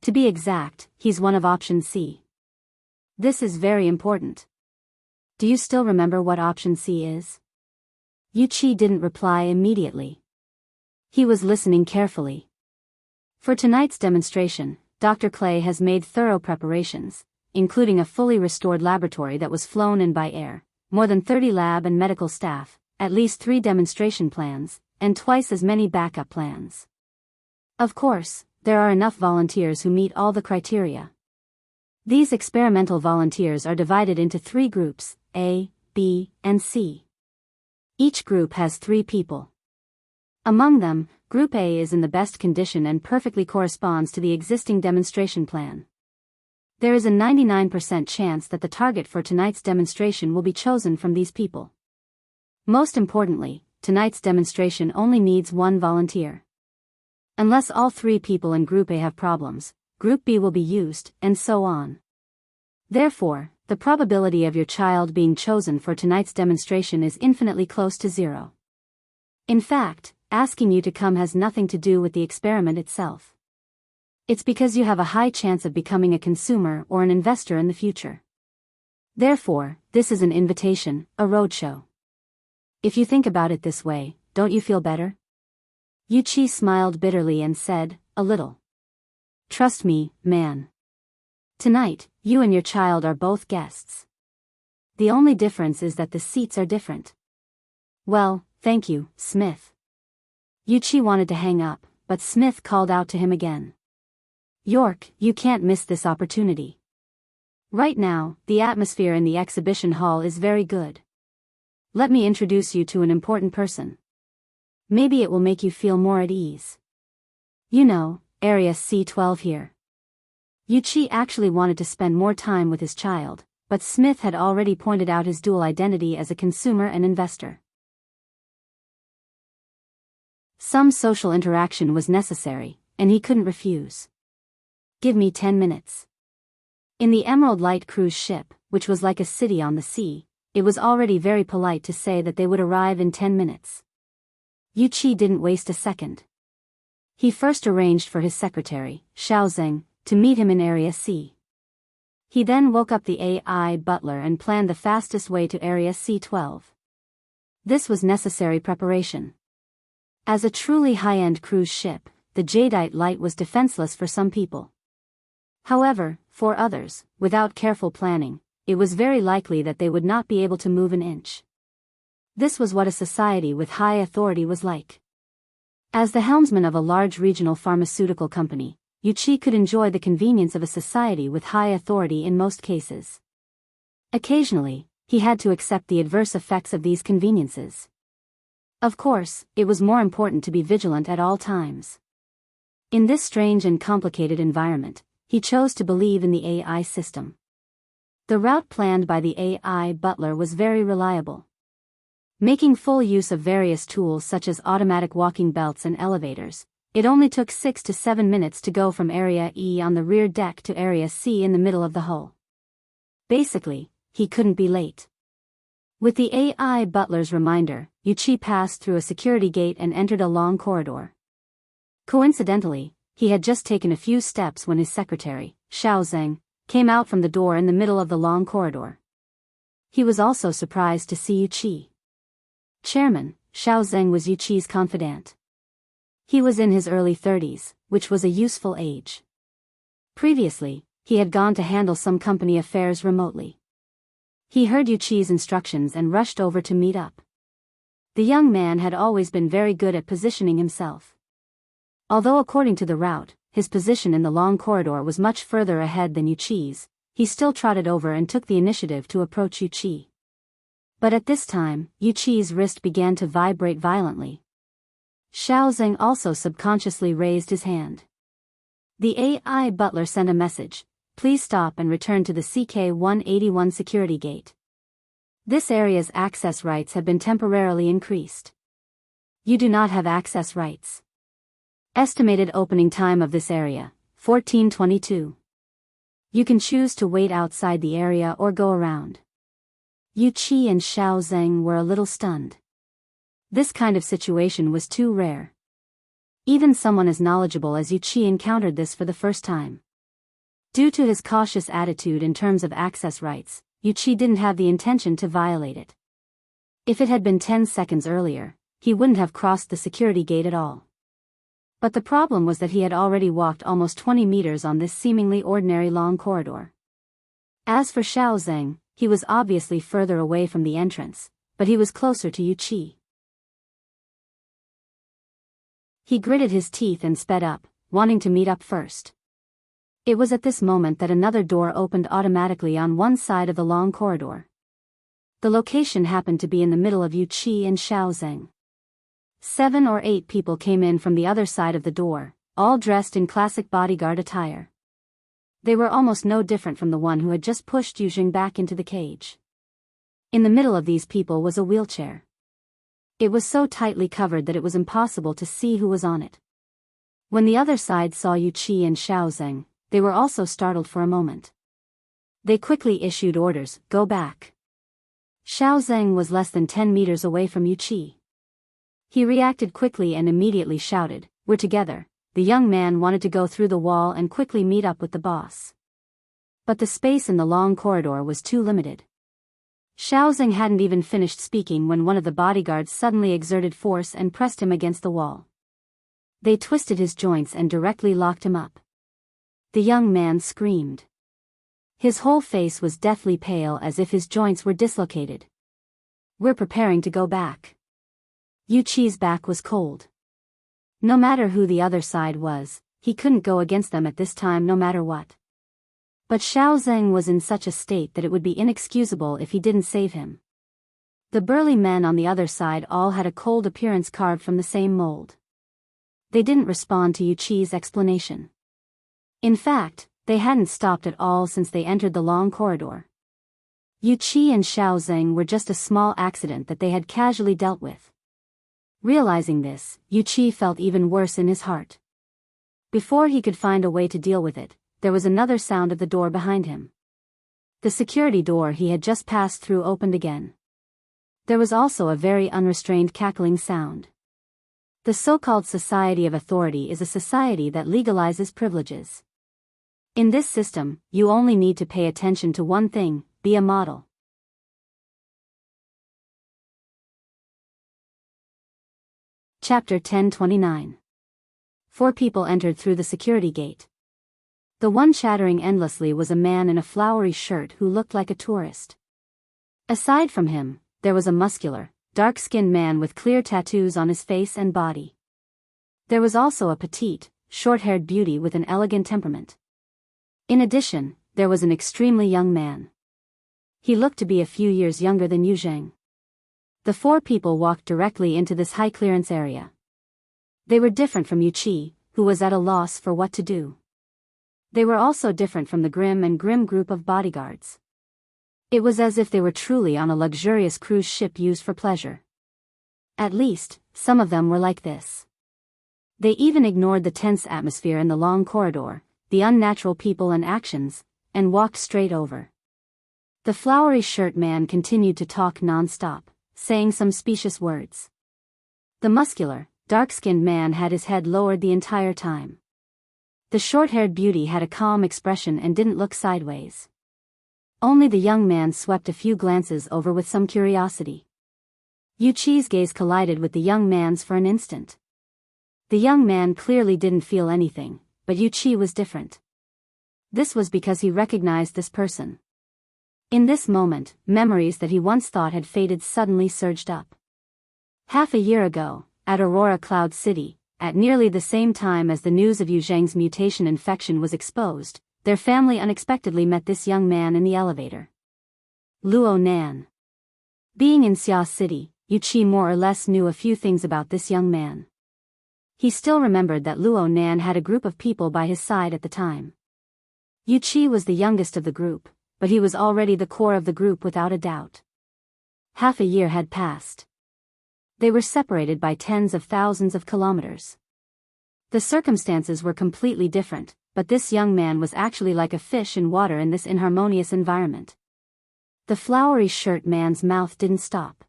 To be exact, he's one of option C. This is very important. Do you still remember what option C is?" Yu Qi didn't reply immediately. He was listening carefully. For tonight's demonstration, Dr. Clay has made thorough preparations, including a fully restored laboratory that was flown in by air, more than 30 lab and medical staff, at least 3 demonstration plans, and twice as many backup plans. Of course, there are enough volunteers who meet all the criteria. These experimental volunteers are divided into 3 groups, A, B, and C. Each group has 3 people. Among them, Group A is in the best condition and perfectly corresponds to the existing demonstration plan. There is a 99% chance that the target for tonight's demonstration will be chosen from these people. Most importantly, tonight's demonstration only needs 1 volunteer. Unless all 3 people in Group A have problems, Group B will be used, and so on. Therefore, the probability of your child being chosen for tonight's demonstration is infinitely close to 0. In fact, asking you to come has nothing to do with the experiment itself. It's because you have a high chance of becoming a consumer or an investor in the future. Therefore, this is an invitation, a roadshow. If you think about it this way, don't you feel better?" Yu Qi smiled bitterly and said, "A little. Trust me, man. Tonight, you and your child are both guests. The only difference is that the seats are different." "Well, thank you, Smith. Yuchi wanted to hang up, but Smith called out to him again. York, you can't miss this opportunity. Right now, the atmosphere in the exhibition hall is very good. Let me introduce you to an important person. Maybe it will make you feel more at ease. You know, Area C12 here. Yuchi actually wanted to spend more time with his child, but Smith had already pointed out his dual identity as a consumer and investor. Some social interaction was necessary, and he couldn't refuse. Give me 10 minutes. In the Emerald Light cruise ship, which was like a city on the sea, it was already very polite to say that they would arrive in 10 minutes. Yuchi didn't waste a second. He first arranged for his secretary, Xiaozeng, to meet him in Area C. He then woke up the AI butler and planned the fastest way to Area C12. This was necessary preparation. As a truly high-end cruise ship, the Jadeite Light was defenseless for some people. However, for others, without careful planning, it was very likely that they would not be able to move an inch. This was what a society with high authority was like. As the helmsman of a large regional pharmaceutical company, Yuchi could enjoy the convenience of a society with high authority in most cases. Occasionally, he had to accept the adverse effects of these conveniences. Of course, it was more important to be vigilant at all times. In this strange and complicated environment, he chose to believe in the AI system. The route planned by the AI butler was very reliable. Making full use of various tools such as automatic walking belts and elevators, it only took 6 to 7 minutes to go from Area E on the rear deck to Area C in the middle of the hull. Basically, he couldn't be late. With the AI butler's reminder, Yuchi passed through a security gate and entered a long corridor. Coincidentally, he had just taken a few steps when his secretary, Xiaozeng, came out from the door in the middle of the long corridor. He was also surprised to see Yuchi. Chairman, Xiaozeng was Yuchi's confidant. He was in his early 30s, which was a useful age. Previously, he had gone to handle some company affairs remotely. He heard Yuchi's instructions and rushed over to meet up. The young man had always been very good at positioning himself. Although according to the route, his position in the long corridor was much further ahead than Yuchi's, he still trotted over and took the initiative to approach Yuchi. But at this time, Yuchi's wrist began to vibrate violently. Xiaozeng also subconsciously raised his hand. The AI butler sent a message: please stop and return to the CK-181 security gate. This area's access rights have been temporarily increased. You do not have access rights. Estimated opening time of this area, 14:22. You can choose to wait outside the area or go around. Yuchi and Xiaozeng were a little stunned. This kind of situation was too rare. Even someone as knowledgeable as Yuchi encountered this for the first time. Due to his cautious attitude in terms of access rights, Yuchi didn't have the intention to violate it. If it had been 10 seconds earlier, he wouldn't have crossed the security gate at all. But the problem was that he had already walked almost 20 meters on this seemingly ordinary long corridor. As for Xiaozeng, he was obviously further away from the entrance, but he was closer to Yuchi. He gritted his teeth and sped up, wanting to meet up first. It was at this moment that another door opened automatically on one side of the long corridor. The location happened to be in the middle of Yuchi and Xiaozeng. 7 or 8 people came in from the other side of the door, all dressed in classic bodyguard attire. They were almost no different from the one who had just pushed Yuzheng back into the cage. In the middle of these people was a wheelchair. It was so tightly covered that it was impossible to see who was on it. When the other side saw Yuchi and Xiaozeng, they were also startled for a moment. They quickly issued orders, go back. Xiaozeng was less than 10 meters away from Yuchi. He reacted quickly and immediately shouted, we're together. The young man wanted to go through the wall and quickly meet up with the boss. But the space in the long corridor was too limited. Xiaozeng hadn't even finished speaking when one of the bodyguards suddenly exerted force and pressed him against the wall. They twisted his joints and directly locked him up. The young man screamed. His whole face was deathly pale as if his joints were dislocated. We're preparing to go back. Yuchi's back was cold. No matter who the other side was, he couldn't go against them at this time no matter what. But Xiao Zheng was in such a state that it would be inexcusable if he didn't save him. The burly men on the other side all had a cold appearance carved from the same mold. They didn't respond to Yu Qi's explanation. In fact, they hadn't stopped at all since they entered the long corridor. Yu Qi and Xiao Zheng were just a small accident that they had casually dealt with. Realizing this, Yu Qi felt even worse in his heart. Before he could find a way to deal with it, there was another sound of the door behind him. The security door he had just passed through opened again. There was also a very unrestrained cackling sound. The so-called Society of Authority is a society that legalizes privileges. In this system, you only need to pay attention to one thing: be a model. Chapter 1029. 4 people entered through the security gate. The one chattering endlessly was a man in a flowery shirt who looked like a tourist. Aside from him, there was a muscular, dark-skinned man with clear tattoos on his face and body. There was also a petite, short-haired beauty with an elegant temperament. In addition, there was an extremely young man. He looked to be a few years younger than Yu Zheng. The 4 people walked directly into this high-clearance area. They were different from Yu Qi, who was at a loss for what to do. They were also different from the grim group of bodyguards. It was as if they were truly on a luxurious cruise ship used for pleasure. At least, some of them were like this. They even ignored the tense atmosphere in the long corridor, the unnatural people and actions, and walked straight over. The flowery shirt man continued to talk non-stop, saying some specious words. The muscular, dark-skinned man had his head lowered the entire time. The short-haired beauty had a calm expression and didn't look sideways. Only the young man swept a few glances over with some curiosity. Yu Qi's gaze collided with the young man's for an instant. The young man clearly didn't feel anything, but Yu Qi was different. This was because he recognized this person. In this moment, memories that he once thought had faded suddenly surged up. Half a year ago, at Aurora Cloud City, at nearly the same time as the news of Yu Zheng's mutation infection was exposed, their family unexpectedly met this young man in the elevator. Luo Nan. Being in Xia City, Yu Qi more or less knew a few things about this young man. He still remembered that Luo Nan had a group of people by his side at the time. Yu Qi was the youngest of the group, but he was already the core of the group without a doubt. Half a year had passed. They were separated by tens of thousands of kilometers. The circumstances were completely different, but this young man was actually like a fish in water in this inharmonious environment. The flowery shirt man's mouth didn't stop.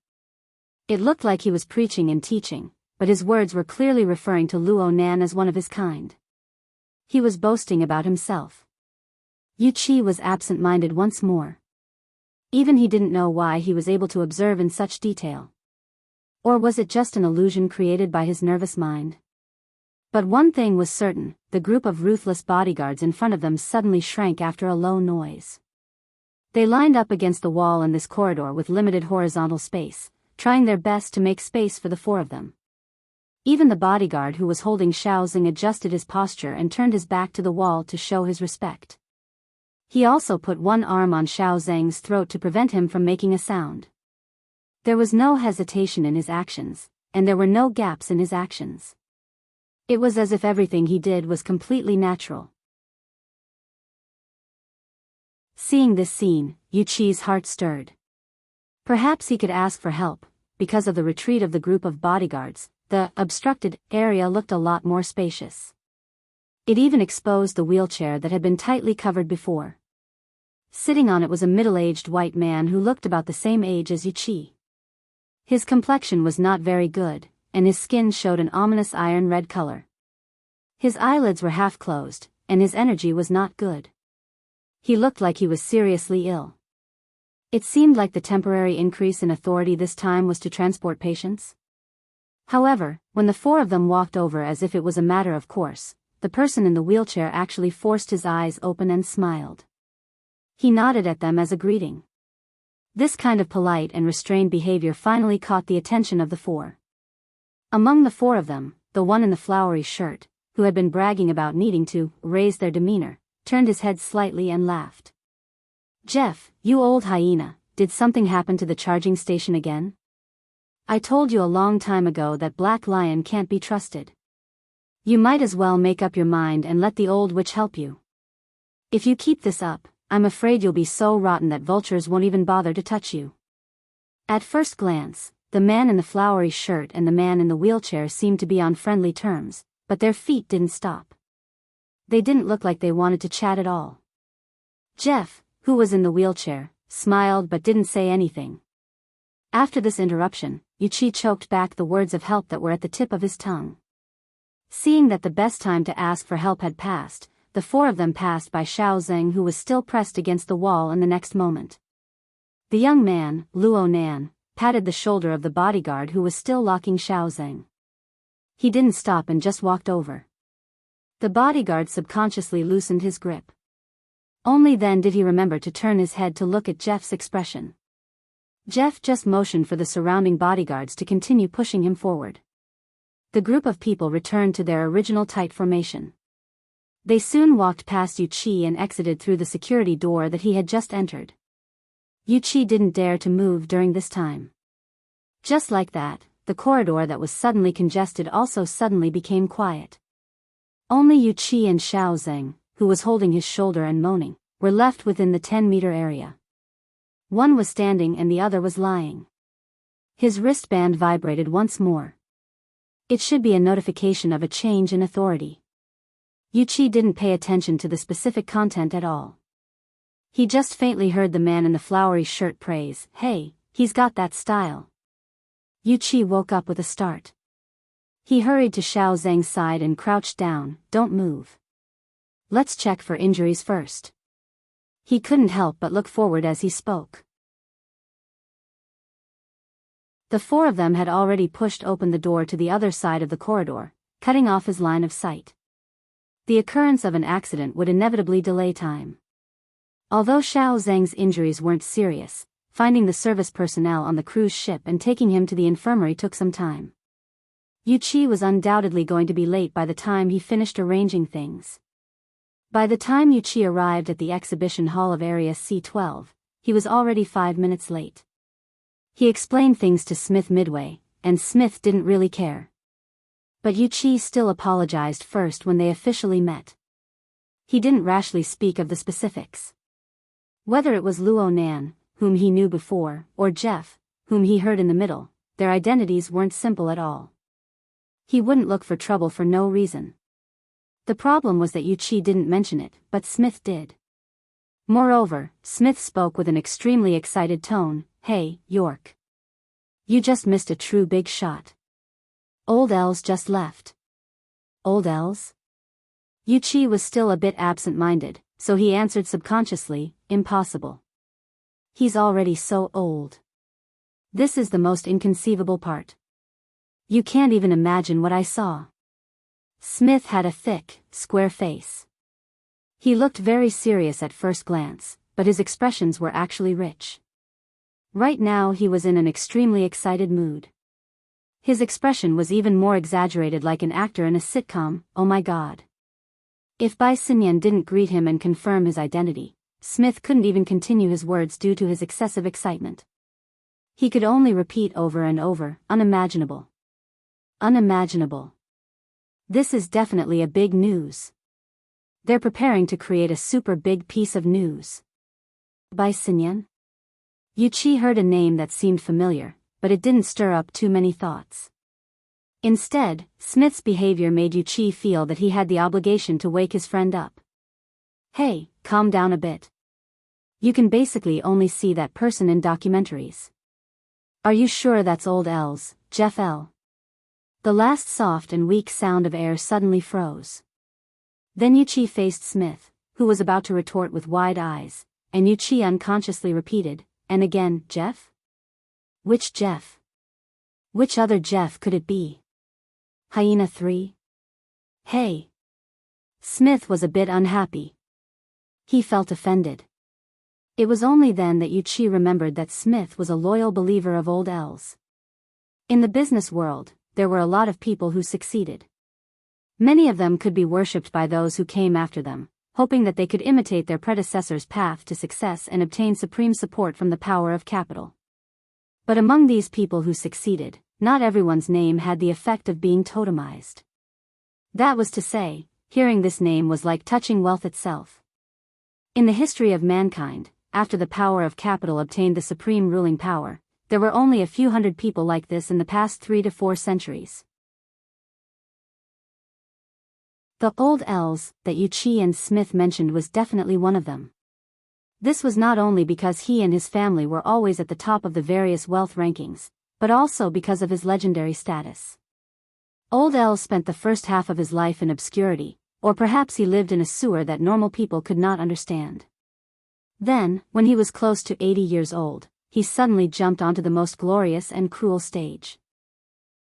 It looked like he was preaching and teaching, but his words were clearly referring to Luo Nan as one of his kind. He was boasting about himself. Yu Qi was absent-minded once more. Even he didn't know why he was able to observe in such detail. Or was it just an illusion created by his nervous mind? But one thing was certain, the group of ruthless bodyguards in front of them suddenly shrank after a low noise. They lined up against the wall in this corridor with limited horizontal space, trying their best to make space for the 4 of them. Even the bodyguard who was holding Xiao Zheng adjusted his posture and turned his back to the wall to show his respect. He also put one arm on Xiao Zheng's throat to prevent him from making a sound. There was no hesitation in his actions, and there were no gaps in his actions. It was as if everything he did was completely natural. Seeing this scene, Yu Qi's heart stirred. Perhaps he could ask for help. Because of the retreat of the group of bodyguards, the obstructed area looked a lot more spacious. It even exposed the wheelchair that had been tightly covered before. Sitting on it was a middle-aged white man who looked about the same age as Yu Qi. His complexion was not very good, and his skin showed an ominous iron red color. His eyelids were half closed, and his energy was not good. He looked like he was seriously ill. It seemed like the temporary increase in authority this time was to transport patients. However, when the 4 of them walked over as if it was a matter of course, the person in the wheelchair actually forced his eyes open and smiled. He nodded at them as a greeting. This kind of polite and restrained behavior finally caught the attention of the 4. Among the 4 of them, the one in the flowery shirt, who had been bragging about needing to raise their demeanor, turned his head slightly and laughed. "Jeff, you old hyena, did something happen to the charging station again? I told you a long time ago that Black Lion can't be trusted. You might as well make up your mind and let the old witch help you. If you keep this up, I'm afraid you'll be so rotten that vultures won't even bother to touch you." At first glance, the man in the flowery shirt and the man in the wheelchair seemed to be on friendly terms, but their feet didn't stop. They didn't look like they wanted to chat at all. Jeff, who was in the wheelchair, smiled but didn't say anything. After this interruption, Yuchi choked back the words of help that were at the tip of his tongue. Seeing that the best time to ask for help had passed, the four of them passed by Xiao Zheng, who was still pressed against the wall in the next moment. The young man, Luo Nan, patted the shoulder of the bodyguard who was still locking Xiao Zheng. He didn't stop and just walked over. The bodyguard subconsciously loosened his grip. Only then did he remember to turn his head to look at Jeff's expression. Jeff just motioned for the surrounding bodyguards to continue pushing him forward. The group of people returned to their original tight formation. They soon walked past Yuchi and exited through the security door that he had just entered. Yuchi didn't dare to move during this time. Just like that, the corridor that was suddenly congested also suddenly became quiet. Only Yuchi and Xiao Zheng, who was holding his shoulder and moaning, were left within the 10-meter area. One was standing and the other was lying. His wristband vibrated once more. It should be a notification of a change in authority. Yuchi didn't pay attention to the specific content at all. He just faintly heard the man in the flowery shirt praise, "Hey, he's got that style." Yuchi woke up with a start. He hurried to Xiao Zheng's side and crouched down. "Don't move. Let's check for injuries first." He couldn't help but look forward as he spoke. The four of them had already pushed open the door to the other side of the corridor, cutting off his line of sight. The occurrence of an accident would inevitably delay time. Although Xiao Zheng's injuries weren't serious, finding the service personnel on the cruise ship and taking him to the infirmary took some time. Yuchi was undoubtedly going to be late by the time he finished arranging things. By the time Yuchi arrived at the exhibition hall of Area C-12, he was already 5 minutes late. He explained things to Smith midway, and Smith didn't really care. But Yuchi still apologized first when they officially met. He didn't rashly speak of the specifics. Whether it was Luo Nan, whom he knew before, or Jeff, whom he heard in the middle, their identities weren't simple at all. He wouldn't look for trouble for no reason. The problem was that Yuchi didn't mention it, but Smith did. Moreover, Smith spoke with an extremely excited tone. "Hey, York. You just missed a true big shot. Old Els just left." "Old Els?" Yuchi was still a bit absent-minded, so he answered subconsciously, "Impossible. He's already so old. This is the most inconceivable part. You can't even imagine what I saw." Smith had a thick, square face. He looked very serious at first glance, but his expressions were actually rich. Right now he was in an extremely excited mood. His expression was even more exaggerated, like an actor in a sitcom. "Oh my God." If Bai Xinyan didn't greet him and confirm his identity, Smith couldn't even continue his words due to his excessive excitement. He could only repeat over and over, "Unimaginable. Unimaginable. This is definitely a big news. They're preparing to create a super big piece of news." Bai Xinyan? Yuchi heard a name that seemed familiar, but it didn't stir up too many thoughts. Instead, Smith's behavior made Yuchi feel that he had the obligation to wake his friend up. "Hey, calm down a bit. You can basically only see that person in documentaries. Are you sure that's old Els, Jeff L?" The last soft and weak sound of air suddenly froze. Then Yuchi faced Smith, who was about to retort with wide eyes, and Yuchi unconsciously repeated, "And again, Jeff? Which Jeff? Which other Jeff could it be? Hyena 3? Hey." Smith was a bit unhappy. He felt offended. It was only then that Yuchi remembered that Smith was a loyal believer of old Els. In the business world, there were a lot of people who succeeded. Many of them could be worshipped by those who came after them, hoping that they could imitate their predecessors' path to success and obtain supreme support from the power of capital. But among these people who succeeded, not everyone's name had the effect of being totemized. That was to say, hearing this name was like touching wealth itself. In the history of mankind, after the power of capital obtained the supreme ruling power, there were only a few hundred people like this in the past 3 to 4 centuries. The old elves that Yuchi and Smith mentioned was definitely one of them. This was not only because he and his family were always at the top of the various wealth rankings, but also because of his legendary status. Old Elves spent the first half of his life in obscurity, or perhaps he lived in a sewer that normal people could not understand. Then, when he was close to 80 years old, he suddenly jumped onto the most glorious and cruel stage.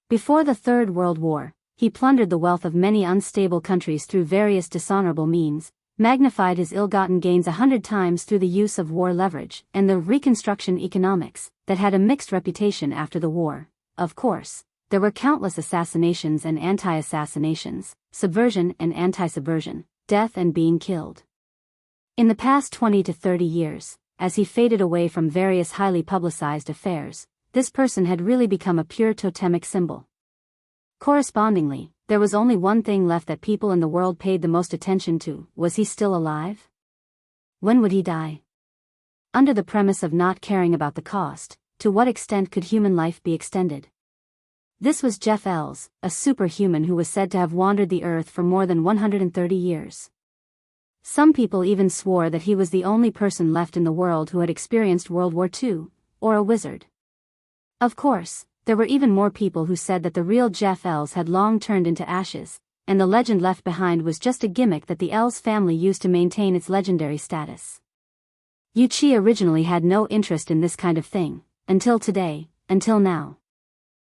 Before the Third World War, he plundered the wealth of many unstable countries through various dishonorable means, magnified his ill-gotten gains 100 times through the use of war leverage and the Reconstruction economics that had a mixed reputation after the war. Of course, there were countless assassinations and anti-assassinations, subversion and anti-subversion, death and being killed. In the past 20 to 30 years, as he faded away from various highly publicized affairs, this person had really become a pure totemic symbol. Correspondingly, there was only one thing left that people in the world paid the most attention to: was he still alive? When would he die? Under the premise of not caring about the cost, to what extent could human life be extended? This was Jeff Ells, a superhuman who was said to have wandered the earth for more than 130 years. Some people even swore that he was the only person left in the world who had experienced World War II, or a wizard. Of course, there were even more people who said that the real Jeff Ells had long turned into ashes, and the legend left behind was just a gimmick that the Ells family used to maintain its legendary status. Yuchi originally had no interest in this kind of thing, until today, until now.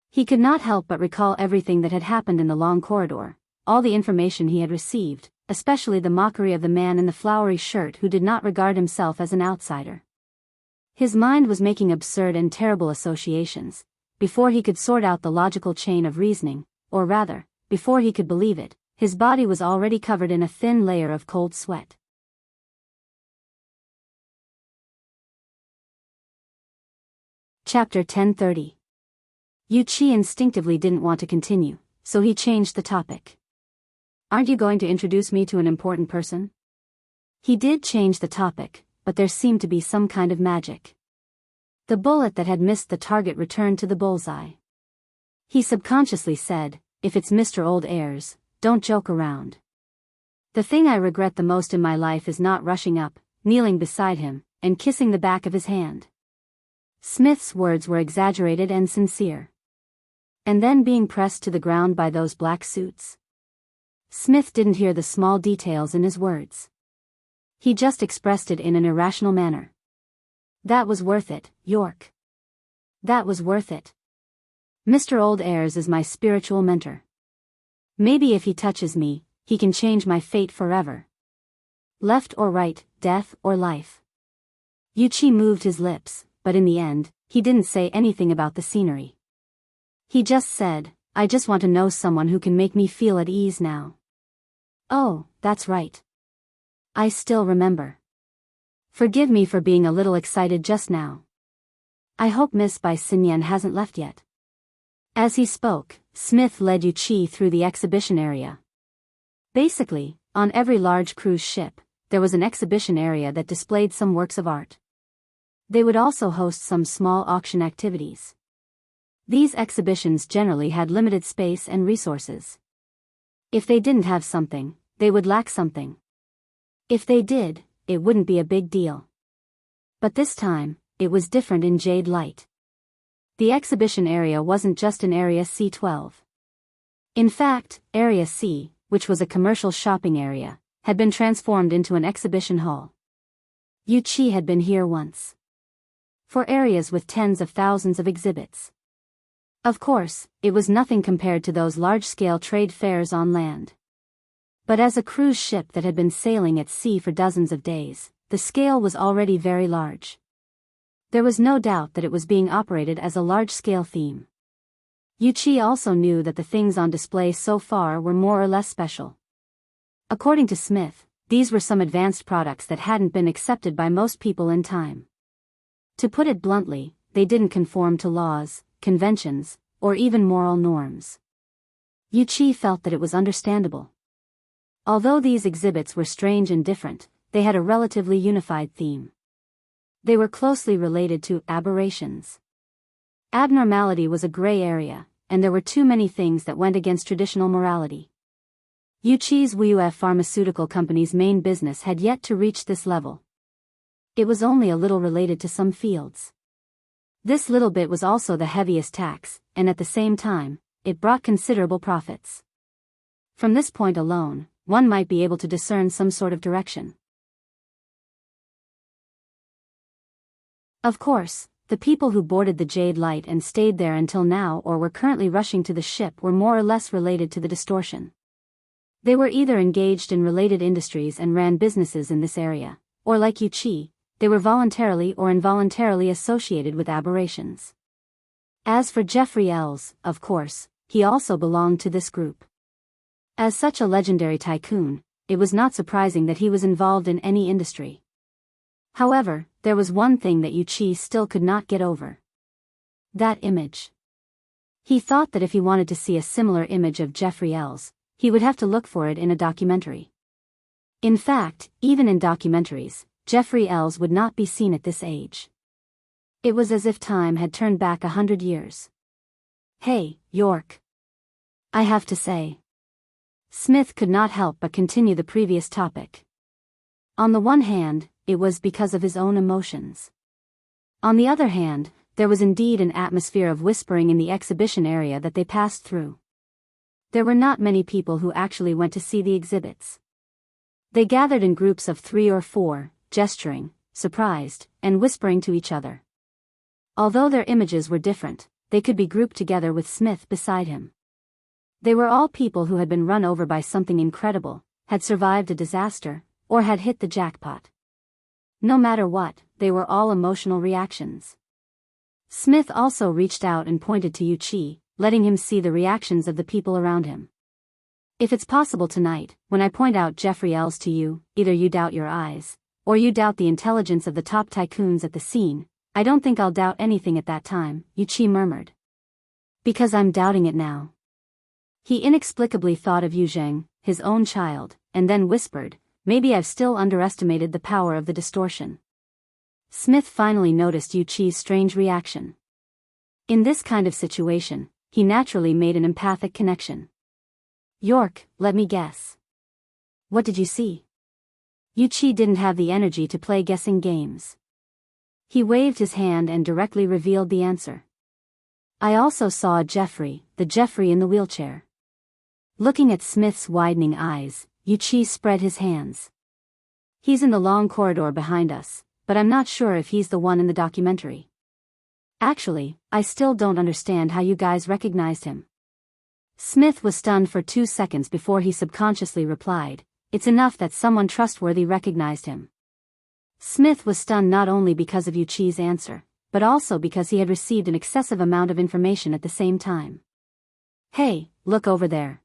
He could not help but recall everything that had happened in the long corridor, all the information he had received, especially the mockery of the man in the flowery shirt who did not regard himself as an outsider. His mind was making absurd and terrible associations. Before he could sort out the logical chain of reasoning, or rather, before he could believe it, his body was already covered in a thin layer of cold sweat. Chapter 10:30. Yuchi instinctively didn't want to continue, so he changed the topic. "Aren't you going to introduce me to an important person?" He did change the topic, but there seemed to be some kind of magic. The bullet that had missed the target returned to the bullseye. He subconsciously said, "If it's Mr. Old Airs, don't joke around. The thing I regret the most in my life is not rushing up, kneeling beside him, and kissing the back of his hand." Smith's words were exaggerated and sincere. And then being pressed to the ground by those black suits. Smith didn't hear the small details in his words. He just expressed it in an irrational manner. "That was worth it, York. That was worth it. Mr. Old Airs is my spiritual mentor. Maybe if he touches me, he can change my fate forever. Left or right, death or life." Yuchi moved his lips, but in the end, he didn't say anything about the scenery. He just said, "I just want to know someone who can make me feel at ease now." "Oh, that's right. I still remember. Forgive me for being a little excited just now. I hope Miss Bai Sinyan hasn't left yet." As he spoke, Smith led Yuchi through the exhibition area. Basically, on every large cruise ship, there was an exhibition area that displayed some works of art. They would also host some small auction activities. These exhibitions generally had limited space and resources. If they didn't have something, they would lack something. If they did, it wouldn't be a big deal. But this time, it was different in Jade Light. The exhibition area wasn't just in Area C12. In fact, Area C, which was a commercial shopping area, had been transformed into an exhibition hall. Yuchi had been here once. For areas with tens of thousands of exhibits. Of course, it was nothing compared to those large-scale trade fairs on land. But as a cruise ship that had been sailing at sea for dozens of days, the scale was already very large. There was no doubt that it was being operated as a large-scale theme. Yuchi also knew that the things on display so far were more or less special. According to Smith, these were some advanced products that hadn't been accepted by most people in time. To put it bluntly, they didn't conform to laws, conventions, or even moral norms. Yuchi felt that it was understandable. Although these exhibits were strange and different, they had a relatively unified theme. They were closely related to aberrations. Abnormality was a gray area, and there were too many things that went against traditional morality. Yuchi's WUF pharmaceutical company's main business had yet to reach this level. It was only a little related to some fields. This little bit was also the heaviest tax, and at the same time, it brought considerable profits. From this point alone, one might be able to discern some sort of direction. Of course, the people who boarded the Jade Light and stayed there until now or were currently rushing to the ship were more or less related to the distortion. They were either engaged in related industries and ran businesses in this area, or like Yuchi, they were voluntarily or involuntarily associated with aberrations. As for Jeffrey Ells, of course, he also belonged to this group. As such a legendary tycoon, it was not surprising that he was involved in any industry. However, there was one thing that Yuchi still could not get over. That image. He thought that if he wanted to see a similar image of Jeffrey Ells, he would have to look for it in a documentary. In fact, even in documentaries, Jeffrey Ells would not be seen at this age. It was as if time had turned back 100 years. Hey, York. I have to say. Smith could not help but continue the previous topic. On the one hand, it was because of his own emotions. On the other hand, there was indeed an atmosphere of whispering in the exhibition area that they passed through. There were not many people who actually went to see the exhibits. They gathered in groups of 3 or 4, gesturing, surprised, and whispering to each other. Although their images were different, they could be grouped together with Smith beside him. They were all people who had been run over by something incredible, had survived a disaster, or had hit the jackpot. No matter what, they were all emotional reactions. Smith also reached out and pointed to Yuchi, letting him see the reactions of the people around him. If it's possible tonight, when I point out Jeffrey Ells to you, either you doubt your eyes, or you doubt the intelligence of the top tycoons at the scene. I don't think I'll doubt anything at that time, Yuchi murmured. Because I'm doubting it now. He inexplicably thought of Yuzheng, his own child, and then whispered, maybe I've still underestimated the power of the distortion. Smith finally noticed Yuchi's strange reaction. In this kind of situation, he naturally made an empathic connection. York, let me guess. What did you see? Yuchi didn't have the energy to play guessing games. He waved his hand and directly revealed the answer. I also saw Jeffrey, the Jeffrey in the wheelchair. Looking at Smith's widening eyes, Yuchi spread his hands. He's in the long corridor behind us, but I'm not sure if he's the one in the documentary. Actually, I still don't understand how you guys recognized him. Smith was stunned for 2 seconds before he subconsciously replied, it's enough that someone trustworthy recognized him. Smith was stunned not only because of Yuchi's answer, but also because he had received an excessive amount of information at the same time. Hey, look over there.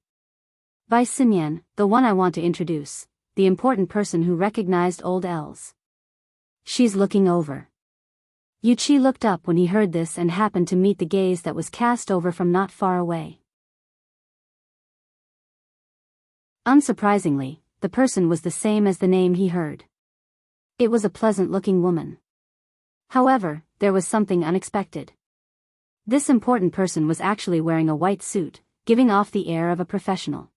By Sinyan, the one I want to introduce, the important person who recognized old Ells. She's looking over. Yuchi looked up when he heard this and happened to meet the gaze that was cast over from not far away. Unsurprisingly, the person was the same as the name he heard. It was a pleasant-looking woman. However, there was something unexpected. This important person was actually wearing a white suit, giving off the air of a professional.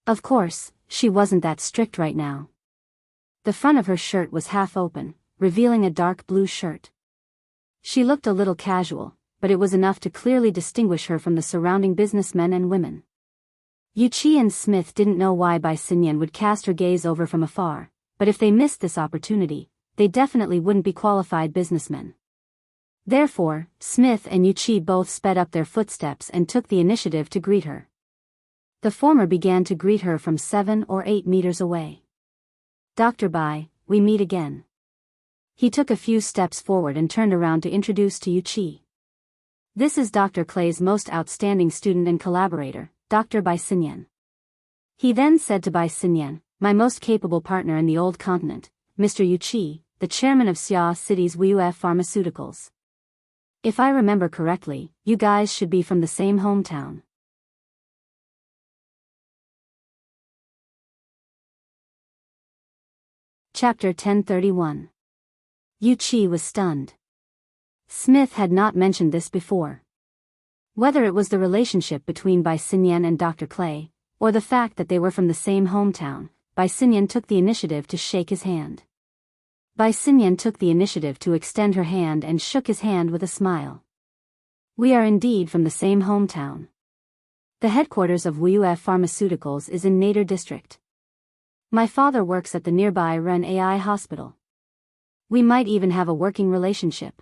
Of course, she wasn't that strict right now. The front of her shirt was half open, revealing a dark blue shirt. She looked a little casual, but it was enough to clearly distinguish her from the surrounding businessmen and women. Yuchi and Smith didn't know why Bai Sinyan would cast her gaze over from afar, but if they missed this opportunity, they definitely wouldn't be qualified businessmen. Therefore, Smith and Yuchi both sped up their footsteps and took the initiative to greet her. The former began to greet her from 7 or 8 meters away. Dr. Bai, we meet again. He took a few steps forward and turned around to introduce to Yuchi. This is Dr. Clay's most outstanding student and collaborator, Dr. Bai Xinyan. He then said to Bai Xinyan, my most capable partner in the old continent, Mr. Yu Qi, the chairman of Xia City's WUF Pharmaceuticals. If I remember correctly, you guys should be from the same hometown. Chapter 1031. Yu Qi was stunned. Smith had not mentioned this before. Whether it was the relationship between Bai Xinyan and Dr. Clay, or the fact that they were from the same hometown, Bai Xinyan took the initiative to shake his hand. Bai Xinyan took the initiative to extend her hand and shook his hand with a smile. We are indeed from the same hometown. The headquarters of WUF Pharmaceuticals is in Nader District. My father works at the nearby Ren AI hospital. We might even have a working relationship.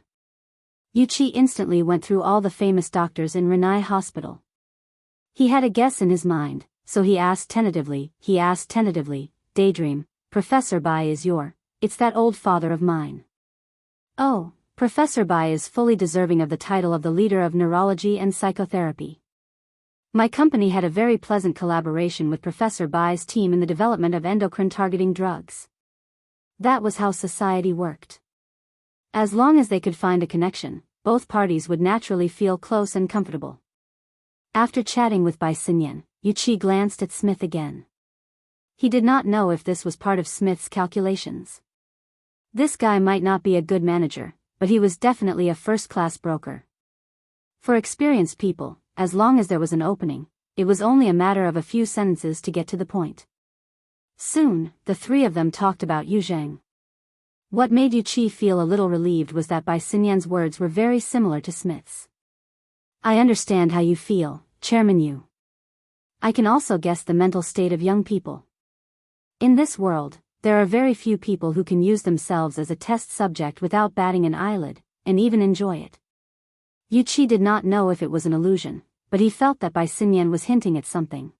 Yu Qi instantly went through all the famous doctors in Renai Hospital. He had a guess in his mind, so he asked tentatively, Daydream, Professor Bai is it's that old father of mine. Oh, Professor Bai is fully deserving of the title of the leader of neurology and psychotherapy. My company had a very pleasant collaboration with Professor Bai's team in the development of endocrine-targeting drugs. That was how society worked. As long as they could find a connection, both parties would naturally feel close and comfortable. After chatting with Bai Xinyan, Yu Qi glanced at Smith again. He did not know if this was part of Smith's calculations. This guy might not be a good manager, but he was definitely a first-class broker. For experienced people, as long as there was an opening, it was only a matter of a few sentences to get to the point. Soon, the three of them talked about Yu Zheng. What made Yu Qi feel a little relieved was that Bai Xinyan's words were very similar to Smith's. I understand how you feel, Chairman Yu. I can also guess the mental state of young people. In this world, there are very few people who can use themselves as a test subject without batting an eyelid, and even enjoy it. Yu Qi did not know if it was an illusion, but he felt that Bai Xinyan was hinting at something.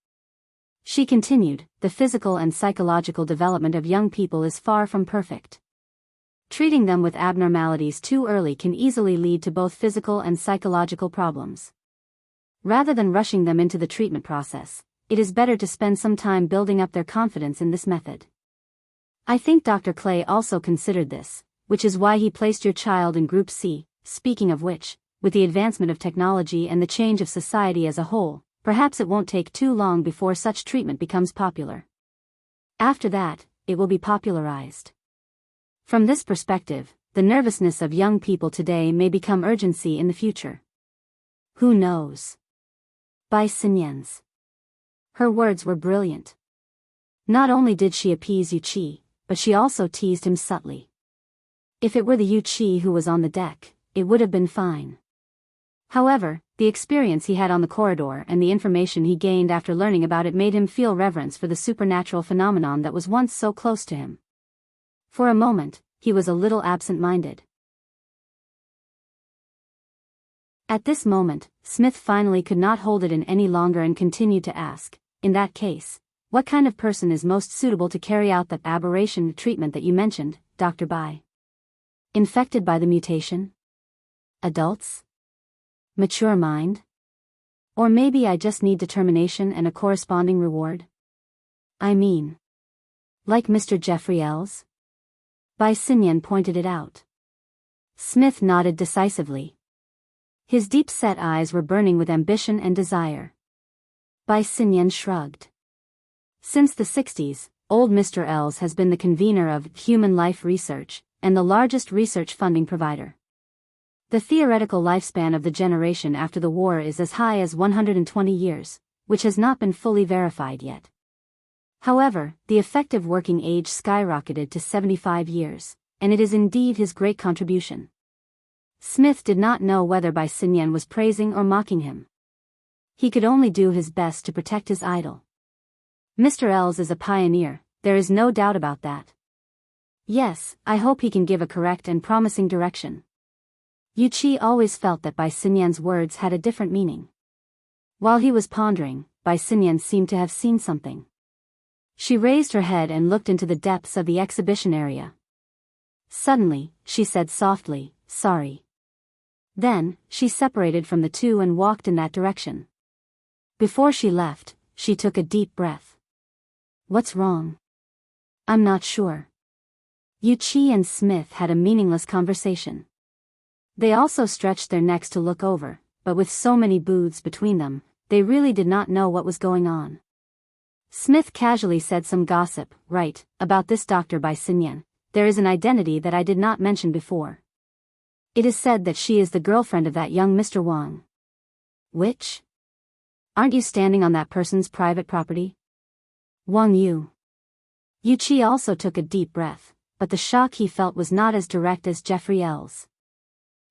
She continued, the physical and psychological development of young people is far from perfect. Treating them with abnormalities too early can easily lead to both physical and psychological problems. Rather than rushing them into the treatment process, it is better to spend some time building up their confidence in this method. I think Dr. Clay also considered this, which is why he placed your child in Group C. Speaking of which, with the advancement of technology and the change of society as a whole, perhaps it won't take too long before such treatment becomes popular. After that, it will be popularized. From this perspective, the nervousness of young people today may become urgency in the future. Who knows? Bai Xinyan's. Her words were brilliant. Not only did she appease Yu Qi, but she also teased him subtly. If it were the Yu Qi who was on the deck, it would have been fine. However, the experience he had on the corridor and the information he gained after learning about it made him feel reverence for the supernatural phenomenon that was once so close to him. For a moment, he was a little absent-minded. At this moment, Smith finally could not hold it in any longer and continued to ask, in that case, what kind of person is most suitable to carry out that aberration treatment that you mentioned, Dr. Bai? Infected by the mutation? Adults? Mature mind? Or maybe I just need determination and a corresponding reward? I mean, like Mr. Jeffrey Ells? Bai Xinyan pointed it out. Smith nodded decisively. His deep-set eyes were burning with ambition and desire. Bai Xinyan shrugged. Since the 60s, old Mr. Ells has been the convener of human life research, and the largest research funding provider. The theoretical lifespan of the generation after the war is as high as 120 years, which has not been fully verified yet. However, the effective working age skyrocketed to 75 years, and it is indeed his great contribution. Smith did not know whether Bai Xinyan was praising or mocking him. He could only do his best to protect his idol. Mr. Ells is a pioneer, there is no doubt about that. Yes, I hope he can give a correct and promising direction. Yu Qi always felt that Bai Xinyan's words had a different meaning. While he was pondering, Bai Xinyan seemed to have seen something. She raised her head and looked into the depths of the exhibition area. Suddenly, she said softly, sorry. Then, she separated from the two and walked in that direction. Before she left, she took a deep breath. What's wrong? I'm not sure. Yuchi and Smith had a meaningless conversation. They also stretched their necks to look over, but with so many booths between them, they really did not know what was going on. Smith casually said some gossip, right, about this doctor by Sinyan. There is an identity that I did not mention before. It is said that she is the girlfriend of that young Mr. Wang. Which? Aren't you standing on that person's private property? Wang Yu. Yuchi also took a deep breath, but the shock he felt was not as direct as Jeffrey L's.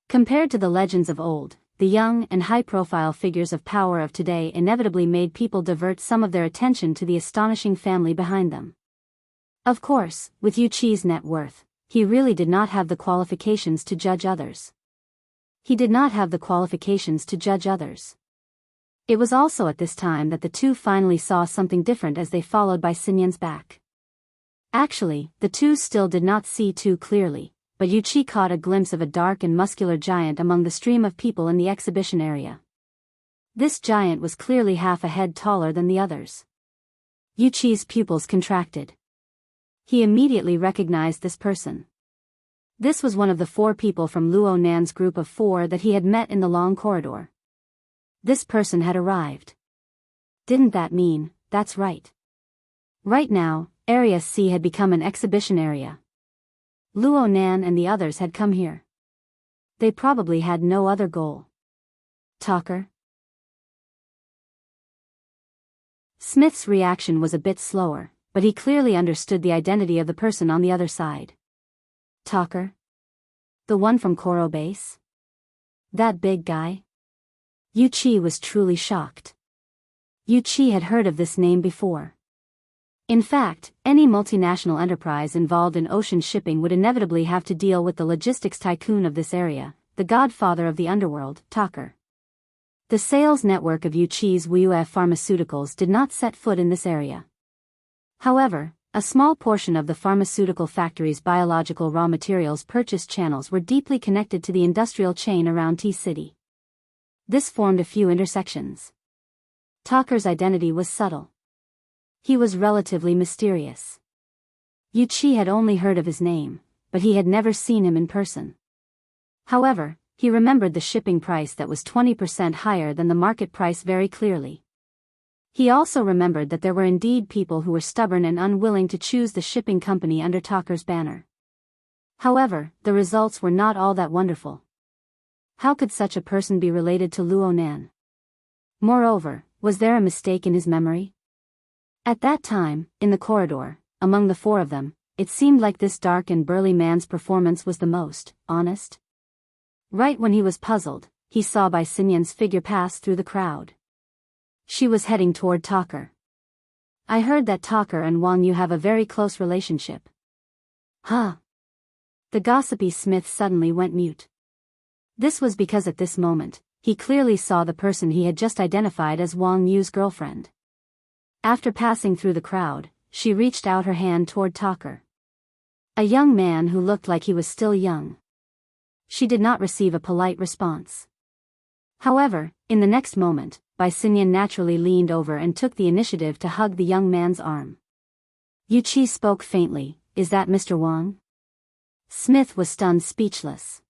Compared to the legends of old, the young and high-profile figures of power of today inevitably made people divert some of their attention to the astonishing family behind them. Of course, with Yuchi's net worth, he really did not have the qualifications to judge others. It was also at this time that the two finally saw something different as they followed by Sinyan's back. Actually, the two still did not see too clearly, but Yuchi caught a glimpse of a dark and muscular giant among the stream of people in the exhibition area. This giant was clearly half a head taller than the others. Yuchi's pupils contracted. He immediately recognized this person. This was one of the 4 people from Luo Nan's group of 4 that he had met in the long corridor. This person had arrived. Didn't that mean, that's right. Right now, Area C had become an exhibition area. Luo Nan and the others had come here. They probably had no other goal. Talker? Smith's reaction was a bit slower, but he clearly understood the identity of the person on the other side. Talker? The one from Koro Base? That big guy? Yuchi was truly shocked. Yuchi had heard of this name before. In fact, any multinational enterprise involved in ocean shipping would inevitably have to deal with the logistics tycoon of this area, the godfather of the underworld, Talker. The sales network of Yuchi's WUF Pharmaceuticals did not set foot in this area. However, a small portion of the pharmaceutical factory's biological raw materials purchase channels were deeply connected to the industrial chain around T-City. This formed a few intersections. Talker's identity was subtle. He was relatively mysterious. Yuchi had only heard of his name, but he had never seen him in person. However, he remembered the shipping price that was 20% higher than the market price very clearly. He also remembered that there were indeed people who were stubborn and unwilling to choose the shipping company under Talker's banner. However, the results were not all that wonderful. How could such a person be related to Luo Nan? Moreover, was there a mistake in his memory? At that time, in the corridor, among the 4 of them, it seemed like this dark and burly man's performance was the most honest. Right when he was puzzled, he saw Bai Sinyan's figure pass through the crowd. She was heading toward Talker. I heard that Talker and Wang Yu have a very close relationship. Huh? The gossipy Smith suddenly went mute. This was because at this moment, he clearly saw the person he had just identified as Wang Yu's girlfriend. After passing through the crowd, she reached out her hand toward Talker. A young man who looked like he was still young. She did not receive a polite response. However, in the next moment, Bai Sinyan naturally leaned over and took the initiative to hug the young man's arm. Yuchi spoke faintly, "Is that Mr. Wang?" Smith was stunned speechless.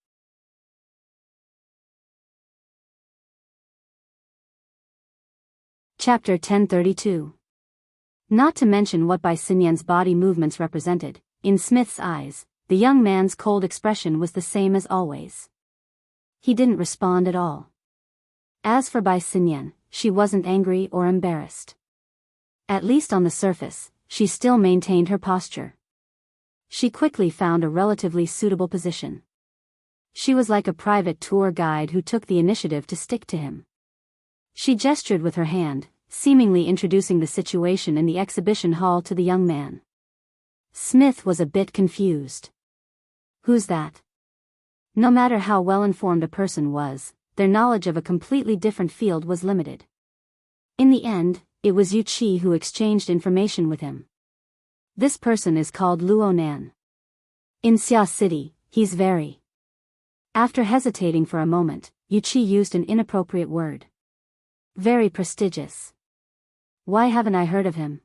Chapter 1032. Not to mention what Bai Sinyan's body movements represented, in Smith's eyes, the young man's cold expression was the same as always. He didn't respond at all. As for Bai Sinyan, she wasn't angry or embarrassed. At least on the surface, she still maintained her posture. She quickly found a relatively suitable position. She was like a private tour guide who took the initiative to stick to him. She gestured with her hand, seemingly introducing the situation in the exhibition hall to the young man. Smith was a bit confused. Who's that? No matter how well-informed a person was, their knowledge of a completely different field was limited. In the end, it was Yuchi who exchanged information with him. This person is called Luo Nan. In Xia City, he's very After hesitating for a moment, Yuchi used an inappropriate word. Very prestigious. Why haven't I heard of him?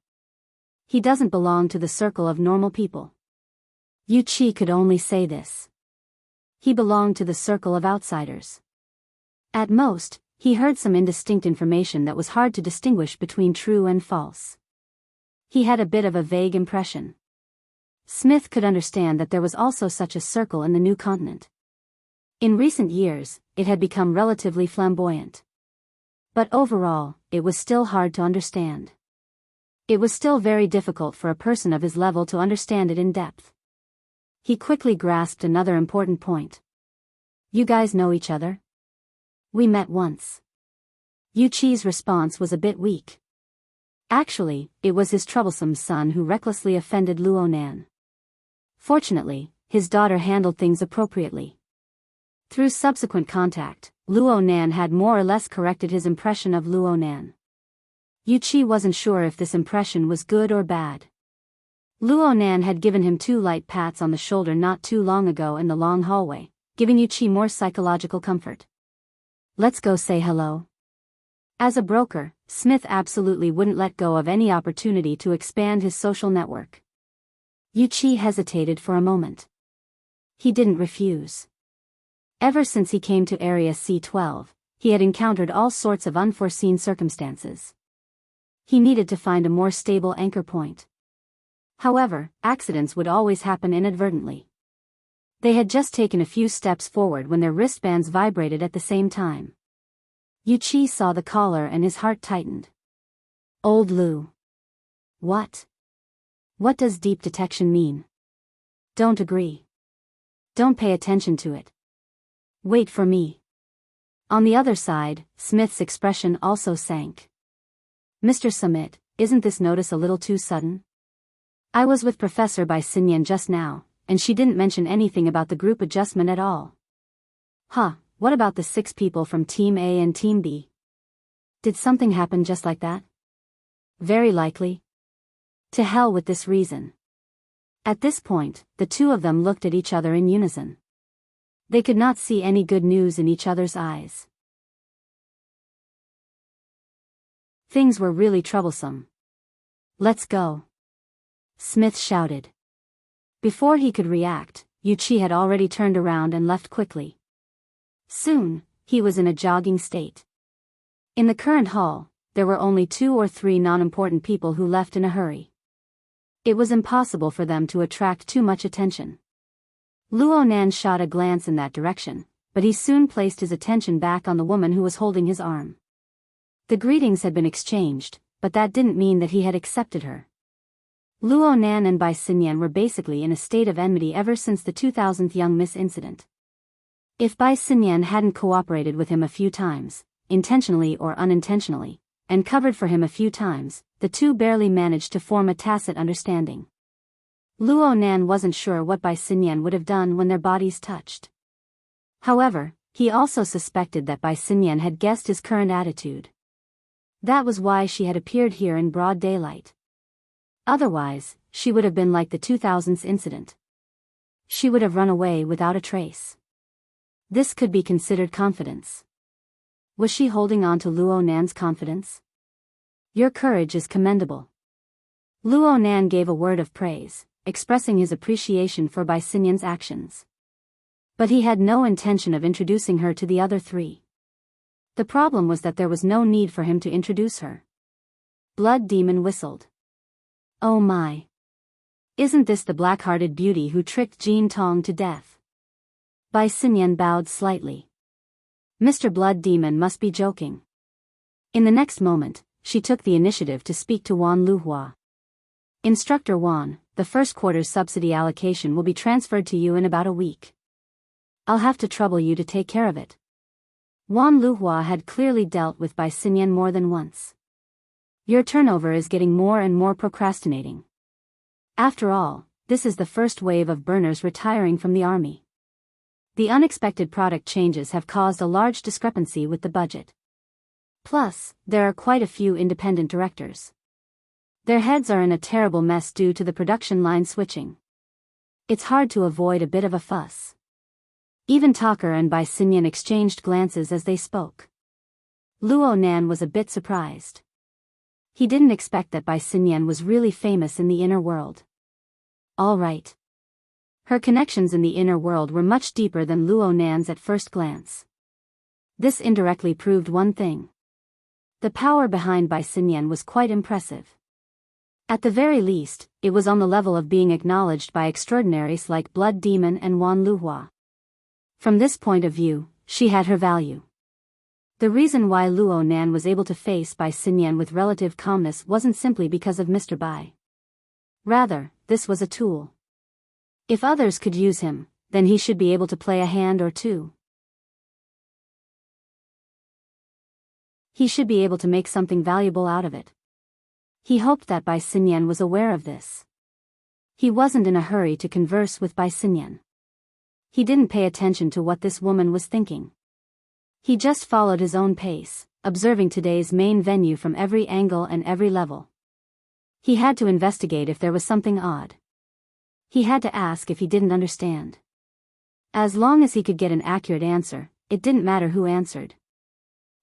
He doesn't belong to the circle of normal people. Yuchi could only say this. He belonged to the circle of outsiders. At most, he heard some indistinct information that was hard to distinguish between true and false. He had a bit of a vague impression. Smith could understand that there was also such a circle in the new continent. In recent years, it had become relatively flamboyant. But overall, it was still hard to understand. It was still very difficult for a person of his level to understand it in depth. He quickly grasped another important point. You guys know each other? We met once. Yuchi's response was a bit weak. Actually, it was his troublesome son who recklessly offended Luonan. Fortunately, his daughter handled things appropriately. Through subsequent contact, Luonan had more or less corrected his impression of Luonan. Yuchi wasn't sure if this impression was good or bad. Luonan had given him 2 light pats on the shoulder not too long ago in the long hallway, giving Yuchi more psychological comfort. Let's go say hello. As a broker, Smith absolutely wouldn't let go of any opportunity to expand his social network. Yuchi hesitated for a moment. He didn't refuse. Ever since he came to Area C-12, he had encountered all sorts of unforeseen circumstances. He needed to find a more stable anchor point. However, accidents would always happen inadvertently. They had just taken a few steps forward when their wristbands vibrated at the same time. Yuchi saw the caller and his heart tightened. Old Lu. What? What does deep detection mean? Don't agree. Don't pay attention to it. Wait for me. On the other side, Smith's expression also sank. Mr. Summit, isn't this notice a little too sudden? I was with Professor Bai Xinyan just now, and she didn't mention anything about the group adjustment at all. Huh, what about the 6 people from Team A and Team B? Did something happen just like that? Very likely. To hell with this reason. At this point, the 2 of them looked at each other in unison. They could not see any good news in each other's eyes. Things were really troublesome. Let's go. Smith shouted. Before he could react, Yuchi had already turned around and left quickly. Soon, he was in a jogging state. In the current hall, there were only 2 or 3 non-important people who left in a hurry. It was impossible for them to attract too much attention. Luonan shot a glance in that direction, but he soon placed his attention back on the woman who was holding his arm. The greetings had been exchanged, but that didn't mean that he had accepted her. Luonan and Bai Xinyan were basically in a state of enmity ever since the 2000th Young Miss incident. If Bai Xinyan hadn't cooperated with him a few times, intentionally or unintentionally, and covered for him a few times, the 2 barely managed to form a tacit understanding. Luonan wasn't sure what Bai Xinyan would have done when their bodies touched. However, he also suspected that Bai Xinyan had guessed his current attitude. That was why she had appeared here in broad daylight. Otherwise, she would have been like the 2000s incident. She would have run away without a trace. This could be considered confidence. Was she holding on to Luonan's confidence? Your courage is commendable. Luonan gave a word of praise, expressing his appreciation for Bai Xinyan's actions. But he had no intention of introducing her to the other 3. The problem was that there was no need for him to introduce her. Blood Demon whistled. Oh my. Isn't this the black-hearted beauty who tricked Jin Tong to death? Bai Xinyan bowed slightly. Mr. Blood Demon must be joking. In the next moment, she took the initiative to speak to Wan Luhua. Instructor Wan, the first quarter's subsidy allocation will be transferred to you in about a week. I'll have to trouble you to take care of it. Wan Luhua had clearly dealt with Bai Xinyan more than once. Your turnover is getting more and more procrastinating. After all, this is the first wave of burners retiring from the army. The unexpected product changes have caused a large discrepancy with the budget. Plus, there are quite a few independent directors. Their heads are in a terrible mess due to the production line switching. It's hard to avoid a bit of a fuss. Even Talker and Bai Xinyan exchanged glances as they spoke. Luo Nan was a bit surprised. He didn't expect that Bai Xinyan was really famous in the inner world. All right. Her connections in the inner world were much deeper than Luo Nan's at first glance. This indirectly proved one thing. The power behind Bai Xinyan was quite impressive. At the very least, it was on the level of being acknowledged by extraordinaries like Blood Demon and Wan Luhua. From this point of view, she had her value. The reason why Luo Nan was able to face Bai Xinyan with relative calmness wasn't simply because of Mr. Bai. Rather, this was a tool. If others could use him, then he should be able to play a hand or two. He should be able to make something valuable out of it. He hoped that Bai Xinyan was aware of this. He wasn't in a hurry to converse with Bai Xinyan. He didn't pay attention to what this woman was thinking. He just followed his own pace, observing today's main venue from every angle and every level. He had to investigate if there was something odd. He had to ask if he didn't understand. As long as he could get an accurate answer, it didn't matter who answered.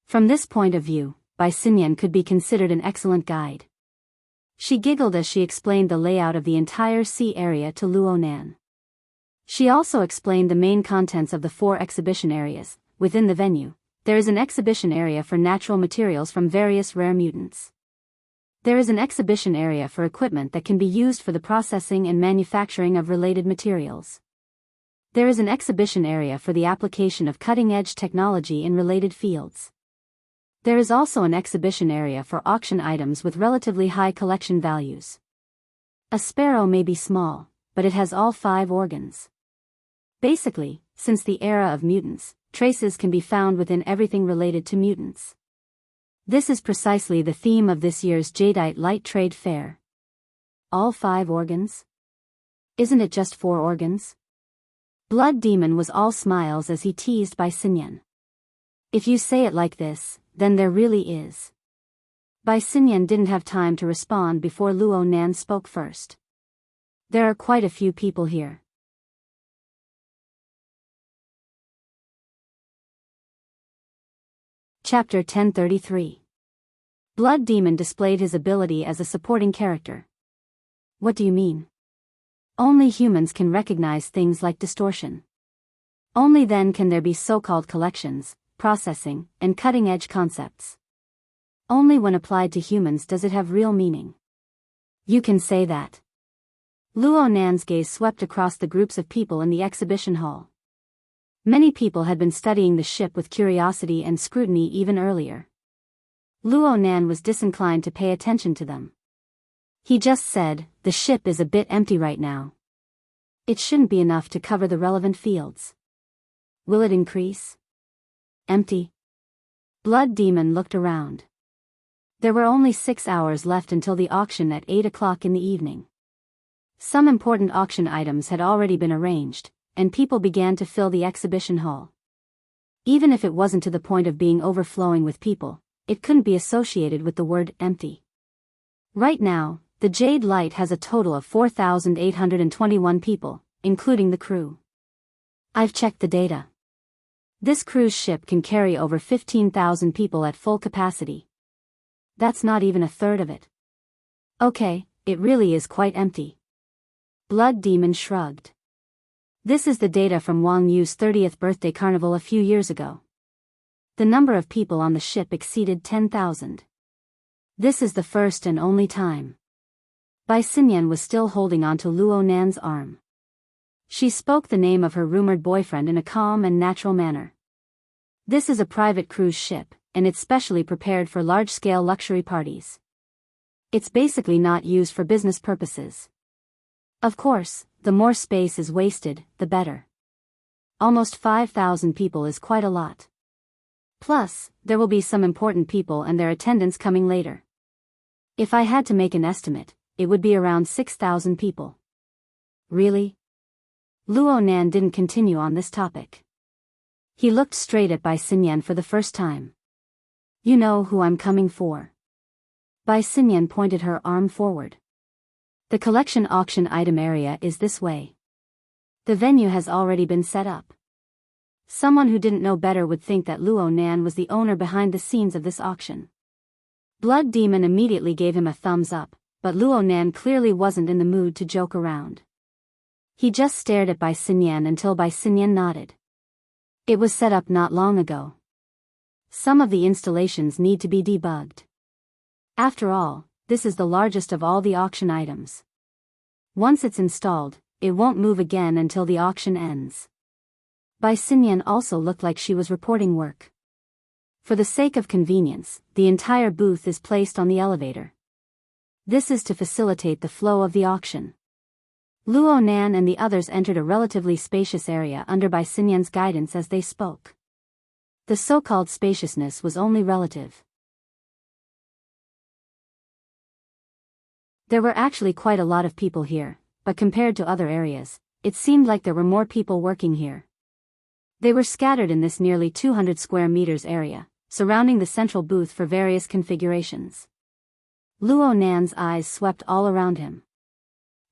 From this point of view, Bai Xinyan could be considered an excellent guide. She giggled as she explained the layout of the entire sea area to Luo Nan. She also explained the main contents of the 4 exhibition areas. Within the venue, there is an exhibition area for natural materials from various rare mutants. There is an exhibition area for equipment that can be used for the processing and manufacturing of related materials. There is an exhibition area for the application of cutting-edge technology in related fields. There is also an exhibition area for auction items with relatively high collection values. A sparrow may be small, but it has all 5 organs. Basically, since the era of mutants, traces can be found within everything related to mutants. This is precisely the theme of this year's Jadeite Light Trade Fair. All 5 organs? Isn't it just 4 organs? Blood Demon was all smiles as he teased Bai Xinyan. If you say it like this, then there really is. Bai Xinyan didn't have time to respond before Luo Nan spoke first. There are quite a few people here. Chapter 1033. Blood Demon displayed his ability as a supporting character. What do you mean? Only humans can recognize things like distortion. Only then can there be so-called collections, processing, and cutting-edge concepts. Only when applied to humans does it have real meaning. You can say that. Luo Nan's gaze swept across the groups of people in the exhibition hall. Many people had been studying the ship with curiosity and scrutiny even earlier. Luo Nan was disinclined to pay attention to them. He just said, "The ship is a bit empty right now. It shouldn't be enough to cover the relevant fields. Will it increase?" Empty? Blood Demon looked around. There were only 6 hours left until the auction at 8 o'clock in the evening. Some important auction items had already been arranged, and people began to fill the exhibition hall. Even if it wasn't to the point of being overflowing with people, it couldn't be associated with the word empty. Right now, the Jade Light has a total of 4,821 people, including the crew. I've checked the data. This cruise ship can carry over 15,000 people at full capacity. That's not even a third of it. Okay, it really is quite empty. Blood Demon shrugged. This is the data from Wang Yu's 30th birthday carnival a few years ago. The number of people on the ship exceeded 10,000. This is the first and only time. Bai Xinyan was still holding onto Luo Nan's arm. She spoke the name of her rumored boyfriend in a calm and natural manner. This is a private cruise ship, and it's specially prepared for large-scale luxury parties. It's basically not used for business purposes. Of course, the more space is wasted, the better. Almost 5,000 people is quite a lot. Plus, there will be some important people and their attendants coming later. If I had to make an estimate, it would be around 6,000 people. Really? Luo Nan didn't continue on this topic. He looked straight at Bai Xinyan for the first time. You know who I'm coming for. Bai Xinyan pointed her arm forward. The collection auction item area is this way. The venue has already been set up. Someone who didn't know better would think that Luo Nan was the owner behind the scenes of this auction. Blood Demon immediately gave him a thumbs up, but Luo Nan clearly wasn't in the mood to joke around. He just stared at Bai Xinyan until Bai Xinyan nodded. It was set up not long ago. Some of the installations need to be debugged. After all, this is the largest of all the auction items. Once it's installed, it won't move again until the auction ends. Bai Xinyan also looked like she was reporting work. For the sake of convenience, the entire booth is placed on the elevator. This is to facilitate the flow of the auction. Luo Nan and the others entered a relatively spacious area under Bai Xinyan's guidance as they spoke. The so-called spaciousness was only relative. There were actually quite a lot of people here, but compared to other areas, it seemed like there were more people working here. They were scattered in this nearly 200 square meters area, surrounding the central booth for various configurations. Luo Nan's eyes swept all around him.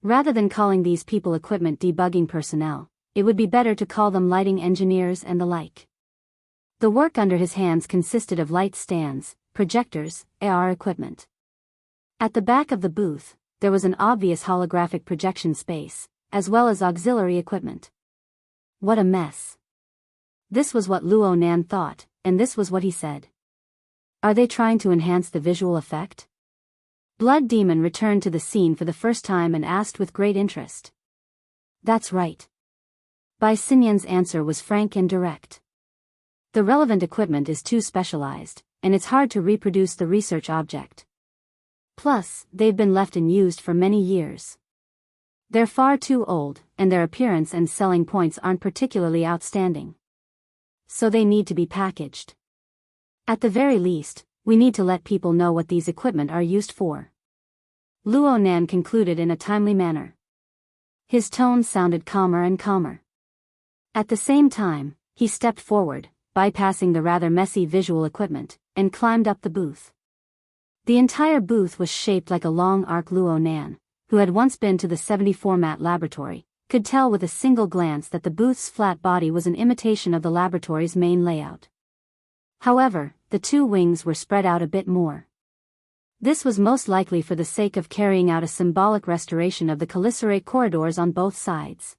Rather than calling these people equipment debugging personnel, it would be better to call them lighting engineers and the like. The work under his hands consisted of light stands, projectors, AR equipment. At the back of the booth, there was an obvious holographic projection space, as well as auxiliary equipment. What a mess. This was what Luo Nan thought, and this was what he said. Are they trying to enhance the visual effect? Blood Demon returned to the scene for the first time and asked with great interest. That's right. Bai Xinyan's answer was frank and direct. The relevant equipment is too specialized, and it's hard to reproduce the research object. Plus, they've been left unused for many years. They're far too old, and their appearance and selling points aren't particularly outstanding. So they need to be packaged. At the very least, we need to let people know what these equipment are used for. Luo Nan concluded in a timely manner. His tone sounded calmer and calmer. At the same time, he stepped forward, bypassing the rather messy visual equipment, and climbed up the booth. The entire booth was shaped like a long arc. Luo Nan, who had once been to the 70-format laboratory, could tell with a single glance that the booth's flat body was an imitation of the laboratory's main layout. However, the two wings were spread out a bit more. This was most likely for the sake of carrying out a symbolic restoration of the calicerae corridors on both sides.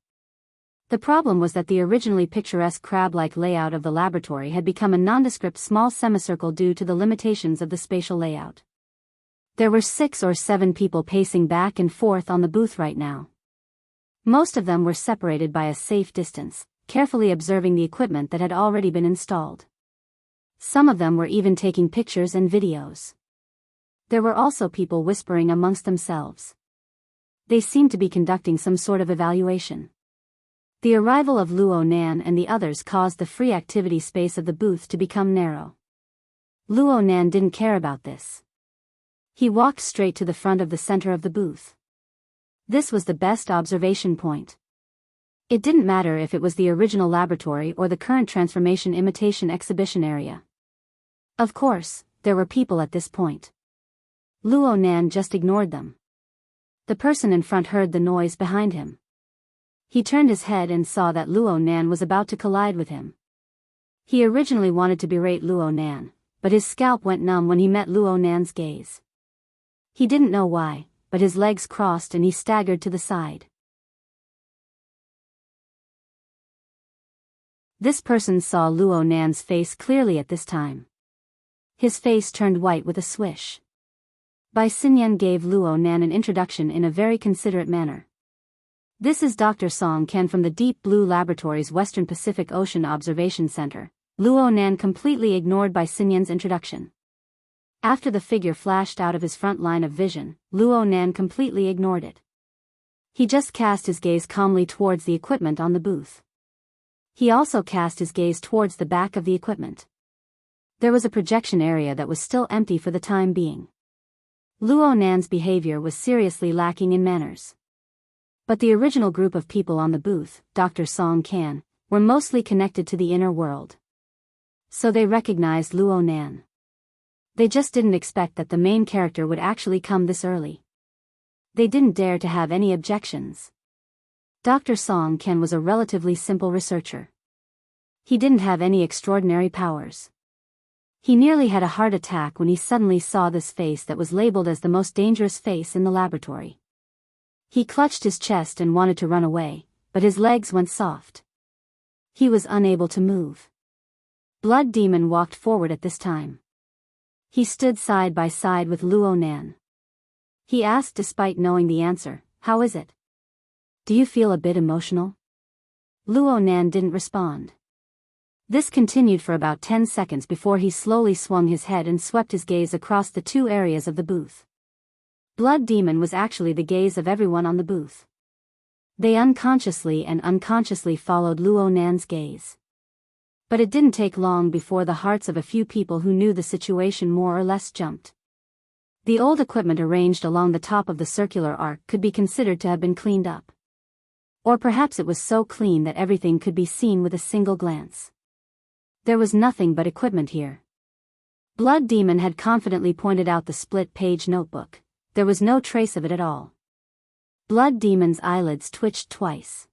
The problem was that the originally picturesque crab-like layout of the laboratory had become a nondescript small semicircle due to the limitations of the spatial layout. There were 6 or 7 people pacing back and forth on the booth right now. Most of them were separated by a safe distance, carefully observing the equipment that had already been installed. Some of them were even taking pictures and videos. There were also people whispering amongst themselves. They seemed to be conducting some sort of evaluation. The arrival of Luo Nan and the others caused the free activity space of the booth to become narrow. Luo Nan didn't care about this. He walked straight to the front of the center of the booth. This was the best observation point. It didn't matter if it was the original laboratory or the current transformation imitation exhibition area. Of course, there were people at this point. Luo Nan just ignored them. The person in front heard the noise behind him. He turned his head and saw that Luo Nan was about to collide with him. He originally wanted to berate Luo Nan, but his scalp went numb when he met Luo Nan's gaze. He didn't know why, but his legs crossed and he staggered to the side. This person saw Luo Nan's face clearly at this time. His face turned white with a swish. Bai Xinyan gave Luo Nan an introduction in a very considerate manner. This is Dr. Song Ken from the Deep Blue Laboratory's Western Pacific Ocean Observation Center. Luo Nan completely ignored Bai Xinyan's introduction. After the figure flashed out of his front line of vision, Luo Nan completely ignored it. He just cast his gaze calmly towards the equipment on the booth. He also cast his gaze towards the back of the equipment. There was a projection area that was still empty for the time being. Luo Nan's behavior was seriously lacking in manners. But the original group of people on the booth, Dr. Song Can, were mostly connected to the inner world. So they recognized Luo Nan. They just didn't expect that the main character would actually come this early. They didn't dare to have any objections. Dr. Song Can was a relatively simple researcher. He didn't have any extraordinary powers. He nearly had a heart attack when he suddenly saw this face that was labeled as the most dangerous face in the laboratory. He clutched his chest and wanted to run away, but his legs went soft. He was unable to move. Blood Demon walked forward at this time. He stood side by side with Luo Nan. He asked despite knowing the answer, "How is it? Do you feel a bit emotional?" Luo Nan didn't respond. This continued for about 10 seconds before he slowly swung his head and swept his gaze across the two areas of the booth. Blood Demon was actually the gaze of everyone on the booth. They unconsciously followed Luo Nan's gaze. But it didn't take long before the hearts of a few people who knew the situation more or less jumped. The old equipment arranged along the top of the circular arc could be considered to have been cleaned up. Or perhaps it was so clean that everything could be seen with a single glance. There was nothing but equipment here. Blood Demon had confidently pointed out the split-page notebook. There was no trace of it at all. Blood Demon's eyelids twitched twice.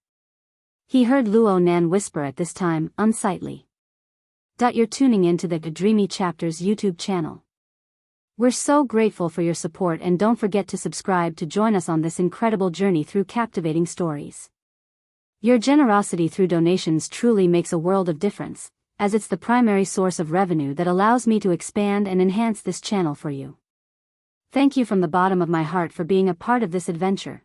He heard Luo Nan whisper at this time, unsightly. You're tuning in to the Dreamy Chapters YouTube channel. We're so grateful for your support, and don't forget to subscribe to join us on this incredible journey through captivating stories. Your generosity through donations truly makes a world of difference, as it's the primary source of revenue that allows me to expand and enhance this channel for you. Thank you from the bottom of my heart for being a part of this adventure.